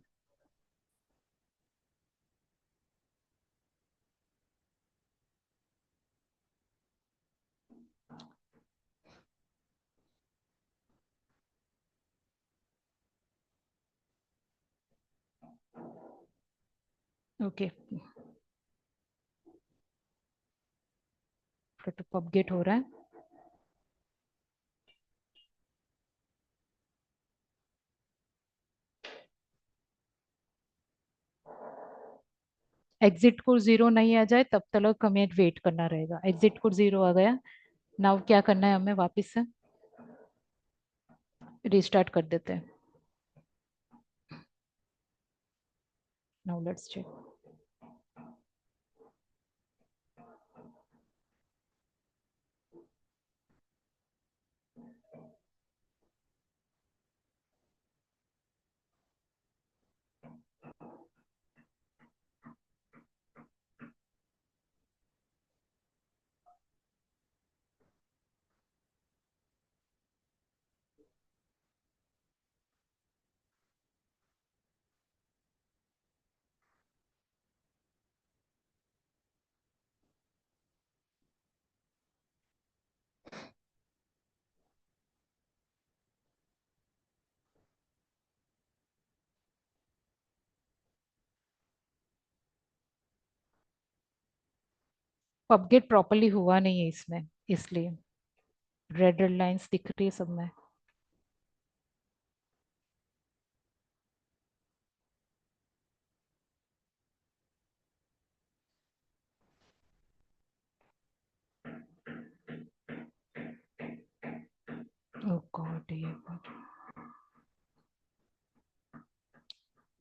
ओके, फ्लटर पबगेट हो रहा है। एग्जिट कोड 0 नहीं आ जाए तब तक हमें वेट करना रहेगा। एग्जिट कोड 0 आ गया, नाउ क्या करना है हमें, वापस से रिस्टार्ट कर देते हैं। Now let's check. Pub get properly हुआ नहीं है इसमें, इसलिए रेड रेड लाइंस दिख रही है सब में। ओह गॉड, ये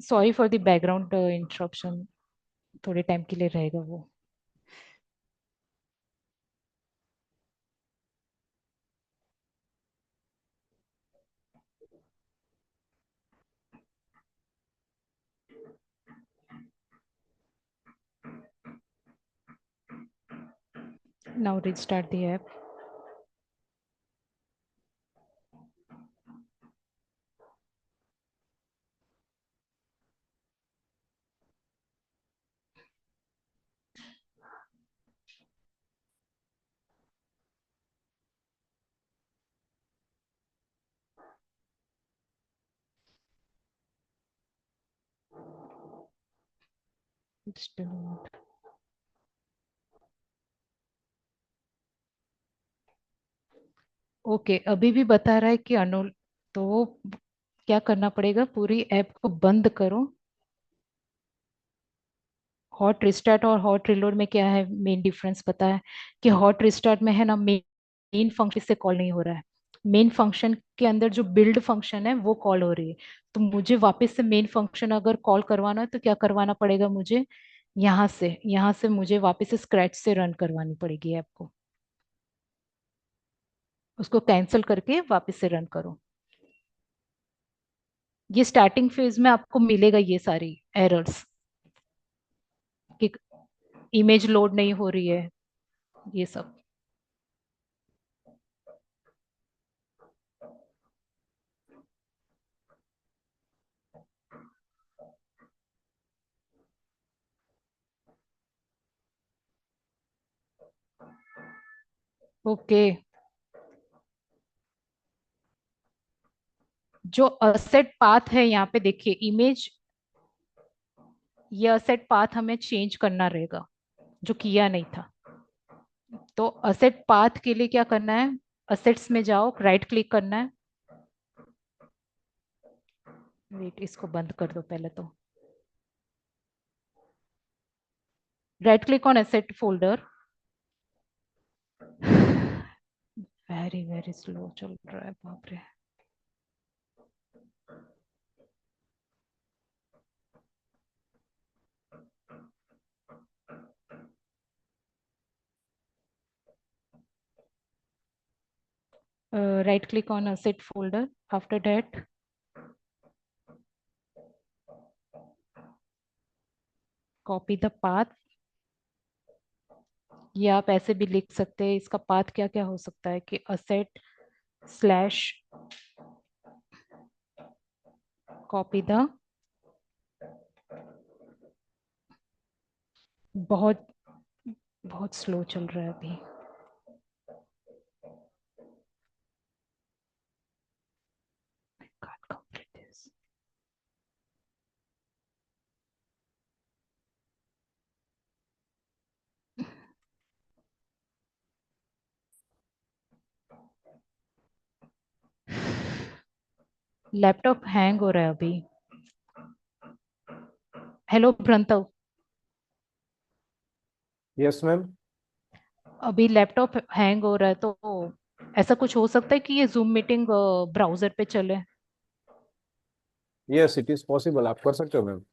sorry for the background interruption, थोड़े टाइम के लिए रहेगा वो। Now restart the app. Okay, अभी भी बता रहा है कि अनुल, तो क्या करना पड़ेगा, पूरी ऐप को बंद करो। हॉट रिस्टार्ट और हॉट रिलोड में क्या है मेन डिफरेंस पता है? कि हॉट रिस्टार्ट में है ना, मेन फंक्शन से कॉल नहीं हो रहा है। मेन फंक्शन के अंदर जो बिल्ड फंक्शन है वो कॉल हो रही है। तो मुझे वापस से मेन फंक्शन अगर कॉल करवाना है तो क्या करवाना पड़ेगा मुझे, यहाँ से मुझे वापस से स्क्रैच से रन करवानी पड़ेगी ऐप को। उसको कैंसिल करके वापस से रन करो। ये स्टार्टिंग फेज में आपको मिलेगा ये सारी एरर्स, कि इमेज लोड नहीं हो रही है, ये सब। ओके, जो असेट पाथ है यहाँ पे देखिए, इमेज, ये असेट पाथ हमें चेंज करना रहेगा, जो किया नहीं था। तो असेट पाथ के लिए क्या करना है, असेट्स में जाओ, राइट क्लिक करना है। वेट, इसको बंद कर दो पहले तो। Right click on asset folder. Very very slow चल रहा है, बाप रे। Right click on asset folder, after that copy the path, या आप ऐसे भी लिख सकते हैं, इसका पाथ क्या क्या हो सकता है कि असेट स्लैश कॉपी द, बहुत बहुत स्लो चल रहा है अभी। I can't complete this. Laptop hang हो रहा है अभी। Hello Bhrantav, yes ma'am. अभी लैपटॉप हैंग हो रहा है, तो ऐसा कुछ हो सकता है कि ये जूम मीटिंग ब्राउजर पे चले। यस इट इज पॉसिबल, आप कर सकते हो ma'am.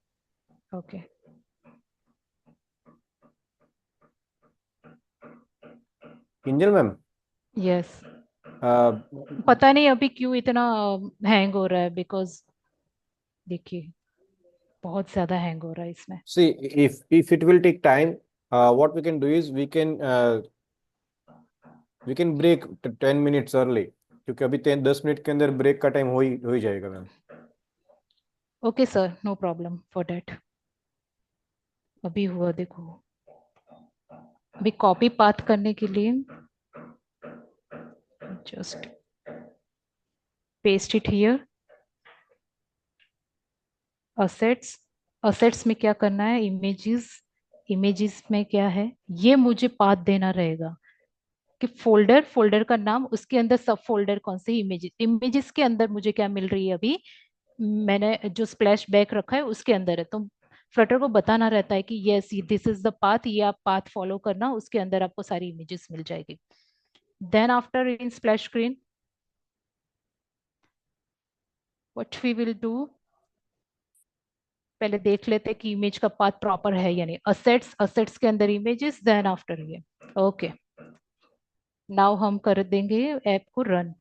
Okay. Kinjal ma'am, yes. पता नहीं अभी क्यों इतना हैंग हो रहा है, बिकॉज देखिए बहुत ज्यादा हैंग हो रहा है इसमें। सी if it will take time, what we can do is we can break 10 minutes early, क्योंकि अभी 10 मिनट के अंदर ब्रेक का टाइम हो ही जाएगा ma'am. Okay sir, no problem for that. अभी हुआ देखो, अभी कॉपी पाथ करने के लिए just paste it here, assets, assets में क्या करना है, इमेजेस, इमेजेस में क्या है, ये मुझे पाथ देना रहेगा कि फोल्डर, फोल्डर का नाम, उसके अंदर सब फोल्डर कौन से, इमेजेस, इमेजेस के अंदर मुझे क्या मिल रही है अभी, मैंने जो स्प्लैश बैक रखा है उसके अंदर है। तो फ्लटर को बताना रहता है कि yes this is the path, ये आप पाथ फॉलो करना, उसके अंदर आपको सारी इमेजेस मिल जाएगी। Then after in splash screen what we will do, पहले देख लेते हैं कि इमेज का पाथ प्रॉपर है या नहीं। असेट्स, असेट्स के अंदर इमेजेस, देन आफ्टर ये। ओके, नाउ हम कर देंगे ऐप को रन।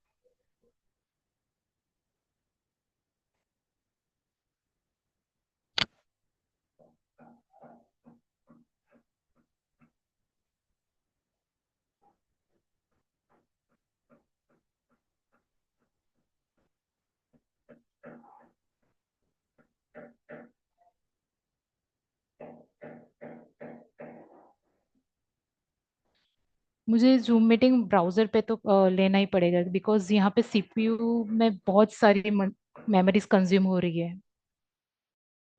मुझे जूम मीटिंग ब्राउजर पे तो लेना ही पड़ेगा, बिकॉज यहाँ पे सीपीयू में बहुत सारी मेमोरीज कंज्यूम हो रही है।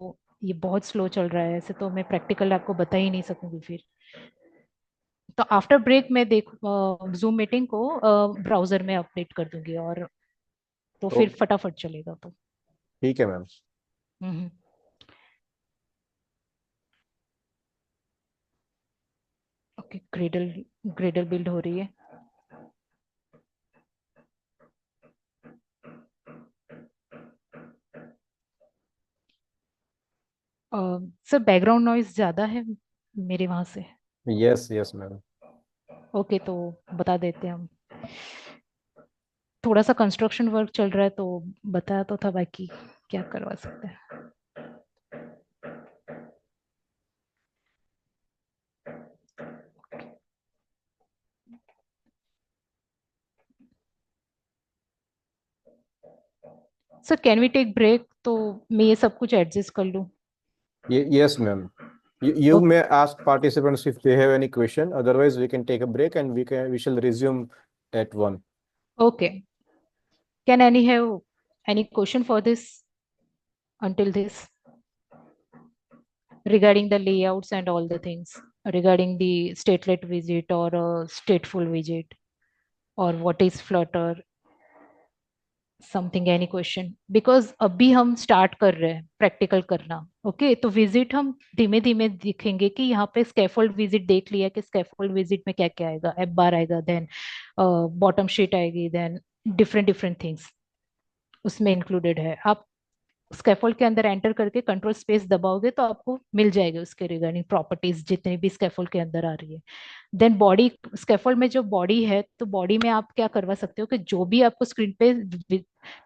तो ये बहुत स्लो चल रहा है, ऐसे तो मैं प्रैक्टिकल आपको बता ही नहीं सकूंगी फिर। तो आफ्टर ब्रेक मैं देख जूम मीटिंग को ब्राउजर में अपडेट कर दूंगी, और तो तो फिर फटाफट चलेगा तो। ठीक है मैम। हम्म। ओके, ग्रेडल, ग्रेडल बिल्ड हो रही है। सर बैकग्राउंड नॉइज ज्यादा है मेरे वहां से। Yes yes ma'am. ओके, तो बता देते हैं हम। थोड़ा सा कंस्ट्रक्शन वर्क चल रहा है, तो बताया तो था, बाकी क्या करवा सकते हैं। Sir can we take break, तो मैं ये सब कुछ एडजस्ट कर लूँ। Yes ma'am. You may ask participants if they have any question. Otherwise, we can take a break and we shall resume at 1. Okay, can any have Any question for this until this regarding the layouts and all the things regarding the statelet visit or a stateful visit or what is Flutter? Something any question because अभी हम start कर रहे हैं practical करना okay तो visit हम धीमे धीमे दिखेंगे कि यहाँ पे स्कैफोल्ड विजिट देख लिया कि स्कैफोल्ड विजिट में क्या क्या आएगा एफ बार आएगा देन बॉटम शीट आएगी देन डिफरेंट डिफरेंट थिंग्स उसमें इंक्लूडेड है आप स्कैफोल्ड के अंदर एंटर करके कंट्रोल स्पेस दबाओगे तो आपको मिल जाएगा उसके रिगार्डिंग प्रॉपर्टीज जितनी भी स्कैफोल्ड के अंदर आ रही है देन बॉडी स्कैफोल्ड में जो बॉडी है तो बॉडी में आप क्या करवा सकते हो कि जो भी आपको स्क्रीन पे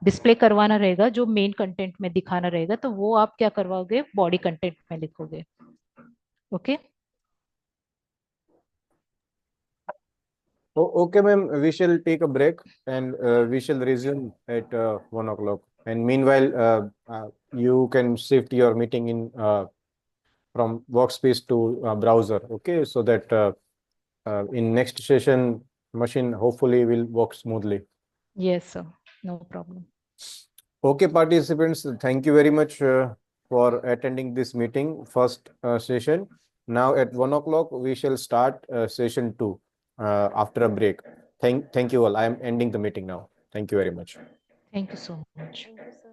डिस्प्ले करवाना रहेगा जो मेन कंटेंट में दिखाना रहेगा तो वो आप क्या करवाओगे बॉडी कंटेंट में लिखोगे okay Okay, ma'am. We shall take a break and we shall resume at 1 o'clock. And meanwhile, you can shift your meeting in from workspace to browser. Okay, so that in next session, machine hopefully will work smoothly. Yes sir no problem Okay, participants, thank you very much for attending this meeting, first session. Now at 1 o'clock, we shall start session 2 after a break. Thank you all. I am ending the meeting now. Thank you very much. Thank you so much Thank you, sir.